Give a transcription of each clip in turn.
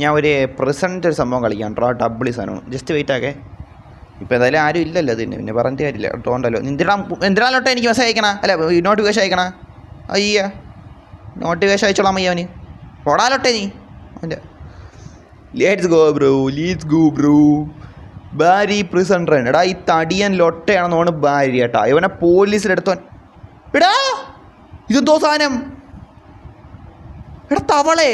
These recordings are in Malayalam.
ഞാൻ ഒരു പ്രസൻറ്റ് ഒരു സംഭവം കളിക്കാം ഡബിൾ സാധനമാണ്. ജസ്റ്റ് വെയിറ്റ് ആക്കേ. ഇപ്പോൾ എന്തായാലും ആരും ഇല്ലല്ലോ ഇതിന്, പിന്നെ പറഞ്ഞിട്ട് കാര്യമില്ല. തോണ്ടല്ലോ എന്തിനാലോട്ടെ എനിക്ക് മെസ്സേജ് അയക്കണ, അല്ല നോട്ടിഫിക്കേഷൻ അയക്കണ. അയ്യ നോട്ടിഫിക്കേഷൻ അയച്ചോളാം അയ്യ അവന്. പോടാലോട്ടെ നീ അവൻ്റെ. Let's go bro. Barry prison run. എടാ ഈ തടിയൻ ലൊട്ടയാണെന്ന് തോന്നുന്നു ബാരി കേട്ടാ. ഇവനെ പോലീസിലെടുത്തോൻ. എടാ ഇതെന്തോ സാധനം. എടാ തവളേ.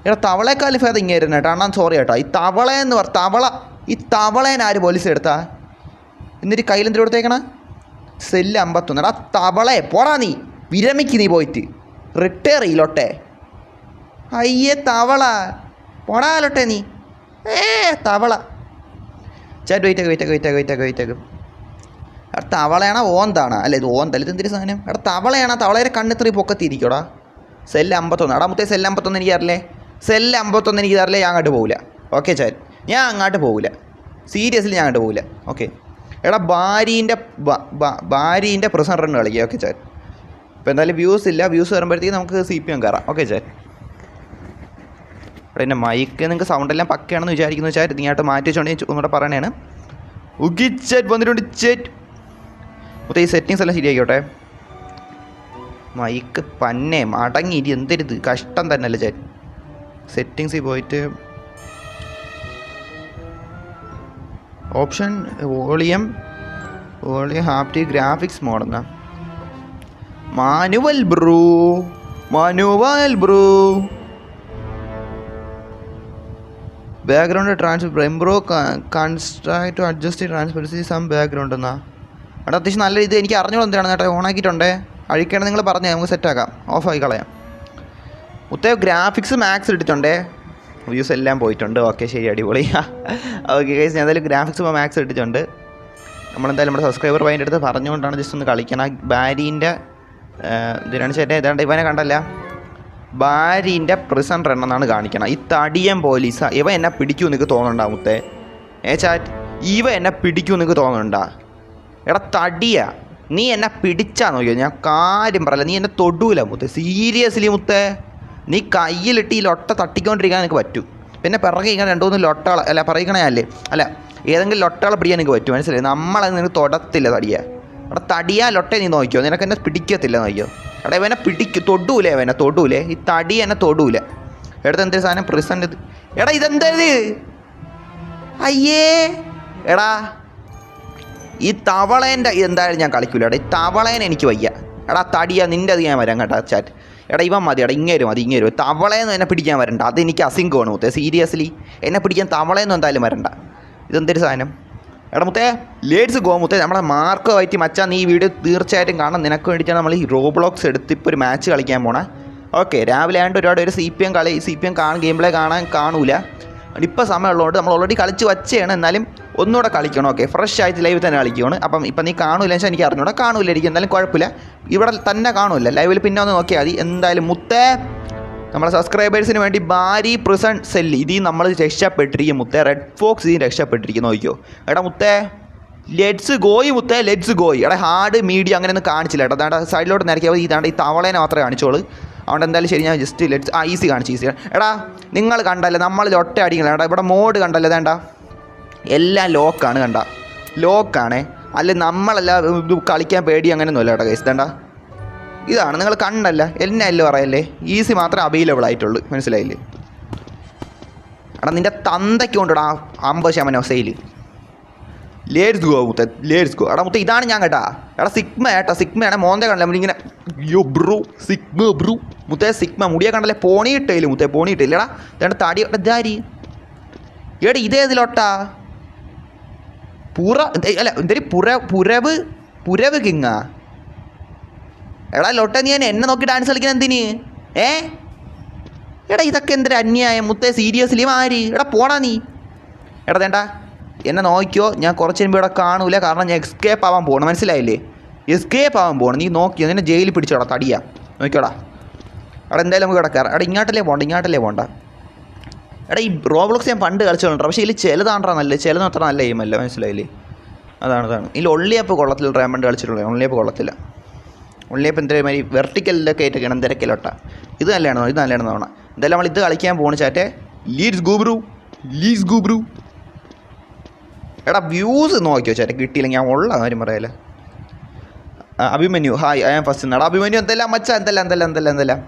എടാ തവളേക്കാൾ ഭേദം ഇങ്ങേരുന്നു കേട്ടോ അണ്ണാൻ. സോറി കേട്ടോ. ഈ തവളയെന്ന് ഈ തവളേനെ ആര് പോലീസ് എടുത്താ? എന്നിട്ട് കയ്യിലെന്തിരി കൊടുത്തേക്കണ? സെല്ല് 51. എടാ തവളെ പോടാ നീ. വിരമിക്ക് നീ പോയിട്ട്. റിട്ടയർ ചെയ്യിലോട്ടെ. അയ്യേ തവള പോടാലോട്ടെ നീ. തവള ചേട്ട് വെയിറ്റ്. എടാ തവളയാണോ ഓന്താണോ? അല്ല ഇത് ഓന്തല്ല. ഇതെന്തൊരു സാധനം? എടാ തവളയാണോ? തവളയുടെ കണ്ണിത്രീ പൊക്കത്തിരിക്കോടാ. സെല്ല് 51. എടാ മുത്തേ സെല്ല് 51 എനിക്ക് തരില്ലേ? സെല്ല് 51 എനിക്ക് തരില്ലേ? ഞാൻ അങ്ങോട്ട് പോകില്ല. ഓക്കെ ചാൽ, ഞാൻ അങ്ങോട്ട് പോകില്ല. സീരിയസ്ലി ഞാൻ അങ്ങോട്ട് പോകില്ല. ഓക്കെ എടാ ഭാര്യൻ്റെ പ്രസൻ റൺ കളിക്കുക. ഓക്കെ ചാൽ. ഇപ്പോൾ എന്തായാലും വ്യൂസ് ഇല്ല. വ്യൂസ് വരുമ്പോഴത്തേക്ക് നമുക്ക് CPM കയറാം. ഓക്കെ ചാൽ. ഇവിടെ എൻ്റെ മൈക്ക് നിങ്ങൾക്ക് സൗണ്ടെല്ലാം പക്കയാണെന്ന് വിചാരിക്കുന്നു വെച്ചാൽ നീയായിട്ട് മാറ്റി വെച്ചോണ്ട് ഒന്നുകൂടെ പറയണേണ്. ഉഗിച്ചേറ്റ് വന്നിട്ടുണ്ട്. ചേറ്റ് മൊത്തം ഈ സെറ്റിങ്സ് എല്ലാം ശരിയാക്കിയോട്ടെ. മൈക്ക് പന്നെ മടങ്ങിയിട്ട് എന്തരുത് കഷ്ടം തന്നെ അല്ലേ ചേറ്റ്. സെറ്റിങ്സിൽ പോയിട്ട് ഓപ്ഷൻ വോളിയം ഹാപ്റ്റിക് ഗ്രാഫിക്സ് മോഡെന്നാ. Manual bro. ബാക്ക്ഗ്രൗണ്ട് ട്രാൻസ്ഫർ എംബ്രോ construct to adjust transparency some background എന്നാ. അവിടെ അത്യാവശ്യം നല്ല ഇത് എനിക്ക് അറിഞ്ഞോളൂ എന്താണ് കേട്ടോ. ഓണാക്കിയിട്ടുണ്ടേ. അഴിക്കണം നിങ്ങൾ പറഞ്ഞാൽ നമുക്ക് സെറ്റാക്കാം. ഓഫായി കളയാം. ഒത്തേ ഗ്രാഫിക്സ് മാക്സ് ഇട്ടിട്ടുണ്ടേ. വ്യൂസ് എല്ലാം പോയിട്ടുണ്ട്. ഓക്കെ ശരി അടിപൊളി. ഓക്കെ ഗൈസ് ഞാൻ എന്തായാലും ഗ്രാഫിക്സ് മാക്സ് ഇട്ടിട്ടുണ്ട്. നമ്മളെന്തായാലും നമ്മുടെ സബ്സ്ക്രൈബർ പൈൻ്റെ അടുത്ത് പറഞ്ഞുകൊണ്ടാണ് ജസ്റ്റ് ഒന്ന് കളിക്കണം. ബാരീൻ്റെ ഇതിനാണ് ചേട്ടൻ ഏതാണ്ട് ഇവനെ കണ്ടല്ല. ഭാര്യൻ്റെ പ്രിസൺ റൺ എന്നാണ് കാണിക്കണം. ഈ തടിയൻ പോലീസാ. ഇവ എന്നെ പിടിക്കൂ നിനക്ക് തോന്നണ്ടാ മുത്തേ. ചാറ്റ് ഇവ എന്നെ പിടിക്കൂ നിനക്ക് തോന്നണ്ടാ. എടാ തടിയാ നീ എന്നെ പിടിച്ചാ നോക്കിയോ. ഞാൻ കാര്യം പറയല്ല. നീ എന്നെ തൊടൂല മുത്തേ. സീരിയസ്ലി മുത്തേ. നീ കയ്യിലിട്ട് ഈ ലൊട്ട തട്ടിക്കൊണ്ടിരിക്കാൻ എനിക്ക് പറ്റും. പിന്നെ പിറകെ ഇങ്ങനെ 2-3 ലൊട്ടകളെ അല്ല പറയിക്കണേ അല്ലേ അല്ല ഏതെങ്കിലും ലൊട്ടകളെ പിടിക്കാൻ എനിക്ക് പറ്റും. മനസ്സിലായി. നമ്മളത് നിനക്ക് തൊടത്തില്ല തടിയാ. എടാ തടിയാ ലൊട്ട നീ നോക്കിയോ. നിനക്ക് എന്നെ പിടിക്കത്തില്ല നോക്കിയോ. എടാ ഇവനെ തൊടൂലേ. അവനെ തൊടൂലേ. ഈ തടി എന്നെ തൊടൂല. എടുത്ത് എന്തൊരു സാധനം പ്രിസൻ്റ് ഇത്. എടാ ഇതെന്തത്? അയ്യേ എടാ ഈ തവളേൻ്റെ എന്തായാലും ഞാൻ കളിക്കൂല. എടാ ഈ തവളേനെ എനിക്ക് വയ്യ. എടാ തടിയാ നിൻ്റെ അത് ഞാൻ വരാം കേട്ടോ ചാറ്റ്. എടാ ഇവൻ മതി. എടാ ഇങ്ങേരും തവളേന്ന് എന്നെ പിടിക്കാൻ വരണ്ട. അതെനിക്ക് അസിങ്കമാണ് മുത്തേ. സീരിയസ്ലി എന്നെ പിടിക്കാൻ തവളേന്നും എന്തായാലും വരണ്ട. ഇതെന്തൊരു സാധനം? എടാ മുത്തേ ലേറ്റ്സ് ഗോ മുത്തേ. നമ്മുടെ മാർക്ക് വയറ്റി മച്ചാൻ നീ ഈ വീഡിയോ തീർച്ചയായിട്ടും കാണാം. നിനക്ക് വേണ്ടിയിട്ടാണ് നമ്മൾ ഈ റോബ്ലോക്സ് എടുത്ത് ഇപ്പോൾ ഒരു മാച്ച് കളിക്കാൻ പോണേ. ഓക്കെ രാവിലെ ആയതുകൊണ്ട് ഒരു CPM ഗെയിം പ്ലേ കാണൂല. ഇപ്പോൾ സമയമുള്ളതുകൊണ്ട് നമ്മൾ ഓൾറെഡി കളിച്ച് വച്ചതാണ്. എന്നാലും ഒന്നുകൂടെ കളിക്കണം. ഓക്കെ ഫ്രഷ് ആയിട്ട് ലൈവിൽ തന്നെ കളിക്കുകയാണ്. അപ്പം ഇപ്പം നീ കാണൂല വെച്ചാൽ എനിക്ക് അറിഞ്ഞൂടെ. കാണൂലായിരിക്കും. എന്തായാലും കുഴപ്പമില്ല. ഇവിടെ തന്നെ കാണൂല. ലൈവിൽ പിന്നെ ഒന്ന് നോക്കിയാൽ മതി. എന്തായാലും മുത്തേ നമ്മളെ സബ്സ്ക്രൈബേഴ്സിന് വേണ്ടി ഭാരി പ്രിസൺ സെല്ല് ഇതിൽ നമ്മൾ രക്ഷപ്പെട്ടിരിക്കും മുത്തേ. റെഡ് ഫോക്സ് ഇതിന് രക്ഷപ്പെട്ടിരിക്കും നോക്കിയോ. എടാ മുത്തേ ലെറ്റ്സ് ഗോയി മുത്തേ. ലെറ്റ്സ് ഗോയി. എടാ ഹാർഡ് മീഡിയം അങ്ങനെയൊന്നും കാണിച്ചില്ല കേട്ടോ. അതാണ്ട് സൈഡിലോട്ട് നിരക്കിയാൽ ഇതാണ്ട് ഈ തവളേനെ മാത്രമേ കാണിച്ചോളൂ. അതുകൊണ്ട് എന്തായാലും ശരി ഞാൻ ജസ്റ്റ് ഈസി കാണിച്ചു. എടാ നിങ്ങൾ കണ്ടല്ലേ നമ്മൾ ഒറ്റ അടിക്കണം. എടാ ഇവിടെ മോഡ് കണ്ടല്ലേ. വേണ്ട എല്ലാം ലോക്കാണ്. കണ്ട ലോക്കാണേ. അല്ല നമ്മളെല്ലാം കളിക്കാൻ പേടി അങ്ങനെയൊന്നുമല്ല കേട്ടോ ഗൈസ്. വേണ്ട ഇതാണ് നിങ്ങൾ കണ്ടല്ല. എന്നെ അല്ലേ പറയല്ലേ. ഈസി മാത്രമേ അവൈലബിൾ ആയിട്ടുള്ളൂ. മനസ്സിലായില്ലേ. എടാ നിൻ്റെ തന്തയ്ക്ക് കൊണ്ടിടാ 50% സെയിൽ. ലേറ്റ്സ് ഗോ മുത്തേ. Lates go. എടാ മുത്തേ ഇതാണ് ഞാൻ കേട്ടാ. എടാ സിഗ്മയാണ് മോന്തെ കണ്ടല്ലേ. നമ്മളിങ്ങനെ ബ്രൂ മുത്തേ സിഗ്മ മുടിയെ കണ്ടല്ലേ. പോണിയിട്ടില്ല മുത്തേ. പോണിയിട്ടില്ല. എടാ ഇതാണ് തടി. ഇതാരി എടാ ഇതേതിലോട്ടാ അല്ല എന്തൊരു പുരവ് കിങ്ങാ. എടാ ലൊട്ട നീ എന്നെ നോക്കി ഡാൻസ് കളിക്കുന്ന എന്തിന്? എടാ ഇതൊക്കെ എന്തൊരു അന്യായം മുത്തേ. സീരിയസ്ലി ആര്? എടാ പോടാ നീ. എടാ വേണ്ട എന്നെ നോക്കിയോ. ഞാൻ കുറച്ച് മുമ്പ് ഇവിടെ കാണൂല. കാരണം ഞാൻ എസ്കേപ്പ് ആവാൻ പോകണം. മനസ്സിലായില്ലേ. എസ്കേപ്പ് ആവാൻ പോകണം. നീ നോക്കിയോ. നിന്നെ ജയിലിൽ പിടിച്ചോടാ തടിയാ. നോക്കിയോടാ. എടാ എന്തായാലും നമുക്ക് കിടക്കാറ്. എടാ ഇങ്ങോട്ടല്ലേ പോണ്ട. എടാ ഈ റോബ്ലോക്സ് ഞാൻ പണ്ട് കളിച്ചോളൂ. പക്ഷേ ഇതിൽ ചിലതാണ്ടാ നല്ല. ചിലത് അത്ര നല്ല ഗെയിമല്ല. മനസ്സിലായില്ലേ. അതാണ് ഇതിൽ ഒള്ളിയപ്പ് കൊള്ളത്തില്ല. റേമണ്ട് കളിച്ചിട്ടുള്ളത് ഒള്ളിയപ്പ് കൊള്ളത്തില്ല. ഉള്ളിയപ്പം എന്തൊരു മാതിരി വെർട്ടിക്കലിലൊക്കെ ആയിട്ടൊക്കെയാണ് തിരക്കിലോട്ട. ഇത് നല്ലതാണെന്ന് തോന്നണം. എന്തായാലും നമ്മൾ ഇത് കളിക്കാൻ പോകണം ചാറ്റെ. Let's go bro. എടാ വ്യൂസ് നോക്കിയോ ചാറ്റെ, കിട്ടിയില്ലെങ്കിൽ ഞാൻ ഉള്ള കാര്യം പറയാലോ. Abhimanyu hi, I am first. എടാ അഭിമന്യു എന്തെല്ലാം മച്ചാ, എന്തെല്ലാം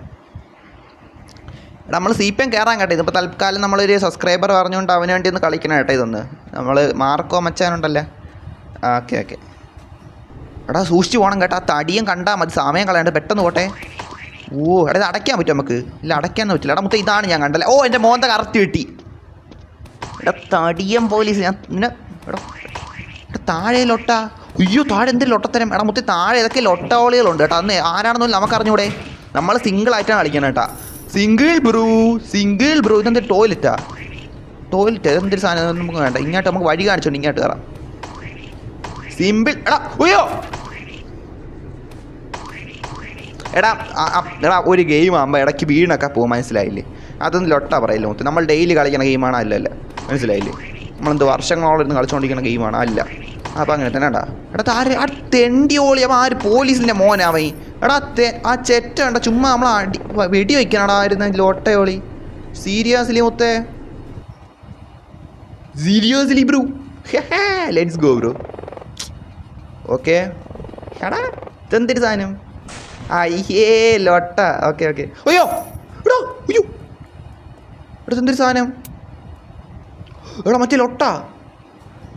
എടാ നമ്മൾ CPM കയറാൻ കേട്ടോ. ഇതിപ്പോൾ തൽക്കാലം നമ്മളൊരു സബ്സ്ക്രൈബർ പറഞ്ഞുകൊണ്ട് അവന് വേണ്ടി ഒന്ന് കളിക്കണം കേട്ടോ. ഇതൊന്ന് നമ്മൾ മാർക്കോ മച്ചാനുണ്ടല്ലേ. ഓക്കെ എടാ സൂക്ഷിച്ച് പോകണം കേട്ടോ. ആ തടിയും കണ്ടാൽ മതി, സമയം കളയാണ്ട് പെട്ടെന്ന് പോട്ടെ. എടാ ഇത് അടയ്ക്കാൻ പറ്റും നമുക്ക്? ഇല്ല അടയ്ക്കാനൊന്നും പറ്റില്ല. എടാ ഇതാണ് ഞാൻ കണ്ടല്ലേ. എൻ്റെ മോന്ത കറക്റ്റ് കിട്ടി. എടാ തടിയം പോലീസ്, ഞാൻ പിന്നെ എടാ താഴെ ലൊട്ട. അയ്യോ താഴെ എന്തെങ്കിലും ലൊട്ടത്തരം. എടാ താഴെ ഏതൊക്കെ ലൊട്ടോളികളുണ്ട് കേട്ടോ. അന്ന് ആരാണെന്നൊന്നും നമുക്കറിഞ്ഞൂടെ. നമ്മൾ സിംഗിളായിട്ടാണ് കളിക്കുന്നത് കേട്ടോ. Single Bru. ഇതെന്ത് ടോയ്ലറ്റ് ഇതെന്തൊരു സാധനം നമുക്ക് വേണ്ട. ഇങ്ങോട്ട് നമുക്ക് വഴി കാണിച്ചോണ്ട് ഇങ്ങോട്ട് കയറാം. സിമ്പിൾ. എടാ ഒരു ഗെയിം ആകുമ്പോൾ ഇടയ്ക്ക് വീണൊക്കെ പോകും, മനസ്സിലായില്ലേ? അതൊന്നും ലൊട്ട പറയില്ല മുത്ത്. നമ്മൾ ഡെയിലി കളിക്കുന്ന ഗെയിമാണ് അല്ലല്ല, മനസ്സിലായില്ലേ? നമ്മളെന്ത് വർഷങ്ങളോളം ഇരുന്ന് കളിച്ചുകൊണ്ടിരിക്കുന്ന ഗെയിമാണ് അല്ല. അപ്പോൾ അങ്ങനെ തന്നെ എടാ ആ തെണ്ടിയോളി അവൻ ആര് പോലീസിൻ്റെ മോനാവൻ. എടാ ആ ചെറ്റ കണ്ട ചുമ്മാ നമ്മൾ വെടി വയ്ക്കണടാ ആയിരുന്നു ലോട്ടയോളി. സീരിയസ്ലി മുത്തേ, seriously bruh. Let's go bruh. Okay എടാ ഇതെന്തൊരു സാധനം. അയ്യേ ലോട്ട. ഓക്കെ അയ്യോ എടാ എന്തൊരു സാധനം. എടാ മറ്റേ ലൊട്ട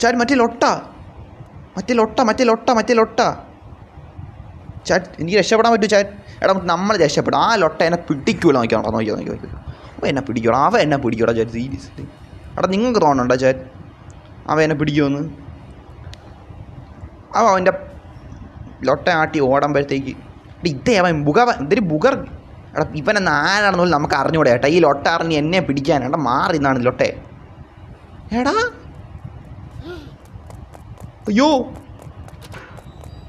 ചാറ്റ്, മറ്റേ ലൊട്ട ചാറ്റ്. എനിക്ക് രക്ഷപ്പെടാൻ പറ്റും ചാറ്റ്. എടാ നമ്മൾ രക്ഷപ്പെടും. ആ ലൊട്ട എന്നെ പിടിക്കൂല. നോക്കിയോ അവൻ എന്നെ പിടിക്കൂടാ ചാറ്റ്. സീരിയസ്ലി എടാ നിങ്ങൾക്ക് തോന്നണ്ടോ ചാറ്റ് അവൻ എന്നെ പിടിക്കുമെന്ന്? അവൻ്റെ ലൊട്ട ആട്ടി ഓടുമ്പോഴത്തേക്ക് ഇതേ അവൻ എന്തൊരു ബുഗർ. എടാ ഇവനെന്ന് ആരാണെന്ന് പോലും നമുക്ക് അറിഞ്ഞൂടെ ഏട്ടാ. ഈ ലൊട്ട അറിഞ്ഞ് എന്നെ പിടിക്കാൻ എടാ മാറി എന്നാണ് ലൊട്ടെ. എടാ അയ്യോ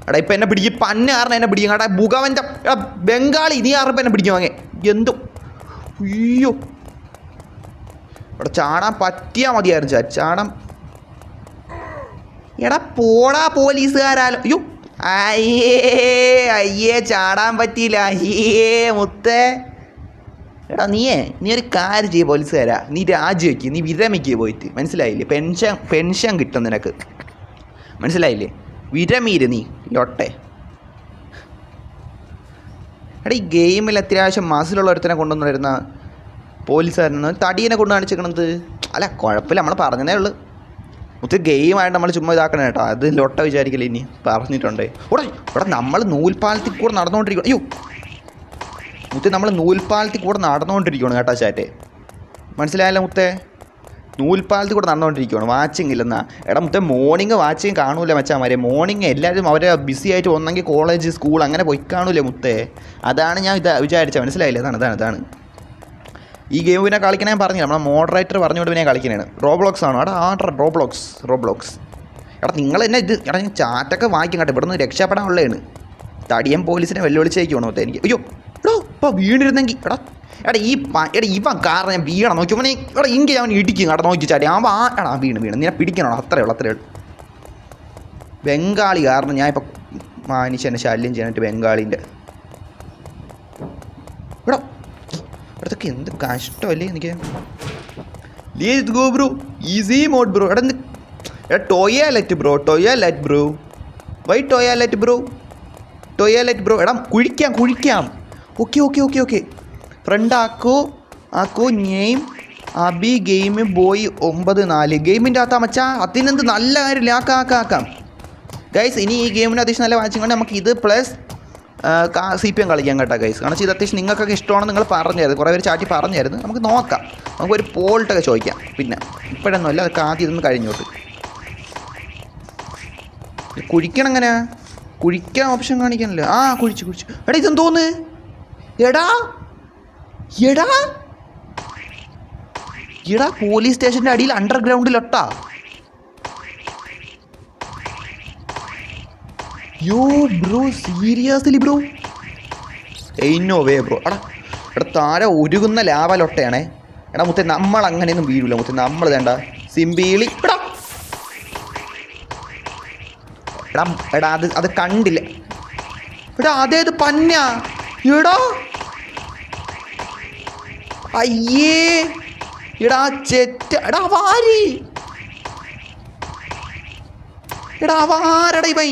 എടാ ഇപ്പം എന്നെ പിടിക്കും. പന്ന കാരണം എന്നെ പിടിക്കും കേട്ടാ. ബുഗവൻ്റെ എടാ ബംഗാളി നീ ആറിപ്പം എന്നെ പിടിക്കും വാങ്ങേ. എന്തോ അയ്യോ എടാ ചാടാൻ പറ്റിയാൽ മതിയായിരുന്നു ചാറ്റ്. എടാ പോടാ പോലീസുകാരാലോ. അയ്യേ ചാടാൻ പറ്റിയില്ല. അയ്യേ മുത്തേ. എടാ നീ ഒരു കാര്യം ചെയ്യ പോലീസുകാരാ, നീ രാജിവെക്കുക, നീ വിരമിക്കുക പോയിട്ട്, മനസ്സിലായില്ലേ? പെൻഷൻ കിട്ടും നിനക്ക്, മനസ്സിലായില്ലേ? വിരമീര് നീ ലൊട്ടെ. എടാ ഈ ഗെയിമിൽ അത്യാവശ്യം മാസിലുള്ള ഒരുത്തനെ കൊണ്ടുവന്ന് വരുന്ന പോലീസുകാരന് തടീനെ കൊണ്ട് കാണിച്ചേക്കണത്. അല്ല കുഴപ്പമില്ല, നമ്മൾ പറഞ്ഞതേ ഉള്ളൂ. ഒത്തിരി ഗെയിമായിട്ട് നമ്മൾ ചുമ്മാ ഇതാക്കണം കേട്ടോ. അത് ലൊട്ട വിചാരിക്കില്ല ഇനി പറഞ്ഞിട്ടുണ്ടേ. ഇവിടെ നമ്മൾ നൂൽപ്പാലത്തിൽ കൂടെ നടന്നുകൊണ്ടിരിക്കണം. അയ്യോ മുത്തേ, നമ്മൾ നൂൽപ്പാലത്തിൽ കൂടെ നടന്നുകൊണ്ടിരിക്കുകയാണ് കേട്ടോ ചാറ്റെ. മനസ്സിലായല്ലോ മുത്തേ? നൂൽപ്പാലത്തിൽ കൂടെ നടന്നുകൊണ്ടിരിക്കുകയാണ്. വാച്ചിങ് ഇല്ലെന്നാ. എടാ മുത്തേ മോർണിംഗ് വാച്ചിങ് കാണൂല മച്ചാമാരെ. മോർണിംഗ് എല്ലാവരും അവരെ ബിസി ആയിട്ട് ഒന്നെങ്കിൽ കോളേജ് സ്കൂൾ അങ്ങനെ പോയി കാണൂലേ മുത്തേ. അതാണ് ഞാൻ വിചാരിച്ചത്. മനസ്സിലായില്ലേ? അതാണ് ഈ ഗെയിം പിന്നെ കളിക്കണേ പറഞ്ഞില്ല. നമ്മളെ മോഡറേറ്റർ പറഞ്ഞുകൊണ്ട് പിന്നെ കളിക്കണേണ്. റോബ്ലോക്സ് ആണോ? എടാ റോബ്ലോക്സ്. എടാ നിങ്ങൾ എന്നെ എടാ ഞാൻ ചാറ്റൊക്കെ വായിക്കും കേട്ടോ. ഇവിടെ നിന്ന് രക്ഷപ്പെടാനുള്ളതാണ്. തടിയൻ പോലീസിനെ വെല്ലുവിളിച്ചേക്കുവാണോ മുത്തേ എനിക്ക്? അയ്യോ എടോ ഇപ്പോൾ വീണിരുന്നെങ്കിൽ എടാ ഇവൻ കാരണം ഞാൻ വീണ നോക്കിയപ്പോൾ എടാ ഇങ്ങനെ അവൻ ഇടിക്കും കേട്ടോ. നോക്കി ചാടി എടാ വീണ് നിന്നെ പിടിക്കണോ? അത്രയേ ഉള്ളൂ. ബംഗാളി കാരണം ഞാൻ ഇപ്പം മനുഷ്യനെ ശല്യം ചെയ്യാനായിട്ട് ബംഗാളിൻ്റെ. ഇവിടത്തൊക്കെ എന്ത് കഷ്ടമല്ലേ എനിക്ക്. Let's go bro. Easy mode bro. എടാ toilet bro. Why toilet bro. എടാ കുഴിക്കാം. ഓക്കെ ഫ്രണ്ട് ആക്കോ നെയിം അബി ഗെയിം ബോയ് 94 ഗെയിമിൻ്റെ അകത്താ മച്ചാ. അതിനെന്ത് നല്ല കാര്യമില്ല. ആക്കാം ഗൈസ്. ഇനി ഈ ഗെയിമിന് അത്യാവശ്യം നല്ല വാച്ചിങ് കൊണ്ട് നമുക്ക് ഇത് പ്ലസ് CPM കളിക്കാൻ കേട്ടോ ഗൈസ്. കാരണം ഇത് അത്യാവശ്യം നിങ്ങൾക്കൊക്കെ ഇഷ്ടമാണെന്ന് നിങ്ങൾ പറഞ്ഞായിരുന്നു. കുറേ പേര് ചാറ്റി പറഞ്ഞായിരുന്നു. നമുക്ക് നോക്കാം. നമുക്കൊരു പോൾട്ടൊക്കെ ചോദിക്കാം. പിന്നെ ഇപ്പോഴൊന്നുമല്ല, അതൊക്കെ ആദ്യം ഇതൊന്നും കഴിഞ്ഞോട്ട്. കുഴിക്കണം. എങ്ങനെ കുഴിക്കാൻ ഓപ്ഷൻ കാണിക്കാനല്ലേ? കുഴിച്ചു. എടാ ഇതെന്തോന്ന്? എടാ പോലീസ് സ്റ്റേഷൻ്റെ അടിയിൽ അണ്ടർഗ്രൗണ്ടിലൊട്ടാ. Yo bro seriously bro? No way bro. എടാ താഴെ ഒരുകുന്ന ലാവലൊട്ടയാണേ. എടാ മുത്തേ നമ്മൾ അങ്ങനെയൊന്നും വീഴില്ല മുത്തേ. നമ്മൾ വേണ്ട സിംബിളി. എടാ അത് കണ്ടില്ല. എടാ അതേത് പന്ന എടാ അയ്യേ എടാ ചെറ്റ എടാ വാരി എടാ വാരടാ ഇവൻ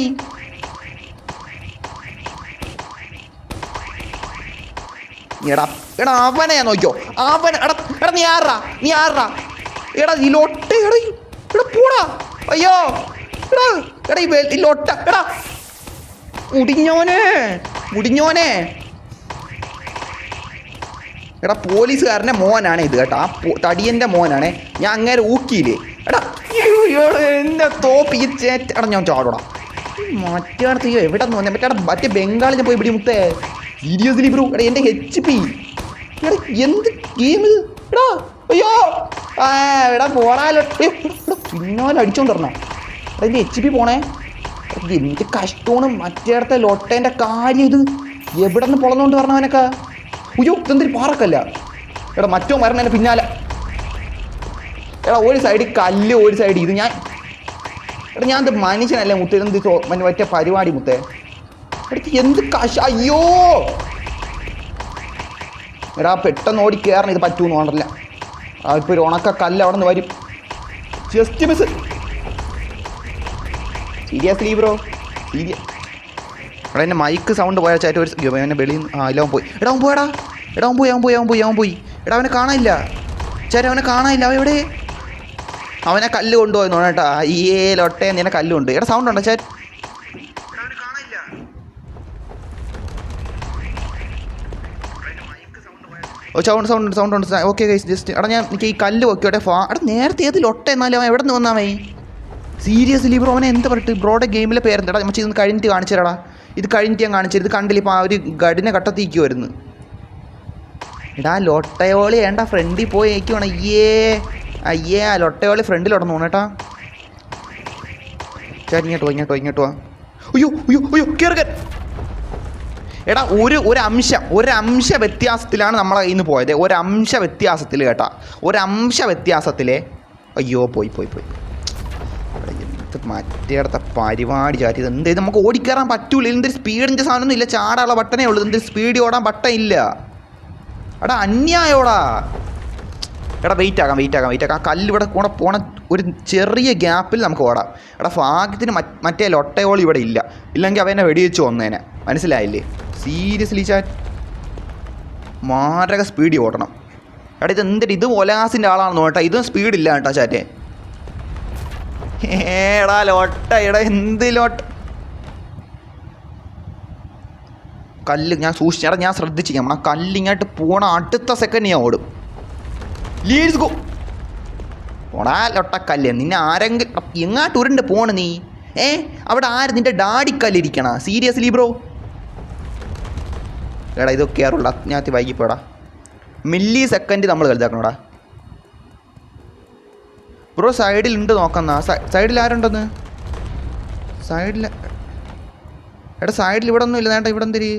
എടാ എടാ അവനെ നോക്കിയോ അവൻ എടാ എടാ നീ ആറാ എടാ ഈ ലൊട്ട എടാ എടാ പോടാ അയ്യോ എടാ എടാ ഈ ലൊട്ട എടാ മുടിഞ്ഞോനെ എടാ പോലീസുകാരൻ്റെ മോനാണ് ഇത് കേട്ടോ. ആ തടിയൻ്റെ മോനാണേ. ഞാൻ അങ്ങനെ ഊക്കിയില്ലേ എടാ എന്നെ തോപ്പി ചേറ്റ എടാ ഞാൻ ചാടോടാ മറ്റേ എവിടെ നിന്ന് മറ്റേ മറ്റേ ബംഗാളിൽ പോയി ഇവിടെ മുത്തേ സീരിയസ്ലി ബ്രോ എടാ എൻ്റെ HP എടാ എന്ത് ഗെയിം എടാ അയ്യോ എടാ പോടാലോ പിന്നാലെ അടിച്ചോണ്ടിരണോ എടാ എൻ്റെ HP പോണേ എന്ത് കഷ്ടമാണ് മറ്റേടത്തെ ലൊട്ടേൻ്റെ കാര്യം ഇത് എവിടെ നിന്ന് പൊളന്നുകൊണ്ട് പറഞ്ഞവനൊക്കെ അയ്യോ ഇതെന്തൊരു പാറക്കല്ല എടാ മറ്റോ മരണം എൻ്റെ പിന്നാലെ എടാ ഒരു സൈഡിൽ കല്ല് ഒരു സൈഡ് ഇത് ഞാൻ എടാ ഞാൻ എന്ത് മനുഷ്യനല്ലേ മുത്തേ എന്ത് മറ്റേ പരിപാടി മുത്തേ എടാ എന്ത് അയ്യോ എടാ പെട്ടെന്ന് ഓടി കയറണം ഇത് പറ്റൂന്ന് വേണ്ടല്ല ഇപ്പോൾ ഒരു ഉണക്ക കല്ല് അവിടെ നിന്ന് വരും ജസ്റ്റ് മിസ് സീരിയസ്ലി ബ്രോ എടാ എൻ്റെ മൈക്ക് സൗണ്ട് പോയാൽ ചേട്ടൻ ഒരു എന്നെ വെളിയിൽ എല്ലാം പോയി എടാ അവൻ പോയടാ എടാ അവൻ പോയി എടാ അവനെ കാണാനില്ല ചേട്ടാ അവനെ കാണാനില്ല അവൻ എവിടെ അവനെ കല്ല് കൊണ്ടുപോയി നോണേട്ടാ ഈ ലൊട്ടേ നിന്നെ കല്ലുണ്ട് എടാ സൗണ്ട് ഉണ്ടോ ചേട്ടൻ ഓ സൗണ്ട് ഉണ്ട് ഓക്കെ ഗൈസ് ജസ്റ്റ് എടാ ഞാൻ എനിക്ക് ഈ കല്ല് വെക്കോട്ടെ എടാ നേരത്തെ ഏത് ലൊട്ട എന്നാലും അവൻ എവിടെ നിന്ന് വന്നാമേ സീരിയസ്ലി ബ്രോ അവനെ എന്ത് പറഞ്ഞിട്ട് ബ്രോയുടെ ഗെയിമിലെ പേരെന്താ മച്ചി ഇതൊന്ന് കഴിഞ്ഞിട്ട് കാണിച്ചേടാ ഇത് കഴിഞ്ഞിട്ട് ഞാൻ കാണിച്ചത് ഇത് കണ്ടില്ല ഇപ്പോൾ ആ ഒരു ഗഡിനെ കട്ടത്തിക്ക് വരുന്നു എടാ ലൊട്ടയോളി ഏണ്ട ഫ്രണ്ടിൽ പോയി ഏക്കുവാണ് അയ്യേ ആ ലൊട്ടയോളി ഫ്രണ്ടിലോട്ട് നോണേട്ടാ ചേട്ടാ ഇങ്ങോട്ട് വാ അയ്യോ കയറുക എടാ ഒരു അംശ വ്യത്യാസത്തിലാണ് നമ്മളെ കയ്യിൽ നിന്ന് പോയത് ഒരംശ വ്യത്യാസത്തിൽ കേട്ടാ ഒരംശ വ്യത്യാസത്തിലെ അയ്യോ പോയി മറ്റേടത്തെ പരിപാടി ചാറ്റി ഇത് എന്ത് നമുക്ക് ഓടിക്കയറാൻ പറ്റൂല എന്തൊരു സ്പീഡിൻ്റെ സാധനമൊന്നും ഇല്ല ചാടാനുള്ള ബട്ടനേ ഉള്ളൂ എന്തൊരു സ്പീഡിൽ ഓടാൻ ബട്ടൻ ഇല്ല എടാ അന്യായോടാ എടാ വെയിറ്റ് ആക്കാം ആ കല്ല് ഇവിടെ കൂടെ പോണ ഒരു ചെറിയ ഗ്യാപ്പിൽ നമുക്ക് ഓടാം എടാ ഭാഗ്യത്തിന് മറ്റേ ലൊട്ടയോളം ഇവിടെ ഇല്ലെങ്കിൽ അവനെ വെടിവെച്ച് വന്നേനെ മനസ്സിലായില്ലേ സീരിയസ്ലി ചാറ്റ് മാരക സ്പീഡിൽ ഓടണം എടാ ഇത് എന്തിട്ട് ഇത് ഒലാസിൻ്റെ ആളാണെന്ന് കേട്ടോ ഇതും സ്പീഡില്ല കേട്ടോ ചാറ്റേ ഏടാ ലോട്ട എടാ എന്ത് ലോട്ട കല്ല് ഞാൻ സൂക്ഷിച്ചേടാ ഞാൻ ശ്രദ്ധിച്ചിരിക്കാം ആ കല്ലിങ്ങോട്ട് പോണ അടുത്ത സെക്കൻഡ് ഞാൻ ഓടും ലീഡ്സ് ഗോ ഓടാ ലൊട്ട കല്ല് നിന്നെ ആരെങ്കിലും എങ്ങാട്ട് ഉരുണ്ട് പോണ് നീ അവിടെ ആര് നിൻ്റെ ഡാഡിക്കല്ലിരിക്കണ സീരിയസ്ലി ബ്രോ എടാ ഇതൊക്കെ ആറുള്ള അജ്ഞാത്തി വൈകിപ്പോടാ മില്ലി സെക്കൻഡ് നമ്മൾ കരുതാക്കണോടാ ബ്രോ സൈഡിലുണ്ട് നോക്കുന്ന സൈഡിൽ ആരുണ്ടെന്ന് എടാ സൈഡിൽ ഇവിടെ ഒന്നും ഇല്ല നേട്ടാ ഇവിടെ എന്തിരി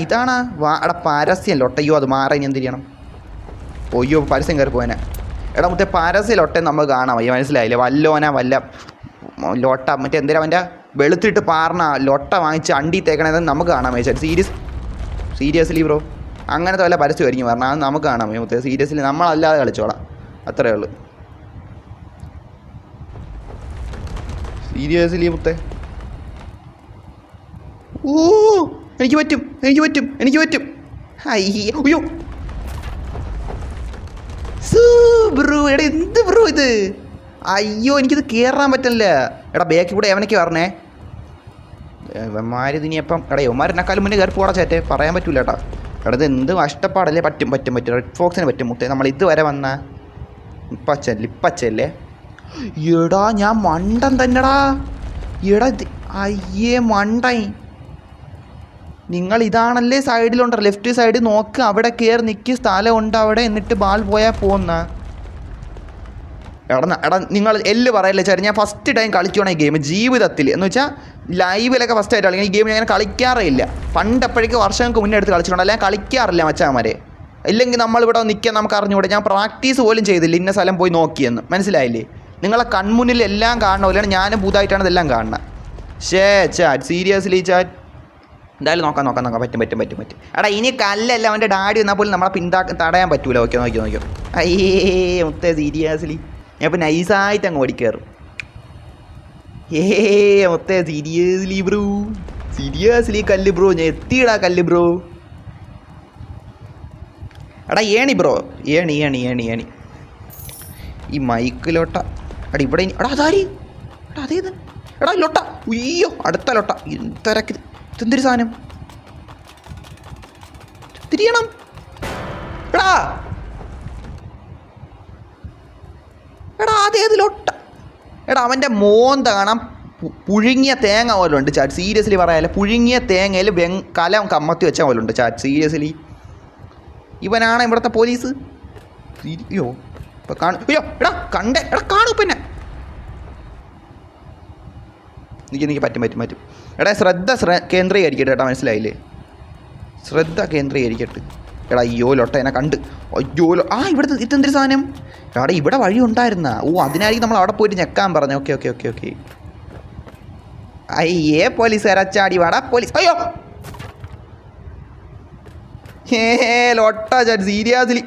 ഇതാണ് എടാ പരസ്യം ലൊട്ടയ്യോ അത് മാറാൻ ഇനി എന്തിരിയണം ഒയ്യോ പരസ്യം കയറി പോയനെ എടാ മറ്റേ പരസ്യം ലൊട്ട നമ്മൾ കാണാം അയ്യോ മനസ്സിലായില്ലേ വല്ല ലോട്ട മറ്റേ എന്തിനാ അവൻ്റെ വെളുത്തിട്ട് പാർന്ന ലൊട്ട വാങ്ങിച്ച് അണ്ടി തേക്കണതെന്ന് നമുക്ക് കാണാൻ വെച്ചാൽ സീരിയസ്ലി ബ്രോ അങ്ങനത്തെ വല്ല പരസ്യമായിരിക്കും പറഞ്ഞാൽ അത് നമുക്ക് കാണാൻ മുത്തേ സീരിയസ്ലി നമ്മളല്ലാതെ കളിച്ചോളാം അത്രയേ ഉള്ളൂ സീരിയസ്ലി മുത്തേ ഓ എനിക്ക് പറ്റും അയ്യോ ബ്രോ എടാ എന്ത് ബ്രോ ഇത് അയ്യോ എനിക്കിത് കയറാൻ പറ്റില്ല എടാ ബാക്കിൽ കൂടെ എവനൊക്കെ പറഞ്ഞേ ഇവന്മാരിതിനി അപ്പം എടാ ഇവന്മാരെന്നെക്കാളും മുന്നേ കയറി പോടാ ചേറ്റെ പറയാൻ പറ്റൂല ഏട്ടാ എടാ ഇത് എന്ത് കഷ്ടപ്പാടല്ലേ പറ്റും റെഡ് ഫോക്സിന് പറ്റും മുത്തേ നമ്മൾ ഇതുവരെ വന്ന ഇപ്പച്ചല്ലേ എടാ ഞാൻ മണ്ടൻ തന്നെടാ എടാ അയ്യേ മണ്ടായി നിങ്ങൾ ഇതാണല്ലേ സൈഡിലുണ്ട് ലെഫ്റ്റ് സൈഡിൽ നോക്ക് അവിടെ കയറി നിൽക്കി സ്ഥലമുണ്ട് അവിടെ എന്നിട്ട് ബാൾ പോയാൽ പോകുന്ന എടാ നിങ്ങൾ എല്ല് പറയല്ലേ ചേട്ടാ ഞാൻ ഫസ്റ്റ് ടൈം കളിക്കുകയാണ് ഈ ഗെയിം ജീവിതത്തിൽ എന്ന് വെച്ചാൽ ലൈവിലൊക്കെ ഫസ്റ്റ് ആയിട്ട് കളിക്കണം ഈ ഗെയിം ഞാൻ കളിക്കാറേ ഇല്ല പണ്ടപ്പോഴേക്ക് വർഷങ്ങൾക്ക് മുന്നേ എടുത്ത് കളിച്ചിട്ടുണ്ട് അല്ലെങ്കിൽ കളിക്കാറില്ല മച്ചാമാരെ ഇല്ലെങ്കിൽ നമ്മളിവിടെ നിൽക്കാൻ നമുക്ക് അറിഞ്ഞുകൂടെ ഞാൻ പ്രാക്ടീസ് പോലും ചെയ്തില്ല ഇന്ന സ്ഥലം പോയി നോക്കിയെന്ന് മനസ്സിലായില്ലേ നിങ്ങളെ കൺമുന്നിൽ എല്ലാം കാണണ പോലെയാണ് ഞാനും പുതുതായിട്ടാണ് ഇതെല്ലാം കാണുന്നത് ചാറ്റ് സീരിയസ്ലി ചാറ്റ് എന്തായാലും നോക്കാം പറ്റും. എടാ ഇനി കല്ലല്ല അവൻ്റെ ഡാഡി വന്നാൽ പോലും നമ്മളെ തടയാൻ പറ്റൂല. ഓക്കെ നോക്കിയോ അയ്യേ മുത്തേ സീരിയസ്ലി ഞാൻ ഇപ്പം നൈസായിട്ട് അങ്ങ് ഓടിക്കയറും. മുത്തേ സീരിയസ്ലി കല്ല് ബ്രോ ഞാൻ എത്തിയിടാ കല്ല് ബ്രോ. എടാ ഏണി ബ്രോ ഏണി ഈ മൈക്കിലോട്ട. എടാ ഇവിടെ എടാ അതാരി എടാ അതേത് എടാ ലൊട്ട. ഉയ്യോ അടുത്ത ലൊട്ട. തിരക്ക് ഇതെന്തൊരു സാധനം തിരിയണം. എടാ അതേത് ലൊട്ട. എടാ അവൻ്റെ മോന്ത കാണാൻ പുഴുങ്ങിയ തേങ്ങ പോലെ ഉണ്ട് ചാറ്റ്. സീരിയസ്ലി പറയാല്ലേ പുഴുങ്ങിയ തേങ്ങയിൽ കലം കമ്മത്തി വെച്ച പോലെ ഉണ്ട് ചാറ്റ്. സീരിയസ്ലി ഇവനാണ് ഇവിടുത്തെ പോലീസ്. അയ്യോ ഇപ്പം കാണും. അയ്യോ എടാ കാണും പിന്നെ എനിക്ക് പറ്റും. എടാ ശ്രദ്ധ കേന്ദ്രീകരിക്കട്ടെ കേട്ടോ, മനസ്സിലായില്ലേ? ശ്രദ്ധ കേന്ദ്രീകരിക്കട്ടെ. എടാ അയ്യോ ലൊട്ട എന്നെ കണ്ട്. അയ്യോ ഇവിടുത്തെ ഇതെന്തൊരു സാധനം. എടാ ഇവിടെ വഴി ഉണ്ടായിരുന്ന. അതിനായിരിക്കും നമ്മൾ അവിടെ പോയിട്ട് ഞെക്കാൻ പറഞ്ഞു. ഓക്കെ അയ്യേ പോലീസുകാരച്ചാടി വാടാ പോലീസ്. അയ്യോ ലൊട്ട സീരിയസ്ലി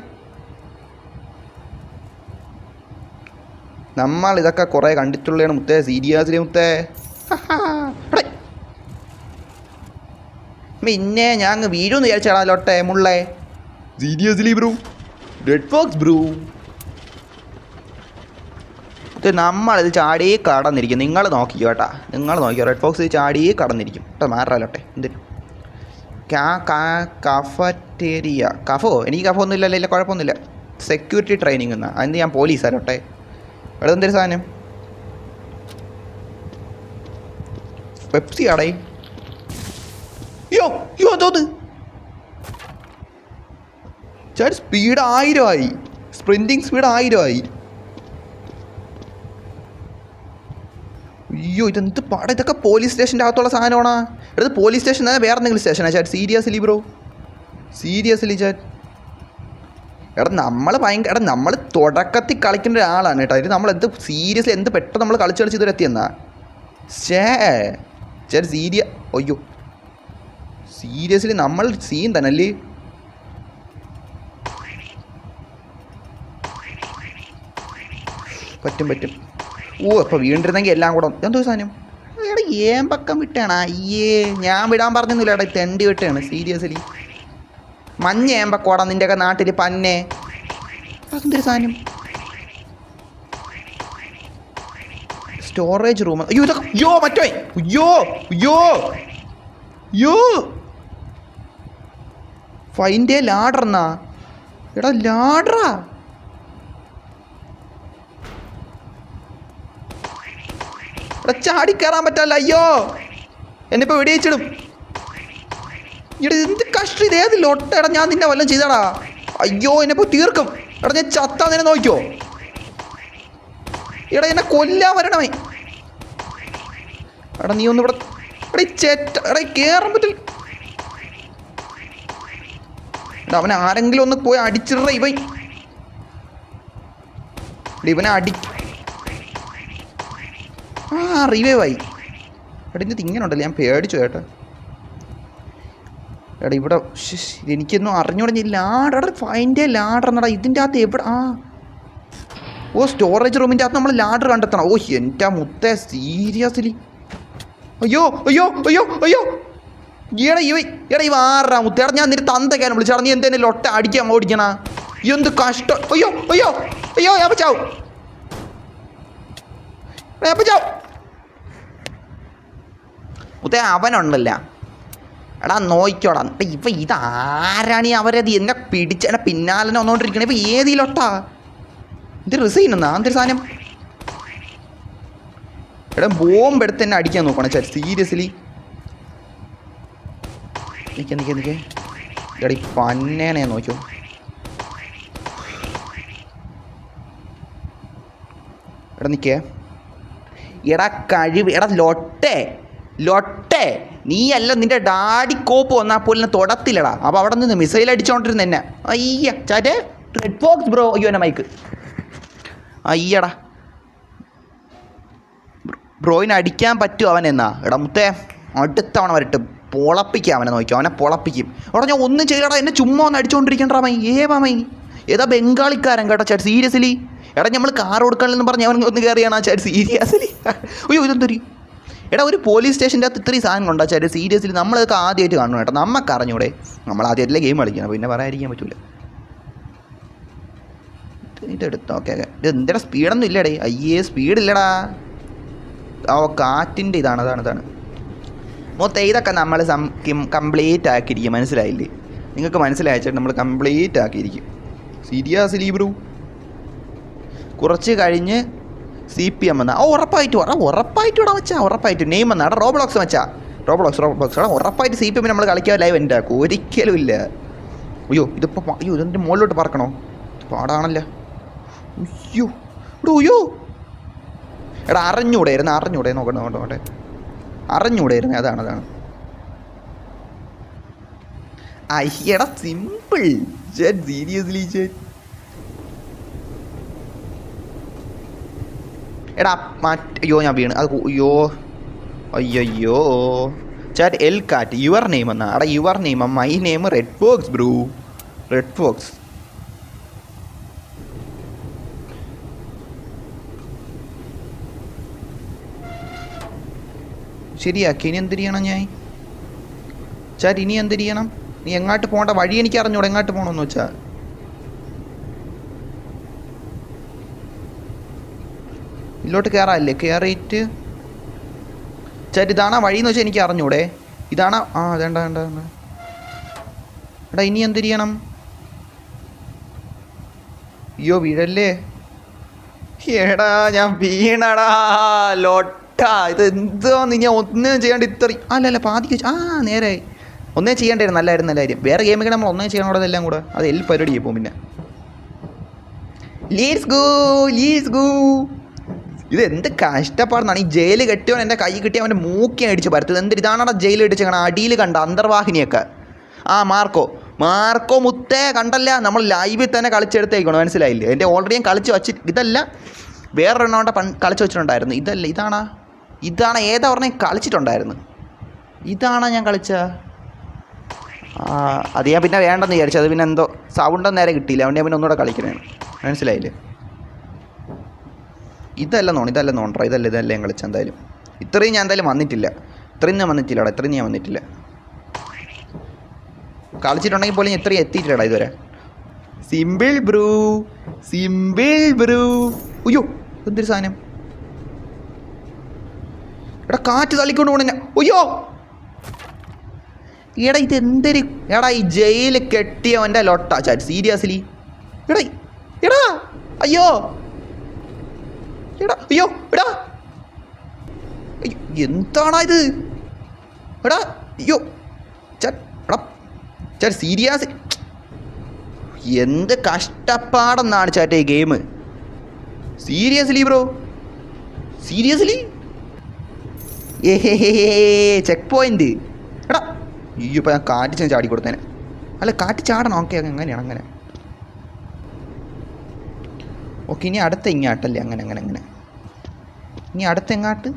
നമ്മൾ ഇതൊക്കെ കുറേ കണ്ടിട്ടുള്ളതാണ് മുത്തേ. സീരിയസ്ലി മുത്തേ പിന്നെ ഞാൻ അങ്ങ് വീഴുമെന്ന് വിചാരിച്ചാടാ ലോട്ടെ മുള്ളേ. Seriously bro red fox bro. നമ്മളിത് ചാടി കടന്നിരിക്കും. നിങ്ങൾ നോക്കിക്കോ കേട്ടാ, റെഡ് ഫോക്സ് ചാടി കടന്നിരിക്കും കേട്ടോ. മാറാലോട്ടെ എന്തിനും കഫറ്റേരിയ കഫോ. എനിക്ക് കഫോ ഒന്നും ഇല്ല കുഴപ്പമൊന്നുമില്ല. സെക്യൂരിറ്റി ട്രെയിനിങ് എന്നാ. അതിന് ഞാൻ പോലീസാലോട്ടെ. ഇവിടെ എന്തൊരു സാധനം പെപ്സി ആടേ. യോ തോന്ന് ചേട്ടൻ സ്പീഡ് 1000 ആയി. സ്പ്രിൻറ്റിങ് സ്പീഡ് 1000 ആയി. അയ്യോ ഇതെന്ത് പാടാ. ഇതൊക്കെ പോലീസ് സ്റ്റേഷൻ്റെ അകത്തുള്ള സാധനമാണോ? ഇത് പോലീസ് സ്റ്റേഷൻ വേറെ എന്തെങ്കിലും സ്റ്റേഷനാണ് ചാറ്റ്? Seriously bro chat. എടാ നമ്മൾ നമ്മൾ തുടക്കത്തിൽ കളിക്കേണ്ട ഒരാളാണ് കേട്ടോ. ഇത് നമ്മൾ സീരിയസ്ലി പെട്ടെന്ന് നമ്മൾ കളിച്ച് ഇതുവരെ എത്തിയെന്നാ. ചേട്ടാ അയ്യോ സീരിയസ്ലി നമ്മൾ സീൻ തന്നെ അല്ലേ? പറ്റും. ഇപ്പോൾ വീണ്ടിരുന്നെങ്കിൽ എല്ലാം കൂടെ എന്തോ സാധനം. എടാ ഏമ്പക്കം വിട്ടാണ്. അയ്യേ ഞാൻ വിടാൻ പറഞ്ഞൊന്നുമില്ല എടാ. തെണ്ടി വിട്ടാണ് സീരിയസ്ലി. മഞ്ഞ ഏമ്പക്കോടാ നിൻ്റെയൊക്കെ നാട്ടിൽ പന്നെ. അതെന്തൊരു സാധനം. Storage room. അയ്യോ ഇതൊക്കെ മറ്റോ. അയ്യോ ഫൈൻ്റെ ലാഡർ എന്നാ. എടാ ലാഡറാ. എടാ ചാടിക്കയറാൻ പറ്റല്ല. അയ്യോ എന്നിപ്പോൾ വെടിയിച്ചിടും. ഇവിടെ എന്ത് കഷ്ടം. ഇതേത് ലൊട്ടടാ. ഞാൻ നിന്നെ വല്ലതും ചെയ്താടാ. അയ്യോ എന്നെപ്പോൾ തീർക്കും. എടാ ഞാൻ ചത്താ നിന്നെ നോക്കിയോ. എടാ എന്നെ കൊല്ലാൻ വരണമേ. എടാ നീ ഒന്ന് ഇവിടെ. എടാ എടാ കയറാൻ പറ്റില്ല. എടാ അവനെ ആരെങ്കിലും ഒന്ന് പോയി അടിച്ചിട. ഇവനെ റിവൈവ് ആയി. എടാ ഇത് ഇങ്ങനെ ഉണ്ടല്ലോ. ഞാൻ പേടിച്ചു ചേട്ടാ. എടാ ഇവിടെ എനിക്കൊന്നും അറിഞ്ഞുടങ്ങി. ലാഡർ ഫൈൻ്റെ ലാഡർ എന്നടാ. ഇതിൻ്റെ അകത്ത് എവിടെ സ്റ്റോറേജ് റൂമിൻ്റെ അകത്ത് നമ്മൾ ലാഡർ കണ്ടെത്തണം. എൻ്റെ മുത്തേ സീരിയസ്ലി. അയ്യോ എടാ ഇവ ആറാ മുത്തേടാ. ഞാൻ നിന്റെ തന്തയ്ക്കാനും വിളിച്ചാടാ. നീ എന്തെങ്കിലും ലൊട്ട അടിക്കാൻ ഓടിക്കണ. എന്ത് കഷ്ടം. അയ്യോ ഞാൻ ചാവും. മുത്തേ അവനുണ്ടല്ല. എടാ നോക്കിക്കോടാ. ഇതാരാണീ അവരത് എന്നെ പിടിച്ചെടാ പിന്നാലെ വന്നുകൊണ്ടിരിക്കണേ. ഇപ്പം ഏതിലോട്ടാ ഇത് റിസൈൻ എന്നാ എന്തൊരു സാധനം. എടാ ബോംബ് എടുത്ത് എന്നെ അടിക്കാൻ നോക്കണം ചേട്ടാ. സീരിയസ്ലി നിൽക്കേ. എടാ ഈ പന്നേനെ നോക്കിയോ. എടാ നിൽക്കേ. എടാ എടാ ലൊട്ടേ നീയല്ല നിൻ്റെ ഡാഡി കോപ്പ് വന്നാൽ പോലും എന്നെ തൊടത്തില്ലടാ. അപ്പോൾ അവിടെ നിന്ന് മിസൈൽ അടിച്ചുകൊണ്ടിരുന്ന എന്നെ. അയ്യ ചാറ്റേ റെഡ് ഫോക്സ് ബ്രോ. അയ്യോ എന്നെ മൈക്ക്. അയ്യടാ ബ്രോയിനെ അടിക്കാൻ പറ്റുമോ അവനെന്നാ. എടാ മുത്തേ അടുത്തവണ വരട്ടും. പൊളപ്പിക്കാം അവനെ, നോക്കിയോ അവനെ പൊളപ്പിക്കും. അവിടെ ഞാൻ ഒന്നും ചെയ്യലടാ, എന്നെ ചുമ്മാ ഒന്ന് അടിച്ചുകൊണ്ടിരിക്കണ്ടാ മൈ. മൈ ഏതാ ബംഗാളിക്കാരൻ കേട്ടോ ചേട്ടാ, സീരിയസ്ലി. എടാ നമ്മൾ കാർ കൊടുക്കണമെന്ന് പറഞ്ഞ് അവൻ ഒന്ന് കയറിയാണ് ആ ചേട്ടൻ, സീരിയസ്ലി. അയ്യോ ഇതെന്തൊരു എടാ, ഒരു പോലീസ് സ്റ്റേഷൻ്റെ അകത്ത് ഇത്രയും സാധനം ഉണ്ടോ ചേട്ടാ, സീരിയസ്ലി. നമ്മളതൊക്കെ ആദ്യമായിട്ട് കാണണം കേട്ടോ, നമുക്ക് അറിഞ്ഞൂടെ, നമ്മൾ ആദ്യമായിട്ടല്ലേ ഗെയിം കളിക്കണം, പിന്നെ പറയാതിരിക്കാൻ പറ്റൂല. ഇതെടുത്ത് ഓക്കെ ഇത് എന്തെടാ സ്പീഡൊന്നും ഇല്ലടേ, സ്പീഡില്ലടാ. കാറ്റിൻ്റെ അതാണ് മൊത്തം ഇതൊക്കെ നമ്മൾ കംപ്ലീറ്റ് ആക്കിയിരിക്കും, മനസ്സിലായില്ലേ? നിങ്ങൾക്ക് മനസ്സിലായിച്ചാൽ നമ്മൾ കംപ്ലീറ്റ് ആക്കിയിരിക്കും, സീരിയസ്ലി ബ്രോ. കുറച്ച് കഴിഞ്ഞ് CPM എന്നാ ഉറപ്പായിട്ടും ഇവിടെ വെച്ചാൽ ഉറപ്പായിട്ട് നെയിം എന്നാ റോബ്ലോക്സ് വെച്ചാൽ റോബ്ലോക്സ് ഉറപ്പായിട്ട് CPM നമ്മൾ കളിക്കാൻ ലൈവ് എൻ്റെ ആക്കും, ഒരിക്കലും ഇല്ല. അയ്യോ ഇതിൻ്റെ മുകളിലോട്ട് പറക്കണോ, പാടാണല്ലോ. എടാ അറിഞ്ഞൂടെ നോക്കട്ടെ അറിഞ്ഞൂടായിരുന്നു, അതാണ്. അയ്യടാ സിമ്പിൾ സീരിയസ്ലി. എടാ ഞാൻ വീണ് അത്. അയ്യോ ചാറ്റ് എൽ കാറ്റ് യുവർ നെയിം എന്നാ. എടാ your name, my name red fox bruh, red fox. ശരിയാക്കി. ഇനി എന്ത് ചെയ്യണം ഞാൻ ചാറ്റ്, ഇനി എന്ത് ചെയ്യണം? നീ എങ്ങോട്ട് പോകേണ്ട വഴി എനിക്ക് അറിഞ്ഞൂടെ, എങ്ങോട്ട് പോകണമെന്ന് വെച്ചാൽ. ഇതിലോട്ട് കയറാമല്ലേ, കയറിയിട്ട് ചാറ്റ് ഇതാണോ വഴിയെന്ന് വെച്ചാൽ എനിക്ക് അറിഞ്ഞൂടെ, ഇതാണോ? വേണ്ട എടാ ഇനി എന്ത് ചെയ്യണം? അയ്യോ വീഴല്ലേ. എടാ ഞാൻ വീണടാ ലോട്ടാ. ഇത് എന്തോന്ന് ഞാൻ ഒന്നും ചെയ്യാണ്ട് ഇത്രയും അല്ലല്ല പാതിക്ക് നേരെ ഒന്നേ ചെയ്യേണ്ടായിരുന്നു. നല്ലായിരുന്നു കാര്യം. വേറെ ഗെയിമൊക്കെ നമ്മൾ ഒന്നേ ചെയ്യണം കൂടെ, എല്ലാം കൂടെ അത് പരിപാടി ചെയ്യും. പിന്നെ ലെറ്റ്സ് ഗോ. ഇത് എന്ത് കഷ്ടപ്പാടെന്നാണ്. ഈ ജയിൽ കെട്ടിയവൻ എൻ്റെ കൈ കിട്ടി അവൻ്റെ മൂക്കി അടിച്ച് പരത്തത്. എന്ത് ഇതാണോ ജയിൽ അടിച്ച് കാണാം, അടിയിൽ കണ്ട അന്തർവാഹിനിയൊക്കെ. മാർക്കോ മുത്തേ കണ്ടല്ല, നമ്മൾ ലൈവിൽ തന്നെ കളിച്ചെടുത്തേക്കണം, മനസ്സിലായില്ലേ? എൻ്റെ ഓൾറെഡി ഞാൻ കളിച്ച് വെച്ചിട്ട്, ഇതല്ല വേറൊരെണ്ണോണ്ട കളിച്ച് വെച്ചിട്ടുണ്ടായിരുന്നു. ഇതാണ് ഏതാ പറഞ്ഞാൽ കളിച്ചിട്ടുണ്ടായിരുന്നു. ഇതാണോ ഞാൻ കളിച്ച? അത് ഞാൻ പിന്നെ വേണ്ടെന്ന് വിചാരിച്ചു. അത് പിന്നെ എന്തോ സൗണ്ടൊന്നും നേരെ കിട്ടിയില്ല, അതുകൊണ്ട് ഞാൻ പിന്നെ ഒന്നുകൂടെ കളിക്കണേ, മനസ്സിലായില്ലേ? ഇതല്ല നോണ്ടോ, ഇതല്ല ഞാൻ കളിച്ച. എന്തായാലും ഇത്രയും ഞാൻ എന്തായാലും വന്നിട്ടില്ല. ഇത്രയും ഞാൻ വന്നിട്ടില്ല. കളിച്ചിട്ടുണ്ടെങ്കിൽ പോലും ഇത്രയും എത്തിയിട്ടില്ലടാ ഇതുവരെ. Simple bro. അയ്യോ എന്തൊരു സാധനം. എടാ കാറ്റ് തള്ളിക്കൊണ്ട് പോണ. അയ്യോ എടാ ഇതെന്തൊരു ഈ ജയിൽ കെട്ടിയവൻ്റെ ലൊട്ട ചാറ്റ്, സീരിയസ്ലി. എടാ അയ്യോ എന്താണോ ഇത്? ചാറ്റ് സീരിയസ് എന്ത് കഷ്ടപ്പാടെന്നാണ് ചാറ്റ് ഈ game, seriously bro. Check point. ഇപ്പം ഞാൻ കാറ്റ് ചാടി കൊടുത്തേനെ. അല്ല കാറ്റ് ചാടണം. ഓക്കെ എങ്ങനെയാണ് അങ്ങനെ? ഓക്കെ ഇനി അടുത്ത ഇങ്ങാട്ടല്ലേ? അങ്ങനെ ഇനി അടുത്ത എങ്ങാട്ട്?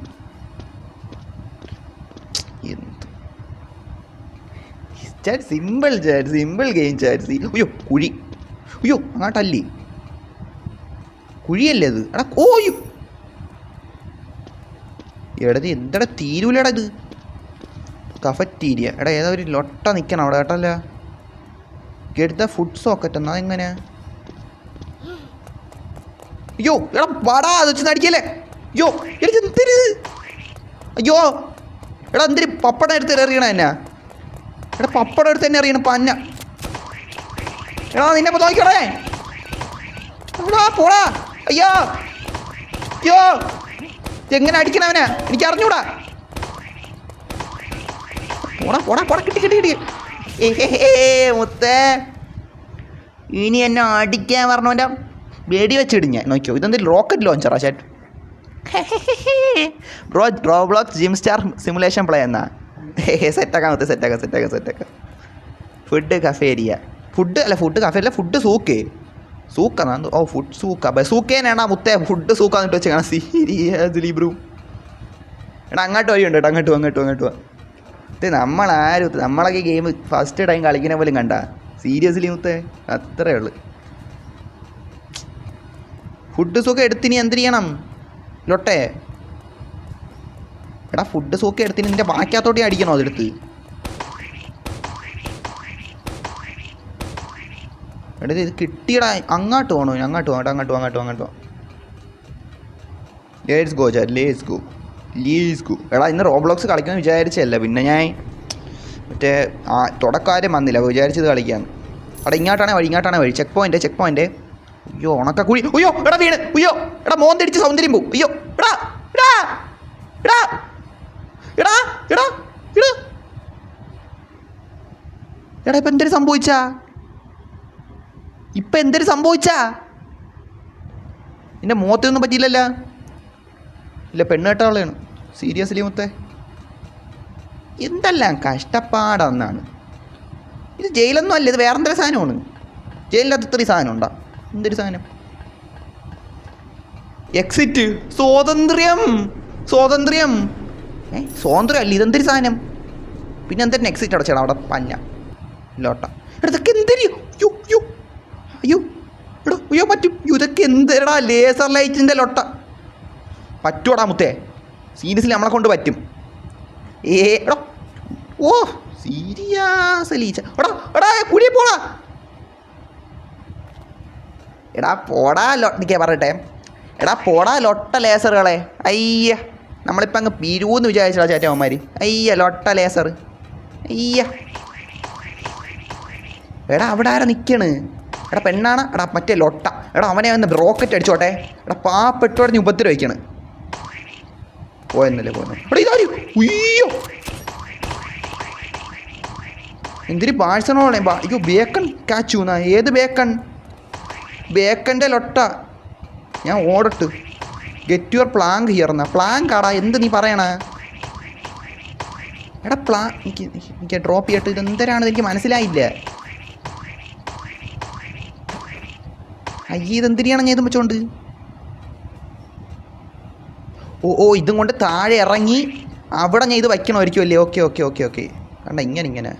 Simple game chat. കുഴി. അങ്ങോട്ടല്ലേ? കുഴിയല്ലേ അത്? എടത് എന്തടാ തീരൂലടാ ഇത്. കഫറ്റീരിയ. ഏതാ ഒരു ലൊട്ട നിൽക്കണം അവിടെ കേട്ടല്ല. എടുത്ത ഫുഡ് സോക്കറ്റ് എന്നാ എങ്ങനെയാ? വാടാ അത് വെച്ച് നടിക്കല്ലേ. എന്തിരി പപ്പടം എടുത്ത് എറിയണ എന്നാ? പപ്പടം എടുത്ത് തന്നെ എറിയണം പന്ന. നിന്നെ നോക്കണേ. പോടാ. അയ്യോ എങ്ങനെ അടിക്കണവനാ എനിക്ക് അറിഞ്ഞൂടാ. പോടാ കിട്ടി. മുത്തേ ഇനി എന്നെ അടിക്കാൻ പറഞ്ഞവൻ്റെ വെടി വെച്ചിടിഞ്ഞ നോക്കിയോ. ഇതെന്തെങ്കിലും റോക്കറ്റ് ലോഞ്ചറാ chat. Roblox gym star simulation play എന്നാ. സെറ്റാക്കാം. Food cafeteria. Food cafeteria. Food സൂക്കാ. ഫുഡ് സൂക്കേനാണ് മുത്തേ. ഫുഡ് സൂക്കാന്നിട്ട് വെച്ച് കാണാം. Seriously bro. അങ്ങോട്ട് വഴിയുണ്ട് കേട്ടോ. അങ്ങോട്ട് വാ. ഇത് നമ്മളാരും നമ്മളൊക്കെ ഗെയിം ഫസ്റ്റ് ടൈം കളിക്കുന്ന പോലും കണ്ട സീരിയസ്ലി മുത്തേ അത്രേ ഉള്ളു. ഫുഡ് സോക്ക് എടുത്തിനി എന്ത് ചെയ്യണം ലൊട്ടെ? എടാ ഫുഡ് സോക്ക് എടുത്തിന് നിൻ്റെ ബാക്കിയത്തോട്ടേ അടിക്കണോ അതെടുത്ത്? എടാ ഇത് കിട്ടിയടാ. അങ്ങോട്ട് പോകണോ? അങ്ങോട്ട് പോകാം. Lates go. എടാ ഇന്ന് റോബ്ലോക്സ് കളിക്കുമെന്ന് വിചാരിച്ചല്ല, പിന്നെ ഞാൻ മറ്റേ തുടക്കാരും വന്നില്ല, വിചാരിച്ചത് കളിക്കാൻ. എടാ ഇങ്ങോട്ടാണ് വഴി. Check point. അയ്യോ ഉണക്കക്കുഴി. അയ്യോ എടാ വീണ്. അയ്യോ എടാ മോന്തിടിച്ച് സൗന്ദര്യം പോവും. അയ്യോ എടാ ഇപ്പം എന്തൊരു സംഭവിച്ചാ? എൻ്റെ മുഖത്തൊന്നും പറ്റിയില്ലല്ലോ. ഇല്ല പെണ്ണ് കേട്ടാളാണ് സീരിയസ്ലി മുത്തേ. എന്തെല്ലാം കഷ്ടപ്പാടാന്നാണ്. ഇത് ജയിലൊന്നും അല്ല, ഇത് വേറെന്തൊരു സാധനമാണ്. ജയിലിനകത്ത് ഇത്രയും സാധനം ഉണ്ടാ? എന്തൊരു സാധനം? എക്സിറ്റ്. സ്വാതന്ത്ര്യം സ്വാതന്ത്ര്യം അല്ല, ഇതെന്തൊരു സാധനം? പിന്നെ എന്തൊരു എക്സിറ്റ് അടച്ചാടാ അവിടെ പഞ്ഞ ലോട്ട. ഇതൊക്കെ എന്തൊരു അയ്യോ പറ്റും. ഇതൊക്കെ എന്തെടാ ലേസർ ലൈറ്റിൻ്റെ ലൊട്ട. പറ്റൂടാ മുത്തേ, സീരിയസ്ലി നമ്മളെ കൊണ്ട് പറ്റും. എടാ ഓ സീരിയസ്ലി കുടിയെ പോടാ. എടാ പോടാ നിൽക്കേ പറയട്ടെ. എടാ പോടാ ലൊട്ട ലേസറുകളെ. അയ്യ നമ്മളിപ്പോൾ അങ്ങ് പിരുവെന്ന് വിചാരിച്ചാ ചേട്ടന്മാർ. അയ്യ ലൊട്ട ലേസർ. അയ്യ എടാ അവിടെ ആരാ നിൽക്കണ്? എടാ പെണ്ണാണ്. എടാ മറ്റേ ലൊട്ട. എടാ അവനെ ഒന്ന് റോക്കറ്റ് അടിച്ചോട്ടെ. എടാ പാവപ്പെട്ടോടെ ഉപദ്രവിക്കണ്. പോയെന്നല്ലേ പോന്നു. എടാ ഇതാര്? ഉയ്യോ എന്തിരി ബാഴ്സണോളെ. അയ്യോ ബേക്കൺ കാച്ചൂന്നാ. ഏത് ബേക്കൻ്റെ ലൊട്ട. ഞാൻ ഓടട്ട്. ഗെറ്റ് യുവർ പ്ലാങ്ക് ഹിയർന്നാ. പ്ലാങ്ക് ആടാ എന്ത് നീ പറയണ? എടാ എനിക്ക് ഡ്രോപ്പ് ചെയ്യട്ട്. ഇതെന്തരാണെന്ന് എനിക്ക് മനസ്സിലായില്ല. അയ്യേ ഇതെന്തിരിയാണ് ഞാൻ ഇതും വെച്ചോണ്ട്? ഓ ഇതും കൊണ്ട് താഴെ ഇറങ്ങി അവിടെ ഞാൻ ഇത് വയ്ക്കണമായിരിക്കും അല്ലേ? ഓക്കെ കണ്ട ഇങ്ങനെ.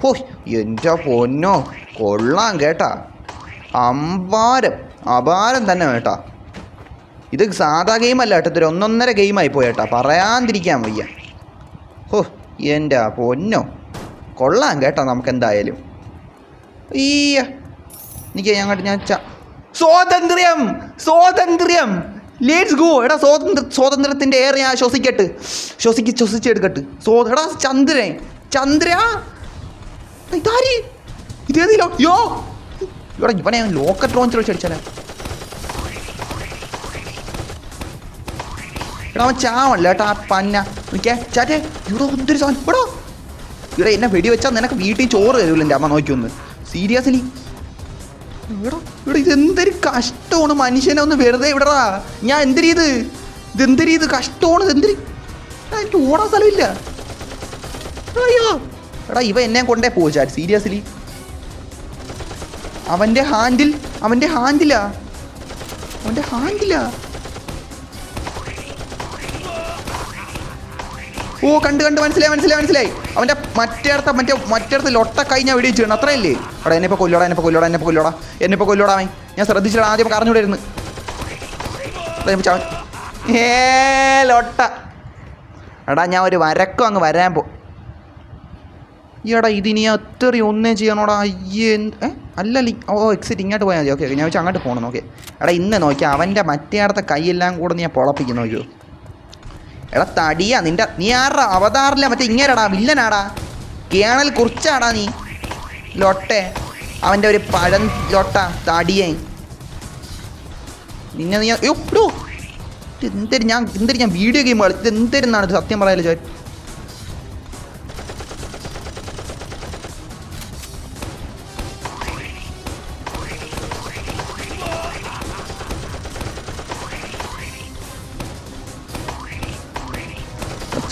ഓ എൻ്റെ പൊന്നോ കൊള്ളാം കേട്ടാ. അപാരം തന്നെ കേട്ടാ. ഇത് സാധാ ഗെയിമല്ല കേട്ടോ, ഇതൊരു 1.5 ഗെയിമായി പോയേട്ടാ. പറയാതിരിക്കാൻ വയ്യ. ഓ എൻ്റെ പൊന്നോ കൊള്ളാം കേട്ടോ. നമുക്ക് എന്തായാലും എനിക്ക് ഞാൻ സ്വാതന്ത്ര്യം ലേറ്റ്സ് ഗോ. എടാ സ്വാതന്ത്ര്യത്തിൻ്റെ ഏറെ ഞാൻ ശ്വസിച്ചെടുക്കട്ട്. എടാ ചന്ദ്ര ഇതാര്? ഇതേതില്ലോ യോ ഇവിടെ ഇവനെ ലോക്കറ്റ് ലോഞ്ചർ വെച്ച് അടിച്ചാലേ. എടാ അവൻ ചാവല്ല കേട്ടാ പന്ന. നിൽക്കേ ചാറ്റേ ഇവിടെ എന്തൊരു സാധനം. ഇവിടെ എന്നെ വെടി വെച്ചാൽ നിനക്ക് വീട്ടിൽ ചോറ് തരൂല്ല എൻ്റെ അമ്മ. നോക്കിയൊന്ന് സീരിയസ്ലി. ഇവിടെ ഇതെന്തൊരു കഷ്ടമാണ്. മനുഷ്യനെ ഒന്ന് വെറുതെ വിടറാ. ഞാൻ ഇതെന്തൊരു കഷ്ടമാണ്. ഇതെന്തൊരു എനിക്ക് ഓടാൻ സ്ഥലമില്ല. അയ്യോ എടാ ഇവ എന്നെ കൊണ്ടേ പോച്ചാ സീരിയസ്ലി. അവൻ്റെ ഹാൻഡിലാ. ഓ കണ്ട് മനസ്സിലായി. അവൻ്റെ മറ്റേടത്ത് ലൊട്ട കഴിഞ്ഞാൽ വെടിവെച്ച് വേണം അത്രയല്ലേ? എടാ എന്നെ കൊല്ലോടാ. ഞാൻ ശ്രദ്ധിച്ചിട്ട് ആദ്യം കറഞ്ഞൂടായിരുന്നു. ലൊട്ട. എടാ ഞാൻ ഒരു വരക്കും അങ്ങ് വരാൻ ഈടാ ഇതിനി അത്രയും ഒന്നേ ചെയ്യണോടാ. അയ്യേ അല്ലല്ല. എക്സിറ്റ് ഇങ്ങോട്ട് പോയാൽ മതി. ഓക്കെ ഞാൻ വെച്ചാൽ അങ്ങോട്ട് പോകണം. ഓക്കെ എടാ ഇന്ന് നോക്കിയാൽ അവൻ്റെ മറ്റേടത്തെ കൈയെല്ലാം കൂടെ ഞാൻ പൊളപ്പിക്കുന്നു. നോക്കിയോ എടാ തടിയാ നീ ആറാ അവതാറില്ല. മറ്റേ ഇങ്ങനെടാ വില്ലനാടാ. കേണൽ കുറിച്ചാടാ നീ ലൊട്ടെ. അവൻ്റെ ഒരു പഴം ലൊട്ട തടിയേ. നിന്നെ നീ എന്തൊരു ഞാൻ വീഡിയോ ഗെയിം കളിച്ചത് എന്തൊരുന്നാണ് സത്യം പറയാലോ ചോ.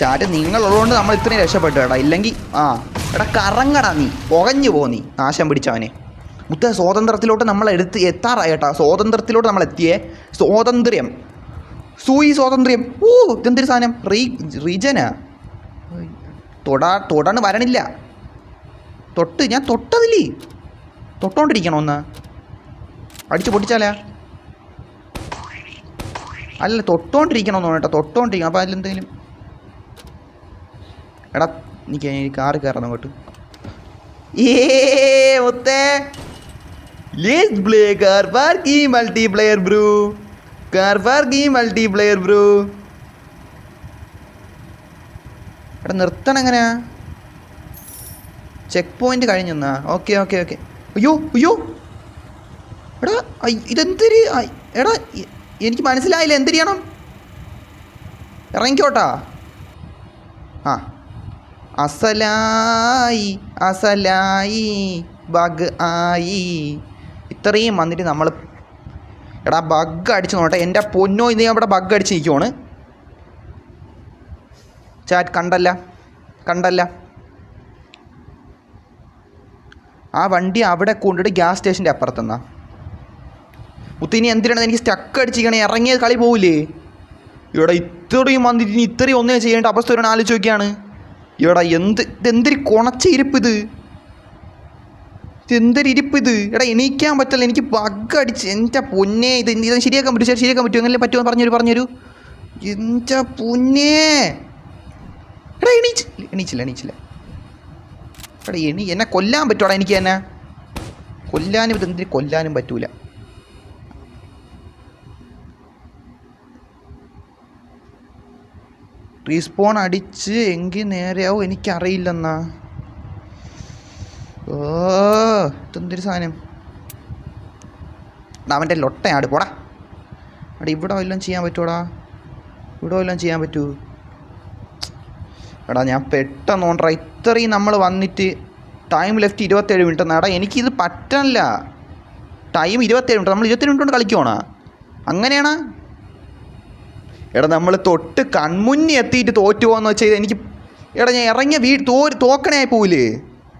ചാറ്റ് നിങ്ങളുള്ളതുകൊണ്ട് നമ്മൾ ഇത്രയും രക്ഷപ്പെട്ടു കേട്ടാ. ഇല്ലെങ്കിൽ എടാ കറങ്ങടാ നീ. പുകഞ്ഞു പോ നീ നാശം പിടിച്ചവനെ. സ്വാതന്ത്ര്യത്തിലോട്ട് നമ്മൾ എത്താറായി കേട്ടാ. സ്വാതന്ത്ര്യത്തിലോട്ട് നമ്മൾ എത്തിയേ. സ്വാതന്ത്ര്യം ഇതെന്തൊരു സാധനം? റീജനാ തൊടാണ് വരണില്ല. ഞാൻ തൊട്ടതില്ലേ, തൊട്ടോണ്ടിരിക്കണോ ഒന്ന് അടിച്ച് പൊട്ടിച്ചാലാ? അല്ല തൊട്ടോണ്ടിരിക്കണമെന്ന് കേട്ടോ, തൊട്ടോണ്ടിരിക്കണം. അപ്പോൾ അതിലെന്തെങ്കിലും എടാ എനിക്ക് കാറ് കയറണം അങ്ങോട്ട്. മുത്തേ let's play car parking multiplayer bro. Car parking multiplayer bro. എടാ നിർത്തണം എങ്ങനെയാ? ചെക്ക് പോയിന്റ് കഴിഞ്ഞെന്നാ? ഓക്കെ. അയ്യോ എടാ ഇതെന്തൊരു എടാ എനിക്ക് മനസ്സിലായില്ല, എന്ത് ചെയ്യണം? ഇറങ്ങിക്കോട്ടാ. ആ അസലായി ബഗ് ആയി. ഇത്രയും വന്നിട്ട് നമ്മൾ എടാ ബഗ് അടിച്ച് നോട്ടെ. എൻ്റെ പൊന്നോ, ഇത് അവിടെ ബഗ് അടിച്ച് നിൽക്കുവാണ്. ചാറ്റ് കണ്ടല്ല. ആ വണ്ടി അവിടെ കൊണ്ടിട്ട് ഗ്യാസ് സ്റ്റേഷൻ്റെ അപ്പുറത്തെന്നാ. മുത്തിനി എന്തിനാണ് എനിക്ക് സ്റ്റക്ക് അടിച്ചിരിക്കണേ? ഇറങ്ങിയ കളി പോവില്ലേ? ഇവിടെ ഇത്രയും വന്നിട്ട് ഇനി ഇത്രയും ഒന്നേ ചെയ്യേണ്ട അവസ്ഥ ഒരു ആലോചിച്ച് നോക്കിയാണ്. ഇവിടെ ഇതെന്തൊരു കുണച്ച ഇരിപ്പിത്, ഇതെന്തൊരു ഇരിപ്പിത്. എടാ എണീക്കാൻ പറ്റില്ല, എനിക്ക് ബഗ് അടിച്ച്. എൻ്റെ പൊന്നേ, ഇത് ശരിയാക്കാൻ പറ്റുമോ? എങ്ങനെ പറ്റുമോ? പറഞ്ഞൊരു എൻ്റെ പൊന്നേ. എടാ എണീച്ചില്ല. എടാ എന്നെ കൊല്ലാൻ പറ്റുവാടാ? എനിക്ക് തന്നെ കൊല്ലാനും ഇതെന്തിന് കൊല്ലാനും പറ്റൂല. റീസ്പോൺ അടിച്ച് എങ്കിൽ നേരെയാവും, എനിക്കറിയില്ലെന്നാ. ഇതെന്തൊരു സാധനം. അവൻ്റെ ലൊട്ടയാട് പോടാ. എടാ ഇവിടെ വല്ലതും ചെയ്യാൻ പറ്റൂ? എടാ ഞാൻ പെട്ടെന്ന് നോണ്ടാ. ഇത്രയും നമ്മൾ വന്നിട്ട് ടൈം ലെഫ്റ്റ് 27 മിനിറ്റ് എന്നാ. എടാ എനിക്കിത് പറ്റണില്ല. ടൈം 27 മിനിറ്റ്, നമ്മൾ 27 മിനിറ്റ് കൊണ്ട് കളിക്കുവാണോ? അങ്ങനെയാണ്? എടാ നമ്മൾ തൊട്ട് കൺമുന്നി എത്തിയിട്ട് തോറ്റു പോകാന്ന് വെച്ചാൽ എനിക്ക് എടാ ഞാൻ ഇറങ്ങിയ തോക്കണേ ആയി പോവില്ലേ?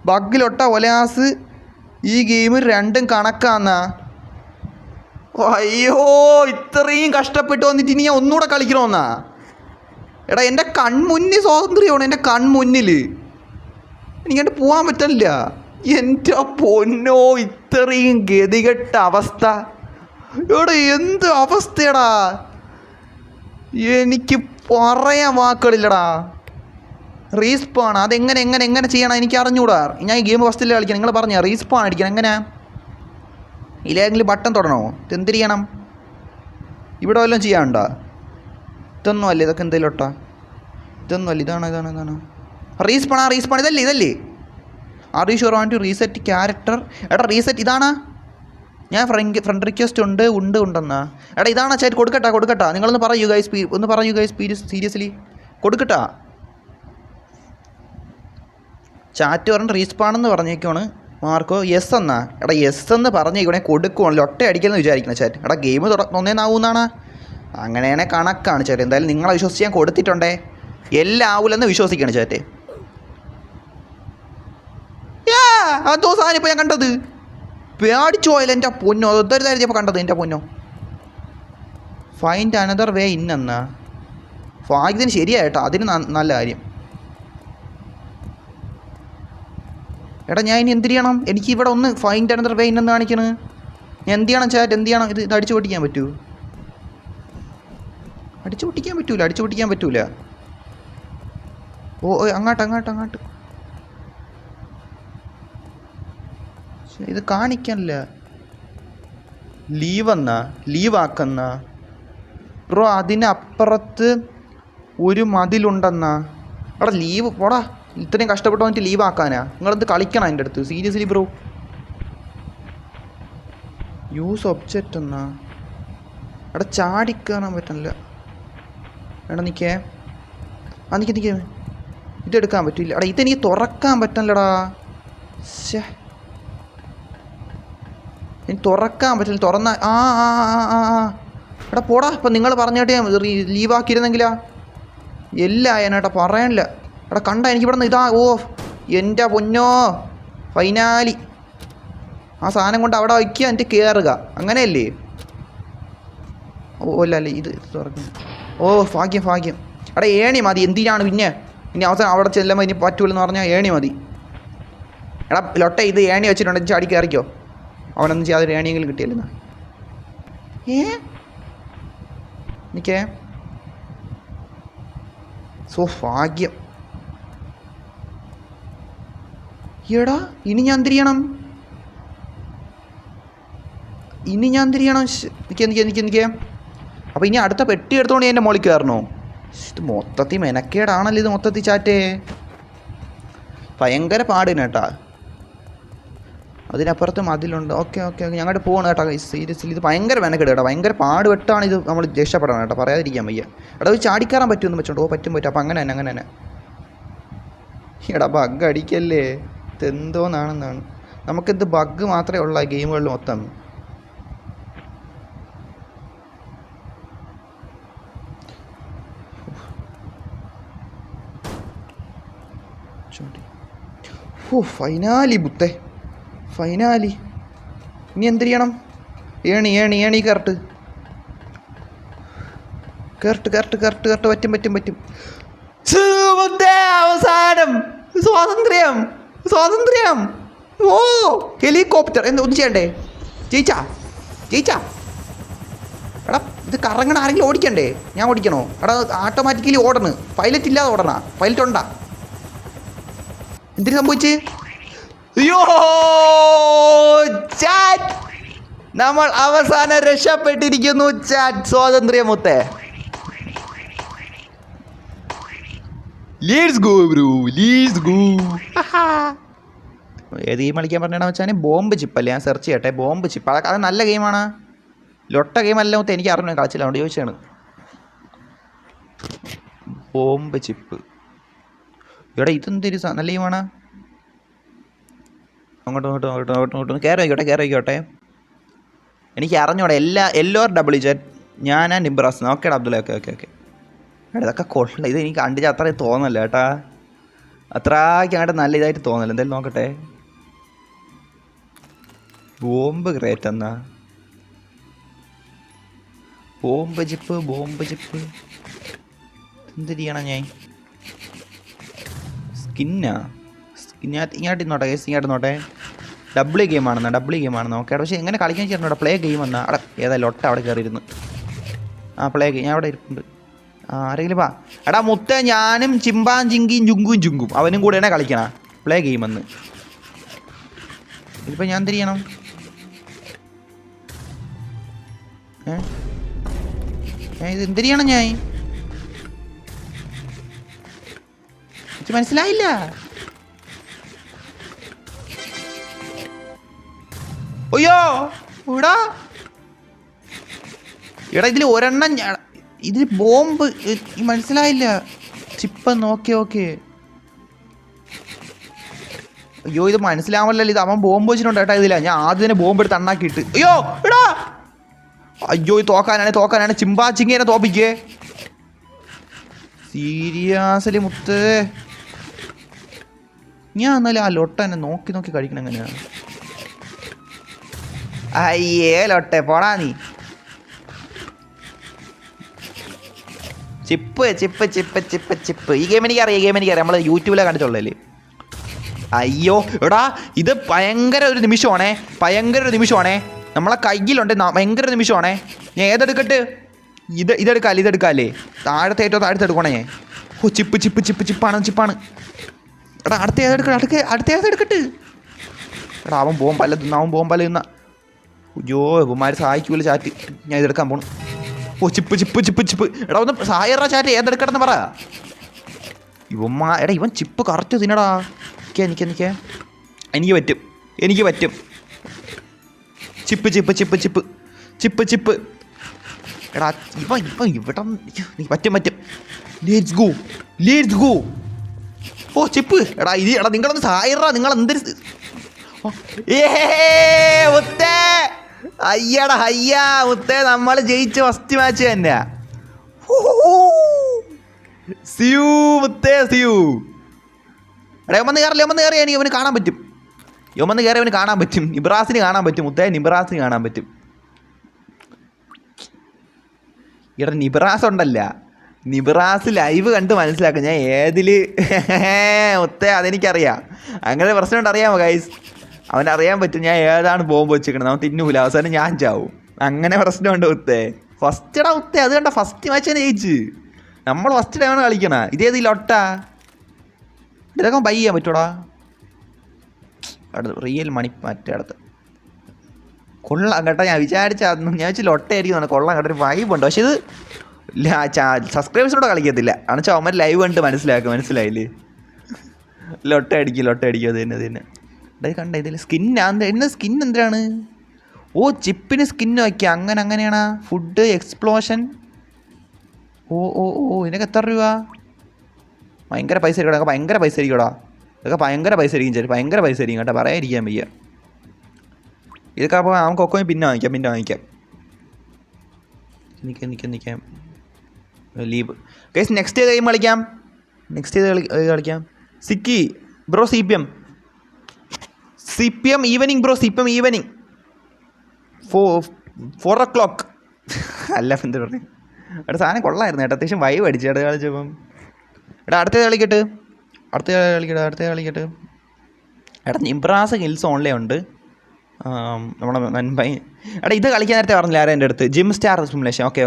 ബഗ്ഗിലൊട്ട ഒലാസ്. ഈ ഗെയിം രണ്ടും കണക്കാന്നാ. അയ്യോ ഇത്രയും കഷ്ടപ്പെട്ട് വന്നിട്ട് ഇനി ഞാൻ ഒന്നുകൂടെ കളിക്കണമെന്നാ? എടാ എൻ്റെ കൺമുന്നിൽ സ്വാതന്ത്ര്യമാണ്, എൻ്റെ കൺമുന്നിൽ. എനിക്കണ്ട് പോകാൻ പറ്റില്ല. എൻ്റെ പൊന്നോ, ഇത്രയും ഗതികെട്ട അവസ്ഥ. എടാ എന്ത് അവസ്ഥയടാ, എനിക്ക് പറയാൻ വാക്കുകളില്ലടാ. റീസ്പാണ് അതെങ്ങനെ ചെയ്യണം എനിക്ക് അറിഞ്ഞൂടാ. ഞാൻ ഈ ഗെയിം ഫസ്റ്റിൽ കളിക്കണം. നിങ്ങൾ പറഞ്ഞാൽ റീസ്പാൺ അടിക്കണം. എങ്ങനെ? ഇല്ലെങ്കിലും ബട്ടൺ തൊടണോ? ഇതെന്ത് ചെയ്യണം? ഇവിടെ വല്ലതും ചെയ്യാനുണ്ടോ? ഇതൊന്നും അല്ലേ, ഇതൊക്കെ എന്തെങ്കിലും ഒട്ടാ? ഇതൊന്നും അല്ല. ഇതാണ് റീസ്പാൺ ഇതല്ലേ? Are you sure want to reset character? എടാ റീസെറ്റ് ഇതാണ്. ഞാൻ ഫ്രണ്ട് റിക്വസ്റ്റ് ഉണ്ടെന്നാ. എടാ ഇതാണ് ചാറ്റ്. കൊടുക്കട്ടാ? നിങ്ങളൊന്ന് പറയൂ ഗൈസ്, സീരിയസ്ലി കൊടുക്കട്ടാ? ചാറ്റ് പറഞ്ഞ് റീസ്പാണെന്ന് പറഞ്ഞേക്കുവാണ് മാർക്കോ. യെസ് എന്നാ? എടാ യെസ് എന്ന് പറഞ്ഞേക്കണേ കൊടുക്കുവാണല്ലോ. ഒറ്റ അടിക്കണമെന്ന് വിചാരിക്കണം ചാറ്റ്. എടാ ഗെയിം ഒന്നേന്നാവുന്നാണ്. അങ്ങനെയാണെങ്കിൽ കണക്കാണ് ചാറ്റ്. എന്തായാലും നിങ്ങളെ വിശ്വസിച്ച് ഞാൻ കൊടുത്തിട്ടുണ്ടേ. എല്ലാം ആവൂലെന്ന് വിശ്വസിക്കണം ചാറ്റ്. അതോ സാധനം ഇപ്പോൾ ഞാൻ കണ്ടത് പേടിച്ചു പോയാലും എൻ്റെ പൊന്നോ. അതൊരുതായിരുന്നു ഇപ്പോൾ കണ്ടത് എൻ്റെ പൊന്നോ. ഫൈൻഡ് അനദർ വേ ഇന്നെന്നാ. ഭാഗ്യത്തിന് ശരിയായിട്ടോ, അതിന് നല്ല കാര്യം. എടാ ഞാൻ ഇനി എന്ത് ചെയ്യണം? എനിക്ക് ഇവിടെ ഒന്ന് ഫൈൻഡ് അനദർ വേ ഇന്നെന്ന് കാണിക്കണത്. ഞാൻ എന്ത് ചെയ്യണം ചാറ്റ്? എന്ത് ചെയ്യണം? ഇത് അടിച്ചു പൊട്ടിക്കാൻ പറ്റുമോ? അടിച്ചു പൊട്ടിക്കാൻ പറ്റൂല. ഓ അങ്ങോട്ട് ഇത് കാണിക്കാനില്ല. ലീവാക്കുന്ന ബ്രോ. അതിനപ്പുറത്ത് ഒരു മതിലുണ്ടെന്നാ. എടാ ലീവ് പോടാ. ഇത്രയും കഷ്ടപ്പെട്ട് വന്നിട്ട് ലീവാക്കാനാ? നിങ്ങളെന്ത് കളിക്കണം എൻ്റെ അടുത്ത്? Seriously bro. യൂസ് ഒബ്ജക്റ്റ് എന്നാ. എടാ ചാടിക്കയറാൻ പറ്റില്ല. എടാ നിൽക്കേ. നിൽക്കേ. ഇതെടുക്കാൻ പറ്റില്ല. എടാ ഇതെനിക്ക് തുറക്കാൻ പറ്റില്ലടാ. എനിക്ക് തുറക്കാൻ പറ്റില്ല. തുറന്ന എടാ പോടാ. ഇപ്പം നിങ്ങൾ പറഞ്ഞിട്ട് ഞാൻ ലീവാക്കിയിരുന്നെങ്കിലാ എല്ലായേട്ടാ. പറയാനില്ല. എടാ കണ്ട എനിക്കിവിടെ നിന്ന് ഇതാ. ഓ എൻ്റെ പൊന്നോ. ഫൈനാലി ആ സാധനം കൊണ്ട് അവിടെ വയ്ക്കുക, എന്നിട്ട് കയറുക. അങ്ങനെയല്ലേ? അല്ലേ ഇത് തുറക്കുന്നു. ഓ ഭാഗ്യം. എടാ ഏണി മതി. എന്തിനാണ് പിന്നെ? ഇനി അവസാനം അവിടെ ചെല്ലുമ്പോൾ ഇനി പറ്റൂലെന്ന് പറഞ്ഞാൽ ഏണി മതി. എടാ ലൊട്ട ഇത് ഏണി വെച്ചിട്ടുണ്ട്, ചാടി കയറിക്കോ. അവനൊന്നും ചെയ്യാതെ ഏണിയെങ്കിലും കിട്ടിയല്ലെന്നാ. എനിക്കേ ഭാഗ്യം. എടാ ഇനി ഞാൻ തിരിയണം. എനിക്ക്. അപ്പോൾ ഇനി അടുത്ത പെട്ടി എടുത്തോണ്ട് എൻ്റെ മോളിൽ കയറണോ? ഇത് മൊത്തത്തിൽ മെനക്കേടാണല്ലോ ഇത് മൊത്തത്തിൽ ചാറ്റേ. ഭയങ്കര പാടിന് കേട്ടാ. അതിനപ്പുറത്ത് മതിലുണ്ട്. ഓക്കെ ഞങ്ങോട്ട് പോകണം കേട്ടോ. സീരിയസ്ലി ഇത് ഭയങ്കര മെനക്കേട് കേട്ടോ. ഭയങ്കര പാടുപെട്ടാണ് ഇത് നമ്മൾ രക്ഷപ്പെടണം കേട്ടോ. പറയാതിരിക്കാൻ വയ്യ. എടാ ഇത് ചാടിക്കയറാൻ പറ്റുമെന്ന് വെച്ചോട്ടോ. പറ്റും. അപ്പോൾ അങ്ങനെ തന്നെ. എടാ ബഗ് അടിക്കല്ലേ, ഇതെന്തോന്നാണെന്നാണ്. നമുക്കിത് ബഗ് മാത്രമേ ഉള്ളൂ ഗെയിമുകളിൽ മൊത്തം. ഫൈനാലി ഇനി എന്ത് ചെയ്യണം? ഏണി കറക്റ്റ്. പറ്റും. അവസാനം സ്വാതന്ത്ര്യം. ഓ ഹെലികോപ്റ്റർ ഒന്നും ചെയ്യണ്ടേ? ജയിച്ചാ. എടാ ഇത് കറങ്ങണ ആരെങ്കിലും ഓടിക്കണ്ടേ? ഞാൻ ഓടിക്കണോ? എടാ ഓട്ടോമാറ്റിക്കലി ഓടണ്. പൈലറ്റ് ഇല്ലാതെ ഓടണ? പൈലറ്റ് ഉണ്ടാ? എന്തിനു സംഭവിച്ച്? അയ്യോ ചാറ്റ്, നമ്മൾ അവസാനം രക്ഷപ്പെട്ടിരിക്കുന്നു ചാറ്റ്. സ്വാതന്ത്ര്യമൊത്തേ. Let's go bro, let's go. ഏത് ഗെയിം കളിക്കാൻ പറഞ്ഞാൽ വെച്ചാൽ ബോംബ് ചിപ്പല്ലേ. ഞാൻ സെർച്ച് ചെയ്യട്ടെ. ബോംബ് ചിപ്പ് അത് നല്ല ഗെയിമാണ്. ലൊട്ട ഗെയിമല്ല മൊത്തം. എനിക്ക് അറിഞ്ഞു കളിച്ചില്ല, അതുകൊണ്ട് ചോദിച്ചാണ്. Bomb chip. ഇവിടെ ഇതെന്തൊരു നല്ല ഗെയിമാണ്. അങ്ങോട്ടും കയറി. എനിക്ക് അറിഞ്ഞൂടെ എല്ലാവരും ഡബിൾ ജെറ്റ്. ഞാനാ നിബ്രാസ്. ഓക്കേടാ അബ്ദുള്ള. ഓക്കെ. ഇതൊക്കെ കൊള്ള. ഇത് എനിക്ക് കണ്ടിട്ട് അത്രയും തോന്നല്ല കേട്ടാ. അത്രയ്ക്ക് അങ്ങോട്ട് നല്ല ഇതായിട്ട് തോന്നല്ല. എന്തായാലും നോക്കട്ടെ. ബോംബ് ഗ്രേറ്റ് എന്നാ. ബോംബ് ജിപ്പ് എന്ത് ചെയ്യണം ഞാൻ? ഇങ്ങോട്ട് നോട്ടെ. ഡബിൾ ഗെയിമാണെന്ന് ഓക്കെ. പക്ഷേ എങ്ങനെ കളിക്കാൻ ചേർന്നോടാ? പ്ലേ ഗെയിം എന്നാ. അവിടെ ഏതായാലും ഒട്ട അവിടെ കയറിയിരുന്നു. പ്ലേ ഗെയിം ഞാൻ അവിടെ ഇരിപ്പുണ്ട്. ആരെങ്കിലും വാ. എടാ മുത്ത, ഞാനും ചിമ്പാഞ്ചിങ്കിയും ചുങ്കും അവനും കൂടെയാണ് കളിക്കണ. പ്ലേ ഗെയിം എന്ന്. ഇതിപ്പോൾ ഞാൻ എന്ത് ചെയ്യണം? ഇത് എന്ത് ചെയ്യണം ഞാൻ? എനിക്ക് മനസ്സിലായില്ല. അയ്യോ എടാ ഇതിൽ ഒരെണ്ണം ഇതിൽ ബോംബ് മനസ്സിലായില്ല. ചിപ്പെന്ന്. ഓക്കെ. അയ്യോ ഇത് മനസ്സിലാവല്ലോ. ഇത് അവൻ ബോംബ് വെച്ചിട്ടുണ്ട് കേട്ടോ. ഇതില്ല ഞാൻ ആദ്യം തന്നെ ബോംബ് എടുത്ത് അണ്ണാക്കിയിട്ട്. അയ്യോ ഇത് തോക്കാനാണ്. ചിമ്പാച്ചിങ്ങനെ തോപ്പിക്കേ. സീരിയസ്ലി മുത്ത്. ഞാൻ എന്നാലും ആ ലൊട്ട എന്നെ നോക്കി കഴിക്കണം എങ്ങനെയാണ്? അയ്യേ ലൊട്ടെ പോടാ നീ. ചിപ്പ്. ഈ ഗെയിം എനിക്കറിയാം. നമ്മൾ യൂട്യൂബിലെ കണ്ടിട്ടുള്ളല്ലേ. അയ്യോ എടാ ഇത് ഭയങ്കര ഒരു നിമിഷമാണേ. നമ്മളെ കയ്യിലുണ്ട്. ഭയങ്കര നിമിഷമാണേ. ഞാൻ ഏതെടുക്കട്ടെ? ഇതെടുക്കാല്ലേ? താഴത്തെ എടുക്കണേ. ചിപ്പാണ്. എടാ അടുത്ത ഏതെടുക്കട്ടെ? എടാ അവൻ പോകുമ്പല്ല തിന്ന. അയ്യോ ഇവന്മാർ സഹായിക്കൂല ചാറ്റ്. ഞാൻ ഇതെടുക്കാൻ പോണു. ചിപ്പ്. എടാ ഒന്ന് സഹായറ ചാറ്റ്. ഏതെടുക്കട്ടെന്ന് പറ. എടാ ഇവൻ ചിപ്പ് കറക്റ്റ് തിന്നടാ. എനിക്ക് പറ്റും. ചിപ്പ്. എടാ ഇപ്പം ഇവിടെ പറ്റും. Let's go. ചിപ്പ്. എടാ നിങ്ങളൊന്ന് സഹായറ. നിങ്ങൾ എന്തൊരു മുത്തേ. അയ്യാ മുത്തേ, നമ്മൾ ജയിച്ച ഫസ്റ്റ് മാച്ച് തന്നെ. സിയു മുത്തേ സിയു. എടാ യമന്ന് കയറി അവന് കാണാൻ പറ്റും. നിബ്രാസിന് കാണാൻ പറ്റും മുത്തേ. നിബ്രാസിന് കാണാൻ പറ്റും. ഇവിടെ നിബ്രാസ് ഉണ്ടല്ല, നിബ്രാസ് ലൈവ് കണ്ട് മനസ്സിലാക്കും ഞാൻ ഏതിൽ മുത്തേ അതെനിക്കറിയാം. അങ്ങനെ പ്രശ്നമുണ്ട് അറിയാമോ ഗൈസ്? അവനറിയാൻ പറ്റും ഞാൻ ഏതാണ് ബോംബ് വെച്ചിരിക്കണത്. അവൻ തിന്നൂല, അവസാനം ഞാൻ ചാവും. അങ്ങനെ പ്രശ്നമുണ്ട് മുത്തേ. ഫസ്റ്റടാ മുത്തേ, അത് കണ്ട ഫസ്റ്റ് മാച്ച് തന്നെ ജയിച്ച്. നമ്മൾ ഫസ്റ്റ് ടൈമാണ് കളിക്കണ. ഇതേത് ലൊട്ടാ? ഇതൊക്കെ ബൈ ചെയ്യാൻ പറ്റൂടാ. അടുത്ത് റിയൽ മണി മറ്റേ അടുത്ത് കൊള്ളാം കേട്ടോ. ഞാൻ വെച്ച് ലൊട്ടയായിരിക്കും കൊള്ളാം കേട്ടോ. ഒരു വൈബുണ്ട്. പക്ഷെ ഇത് സബ്സ്ക്രൈബേഴ്സിനോട് കളിക്കത്തില്ല. അണച്ചാൽ അവന്മാർ ലൈവ് കണ്ട് മനസ്സിലാക്കും. മനസ്സിലായില്ലേ? ലൊട്ട അടിക്കും അത് തന്നെ. ഇത് കണ്ട ഇതിൽ സ്കിന്നാണ്. എന്ന സ്കിൻ എന്തിനാണ്? ഓ ചിപ്പിന് സ്കിന്ന് വയ്ക്കുക. അങ്ങനെയാണാ? Food explosion. ഓ ഇതിനൊക്കെ എത്ര രൂപ? ഭയങ്കര പൈസ ആയിരിക്കും. ഭയങ്കര പൈസ ആയിരിക്കുംടാ. ഇതൊക്കെ ഭയങ്കര പൈസ ആയിരിക്കും. ചേച്ചി ഭയങ്കര പൈസ ആയിരിക്കും കേട്ടോ. പറയാതിരിക്കാൻ വയ്യ. ഇതൊക്കെ അപ്പോൾ നമുക്കൊക്കെ പിന്നെ വാങ്ങിക്കാം. നിൽക്കാം ലീവ് ഗൈസ്. നെക്സ്റ്റ് ഗെയിം കളിക്കാം. Sikki bro. CPM evening bro. CPM evening 4 o'clock. അല്ല എന്താ പറയുക? എടാ സാധനം കൊള്ളായിരുന്നു കേട്ടോ. അത്യാവശ്യം വൈബ് അടിച്ചു കേട്ടോ കളിച്ചപ്പം. അടുത്ത കളിക്കട്ടെ. എടാ നിബ്രാസ് ഹിൽസ് ഓൺലൈൻ ഉണ്ട്. നമ്മുടെ നൻപൈ. എടാ ഇത് കളിക്കാൻ നേരത്തെ പറഞ്ഞില്ല ആരും എൻ്റെ അടുത്ത്? Gym star simulation. ഓക്കെ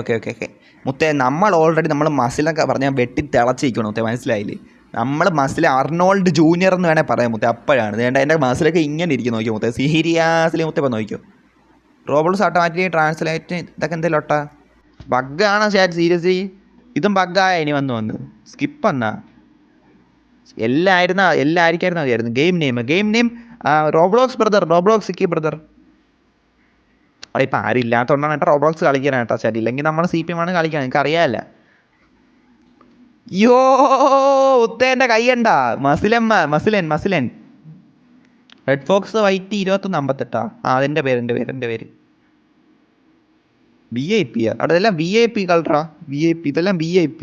മുത്തേ, നമ്മൾ ഓൾറെഡി മസിലൊക്കെ പറഞ്ഞാൽ വെട്ടി തിളച്ചിരിക്കണം മുത്തേ. മനസ്സിലായില്ലേ? നമ്മൾ മസിൽ അർണോൾഡ് ജൂനിയർ എന്ന് വേണേൽ പറയാം മുത്തേ. അപ്പോഴാണ് വേണ്ട എൻ്റെ മസിലൊക്കെ ഇങ്ങനെ ഇരിക്കും. നോക്കിയോ മുത്തേ, സീരിയസ്ലി മുത്തേ. ഇപ്പോൾ നോക്കിയോ റോബോട്ട്സ് ഓട്ടോമാറ്റിക് ട്രാൻസ്ലേറ്റ് ഇതൊക്കെ എന്തെങ്കിലും ഒട്ടാ ബഗ്ഗാണോ ചാറ്റ്? സീരിയസ്ലി ഇതും ബഗ്ഗായ ഇനി വന്ന് സ്കിപ്പ് എന്നാ എല്ലാം ആയിരിക്കായിരുന്നു മതിയായിരുന്നു. Game name Roblox Sikki brother. അവിടെ ഇപ്പം ആരും ഇല്ലാത്തതുകൊണ്ടാണ് കേട്ടോ റോബ്ലോക്സ് കളിക്കാനായിട്ടോ ചാറ്റ്. ഇല്ലെങ്കിൽ നമ്മൾ CPM ആണ് കളിക്കാൻ. നിങ്ങൾക്ക് അറിയാമല്ല. യോ ഉത്തേൻ്റെ കൈയ്യണ്ടാ. മസിലൻ റെഡ് ഫോക്സ് വൈറ്റ് 2158. അതെൻ്റെ പേര്. VIP അവിടെ എല്ലാം VIP കളറാ. ഇതെല്ലാം VIP.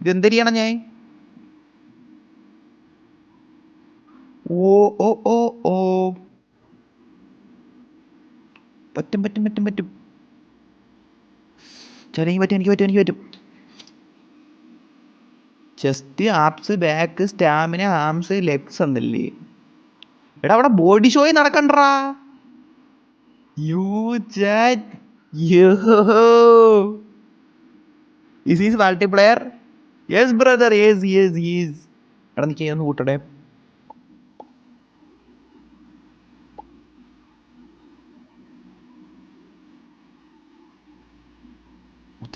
ഇതെന്തരിയാണ് ഞാൻ? ഓ പറ്റും ചെറിയ എനിക്ക് പറ്റും. Chest, abs, back, stamina, arms, legs എന്നല്ലേ? എടാ അവിടെ ബോഡി ഷോയിൽ നടക്കണ്ടാ. Is this multiplayer? Yes brother, yes. എടാ നീ ഒന്ന് കൂട്ടടേ.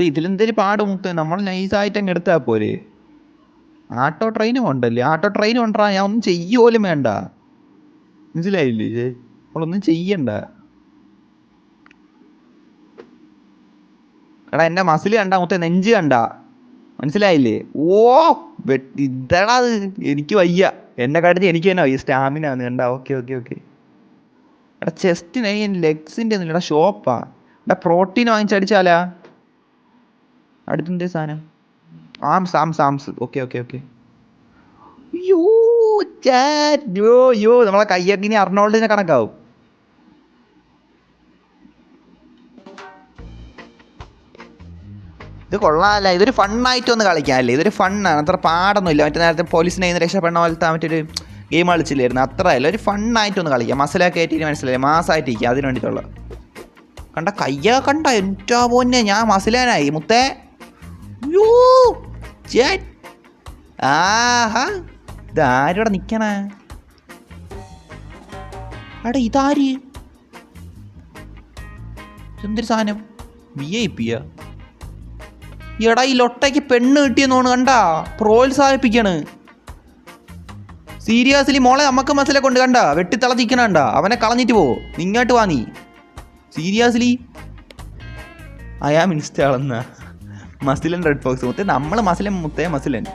ഇതിലെന്തൊരു പാട് മുത്തേ. നമ്മൾ നൈസായിട്ട് അങ്ങ് എടുത്താൽ പോരെ. ആട്ടോ ട്രെയിനും ഉണ്ടല്ലേ? ഉണ്ടാ. ഞാൻ ഒന്നും പോലും വേണ്ട. മനസ്സിലായില്ലേ? നമ്മളൊന്നും ചെയ്യണ്ട. എടാ എൻ്റെ മസിൽ കണ്ടാ മുത്തേ, നെഞ്ച് കണ്ടാ. മനസ്സിലായില്ലേ? ഇതടാ അത്. എനിക്ക് വയ്യ. എന്നെ കാട്ടി എനിക്ക് തന്നെ വയ്യ. സ്റ്റാമിന ആണ് കണ്ടാ. ഓക്കെ. എടാ ചെസ്റ്റിന് ലെഗ്സിൻ്റെ ഒന്നുമില്ല. എടാ ഷോപ്പാ. എടാ പ്രോട്ടീൻ വാങ്ങിച്ചടിച്ചാലാ? അടുത്തെന്തേ സാധനം? ആംസ്. ഓക്കെ. നമ്മളെ കയ്യൊക്കെ ഇനി അർണോൾഡിനെ കണക്കാവും. ഇത് കൊള്ളാമല്ല. ഇതൊരു ഫണ്ണായിട്ട് ഒന്ന് കളിക്കാമല്ലേ? ഇതൊരു ഫണ്ണാണ്. അത്ര പാടൊന്നുമില്ല. മറ്റേ നേരത്തെ പോലീസിനെ രക്ഷപ്പെടണ പോലത്തെ മറ്റൊരു ഗെയിം കളിച്ചില്ലായിരുന്നു. അത്രയല്ല, ഒരു ഫണ്ണായിട്ടൊന്ന് കളിക്കാം. മസിലൊക്കെ ആയിട്ട് മനസ്സിലായി. മാസമായിട്ടിരിക്കുക. അതിന് വേണ്ടിയിട്ടുള്ള കണ്ട കയ്യൊക്കെ കണ്ട. എൻ്റെ പോന്നെ ഞാൻ മസിലാനായി മുത്തേ. ആഹാ ഇതാരിവിടെ നിക്കണ? എടാ ഇതാര്? എന്തൊരു സാധനം? VIP എടാ ഈ ലൊട്ടയ്ക്ക് പെണ്ണ് കിട്ടിയെന്നോണ് കണ്ടാ. പ്രോത്സാഹിപ്പിക്കാണ്. സീരിയസ്ലി മോളെ നമുക്ക് മസിലെ കൊണ്ട് കണ്ട വെട്ടിത്തിളച്ചിക്കണണ്ട. അവനെ കളഞ്ഞിട്ട് പോ. ഇങ്ങോട്ട് വാ നീ. സീരിയസ്ലി ഇൻസ്റ്റാളെന്ന മസിലൻ റെഡ് ഫോക്സ് മുത്തേ. നമ്മൾ മസിലൻ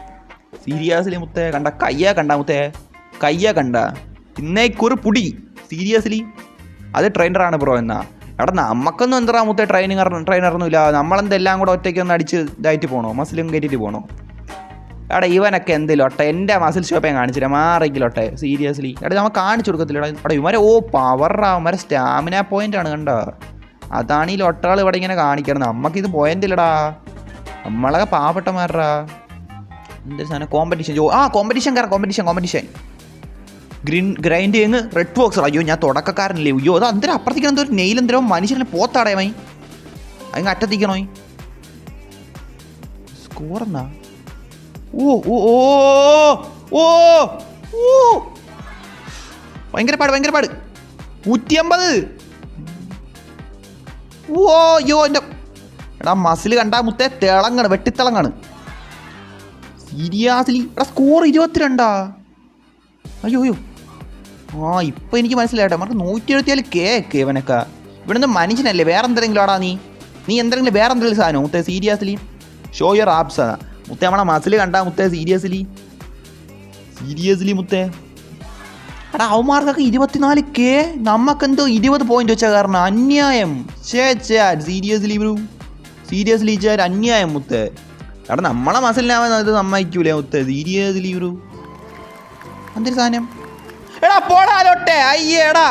സീരിയസ്ലി മുത്തേ. കണ്ട കയ്യാ കണ്ട ഇന്നേക്കുറി പുടി. സീരിയസ്ലി അത് ട്രെയിനറാണ് ബ്രോ എന്നാ. എടാ നമുക്കൊന്നും എന്താ മുത്തേ ട്രെയിനറൊന്നുമില്ല. നമ്മളെന്തെല്ലാം കൂടെ ഒറ്റയ്ക്കൊന്ന് അടിച്ച് ഇതായിട്ട് പോകണോ? മസിലും കയറ്റിയിട്ട് പോകണോ? എടാ ഇവനൊക്കെ എന്തിലോട്ടെ? എൻ്റെ മസിൽ ഷോപ്പ് ഞാൻ കാണിച്ചില്ല. മാറിക്കിലോട്ടെ. സീരിയസ്ലി എടാ നമ്മൾ കാണിച്ചു കൊടുക്കത്തില്ല. എടാ ഇവരെ പവറാ. ഇവരെ സ്റ്റാമിന പോയിന്റ് ആണ് കണ്ടോ. അതാണ് ഈ ലൊട്ടകൾ ഇവിടെ ഇങ്ങനെ കാണിക്കണം. നമുക്കിത് പോയിന്റില്ലടാ, നമ്മളൊക്കെ പാവപ്പെട്ടമാരാ. എന്തൊരു സാധനം കോമ്പറ്റീഷൻ. കോമ്പറ്റീഷൻ കയറാം, കോമ്പറ്റീഷൻ ഗ്രൈൻഡ് ചെയ്യുന്ന റെഡ് ബോക്സ്. അയ്യോ ഞാൻ തുടക്കക്കാരനല്ലേ. അയ്യോ അത് അന്തരം അപ്പുറത്തേക്ക് എന്തോ ഒരു നെയിൽ എന്തോ മനുഷ്യനെ പോത്താടേമായി അങ്ങ് അറ്റത്തിക്കണോ. സ്കോർ എന്നാ? ഓ ഓ ഓ ഓ ഓ ഭയങ്കര പാട് 150. ഓ അയ്യോ എൻ്റെ എടാ മസിൽ കണ്ടാ മുത്തേ തിളങ്ങാണ്, വെട്ടിത്തിളങ്ങാണ് സീരിയസ്ലി. എടാ സ്കോർ 22. അയ്യോ ഇപ്പം എനിക്ക് മനസ്സിലായിട്ടെ. നമുക്ക് 174 ഇവനൊക്കെ. ഇവിടുന്ന് മനുഷ്യനല്ലേ, വേറെ എന്തെങ്കിലും ആടാ നീ എന്തെങ്കിലും വേറെ എന്തെങ്കിലും സാധനം മുത്തേ സീരിയസ്ലി. ഷോ യുവർ ആപ്സ് ആണ് മുത്തേ. നമ്മളെ മസിൽ കണ്ടാ മുത്തേ സീരിയസ്ലി മുത്തേ. എടാ അവന്മാർക്കൊക്കെ 24K, നമുക്കെന്തോ 20 പോയിന്റ് വെച്ചാൽ കാരണം അന്യായം. സീരിയസ്ലി ചാറ്റ് അന്യായം മുത്തേ. എടാ നമ്മളെ മസിലിനാവാൻ ഇത് സമ്മതിക്കൂലേ മുത്തേ സീരിയസ്ലി ബ്രൂ. എന്തൊരു സാധനം. എടാ പോടാലോട്ടെ. അയ്യേടാ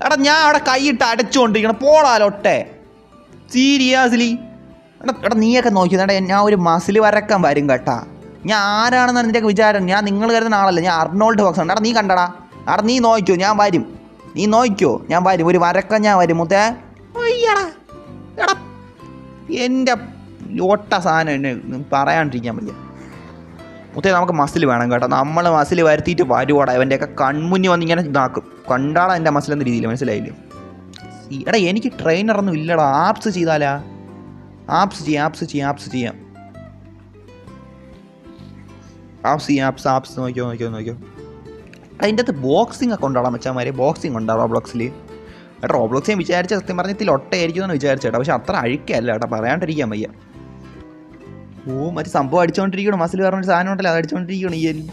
എടാ ഞാൻ അവിടെ കൈയിട്ട് അടച്ചുകൊണ്ടിരിക്കണം. പോടാലോട്ടെ സീരിയസ്ലി. എടാ നീയൊക്കെ നോക്കിയതാ ഞാൻ ഒരു മസിൽ വരക്കാൻ വരും കേട്ടാ. ഞാൻ ആരാണെന്നാണ് നിൻ്റെ വിചാരം? ഞാൻ നിങ്ങൾ കരുതുന്ന ആളല്ല, ഞാൻ അർണോൾഡ് ബോക്സ് ഉണ്ട്. എടാ നീ കണ്ടടാ. എടാ നീ നോക്കിയോ, ഞാൻ വരും. ഞാൻ വരും, ഒരു വരക്കം ഞാൻ വരും മുത്തേ. അയ്യടാ എടാ എൻ്റെ ലോട്ട സാധനം എന്നെ പറയാണ്ടിരിക്കാൻ വയ്യ മുത്തേ. നമുക്ക് മസിൽ വേണം കേട്ടോ. നമ്മൾ മസിൽ വരുത്തിയിട്ട് വരുവാടാ. അവൻ്റെയൊക്കെ കൺമുന്നി വന്ന് ഇങ്ങനെ ഇതാക്കും. കണ്ടാടാ എൻ്റെ മസിൽ എന്ന രീതിയിൽ, മനസ്സിലായില്ലേ? എടാ എനിക്ക് ട്രെയിനറൊന്നും ഇല്ലടാ. ആപ്സ് ചെയ്താലാ? ആപ്സ് ചെയ്യാം. ആപ്സ് നോക്കിയോ. അതിൻ്റെ അകത്ത് ബോക്സിംഗ് ഒക്കെ ഉണ്ടാവാം മച്ചാമാരെ. ബോക്സിംഗ് ഉണ്ടാവും റോബ്ലോക്സിൽ. റോബ്ലോക്സ് ഞാൻ വിചാരിച്ച സത്യം പറഞ്ഞത്തിൽ ഒട്ടയായിരിക്കും എന്ന് വിചാരിച്ചേട്ടാ. പക്ഷെ അത്ര അഴുക്കല്ല കേട്ടോ, പറയാണ്ടിരിക്കാൻ വയ്യ. മറ്റേ സംഭവം അടിച്ചുകൊണ്ടിരിക്കണം. മസിൽ പറഞ്ഞൊരു സാധനം ഉണ്ടല്ലോ, അത് അടിച്ചുകൊണ്ടിരിക്കണം ഈ എലി.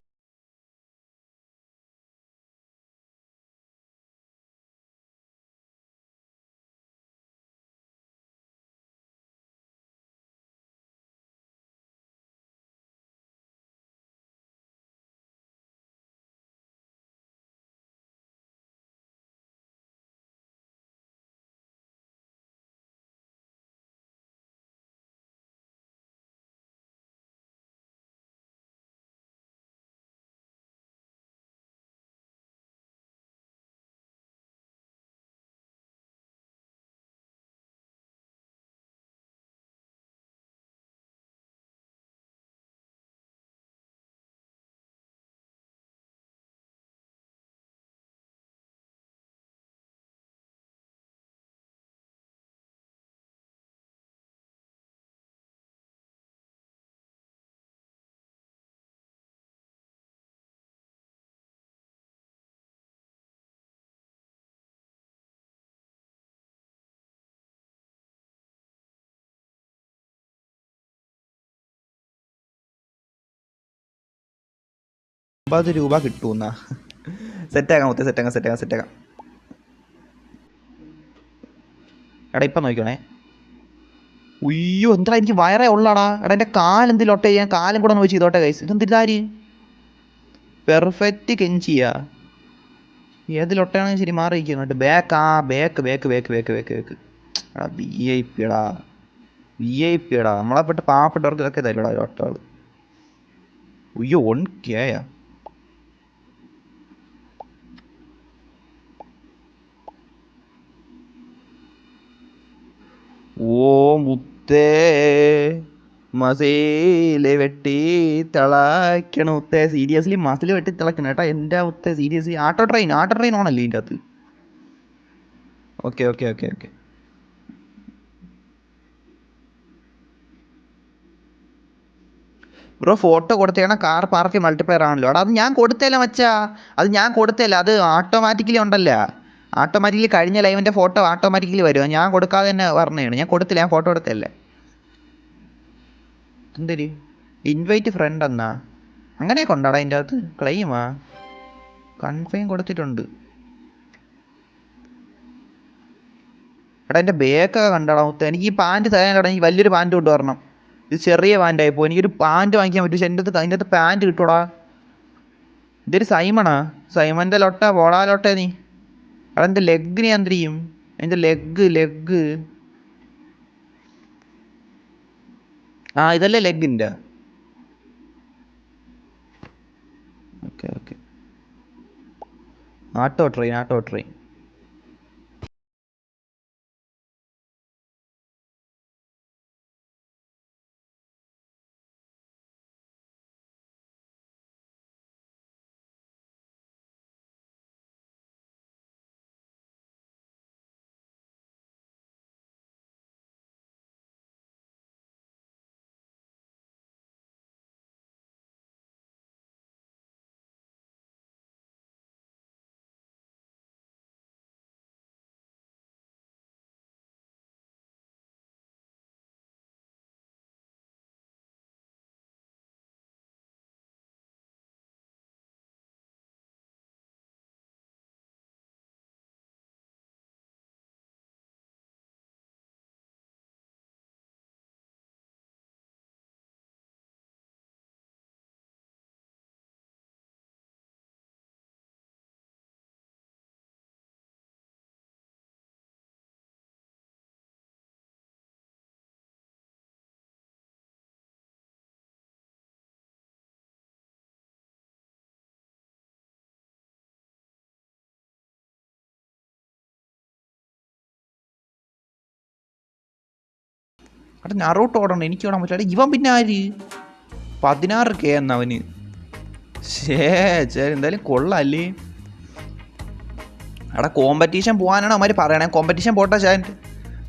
₹50 കിട്ടുമെന്നാ? സെറ്റാക്കാം മുത്തേ, സെറ്റാക്കാം. എടാ ഇപ്പം നോക്കണേ. ഉയ്യോ എന്താ എനിക്ക് വയറേ ഉള്ളാടാ. എടാ എൻ്റെ കാലെന്തിലോട്ടെ, ഞാൻ കാലും കൂടെ ഒന്ന് വെച്ച് ചെയ്തോട്ടെ കൈസ്. ഇതെന്തിരിതാര് പെർഫെക്റ്റ് കെഞ്ചിയാ? ഏതിലൊട്ടയാണെങ്കിൽ ശരി മാറിയിരിക്കുന്നുണ്ട്. ബാക്ക് എടാ VIP എടാ. നമ്മളെപ്പെട്ട് പാവപ്പെട്ടവർക്ക് ഇതൊക്കെ തരുടാ ഒട്ടകൾ. ഉയ്യോ 1K. ഓ മുത്തേ മസില് വെട്ടി തിളയ്ക്കണ മുത്തേ. സീരിയസ്ലി മസിൽ വെട്ടി തിളക്കണം കേട്ടോ എൻ്റെ മുത്തേ. സീരിയസ്ലി ആട്ടോ ട്രെയിൻ ഓണല്ലേ ഇതിൻ്റെ അകത്ത്? ഓക്കെ. ബ്രോ ഫോട്ടോ കൊടുത്തേക്കണ കാർ പാർക്ക് മൾട്ടിപ്ലെയർ ആണല്ലോ. എടാ അത് ഞാൻ കൊടുത്തല്ല മച്ചാ. അത് ഓട്ടോമാറ്റിക്കലി ഉണ്ടല്ലോ. ഓട്ടോമാറ്റിക്കലി കഴിഞ്ഞ ലൈവിൻ്റെ ഫോട്ടോ ഓട്ടോമാറ്റിക്കലി വരും. ഞാൻ കൊടുക്കാതെ തന്നെ പറഞ്ഞതാണ്. ഞാൻ കൊടുത്തില്ല, ഞാൻ ഫോട്ടോ കൊടുത്തല്ലേ. എന്തൊരു ഇൻവൈറ്റ് ഫ്രണ്ട് എന്നാ? അങ്ങനെയൊക്കെ ഉണ്ടാടാ അതിൻ്റെ അകത്ത്? ക്ലെയിമാ? കൺഫേം കൊടുത്തിട്ടുണ്ട്. എടാ എൻ്റെ ബേക്കൊക്കെ കണ്ടാടാ മുത്ത. എനിക്ക് ഈ പാൻറ്റ് തരാൻ കട. എനിക്ക് വലിയൊരു പാൻറ്റ് കൊണ്ടുവരണം. ഇത് ചെറിയ പാൻറ്റായിപ്പോൾ. എനിക്കൊരു പാൻറ്റ് വാങ്ങിക്കാൻ പറ്റും. പക്ഷെ അതിൻ്റെ അകത്ത് പാൻറ്റ് കിട്ടൂടാ. ഇതൊരു സൈമണാ? സൈമൻ്റെ ലൊട്ട പോടാ ലൊട്ടേ നീ. അതെൻ്റെ ലെഗിന് ഞാൻ എന്ത് ചെയ്യും? എൻ്റെ ലെഗ് ആ ഇതല്ലേ ലെഗിൻ്റെ. Okay okay. ആട്ടോ ട്രെയിൻ. അവിടെ നറൂട്ട് ഓടണം, എനിക്ക് ഓടാൻ പറ്റില്ല. ഇവൻ പിന്നെ ആര്? 16K എന്നവന്. എന്തായാലും കൊള്ളാല്ലേ. അവിടെ കോമ്പറ്റീഷൻ പോകാനാണ് അവന്മാർ പറയണേ. കോമ്പറ്റീഷൻ പോട്ടാ ചാൻ.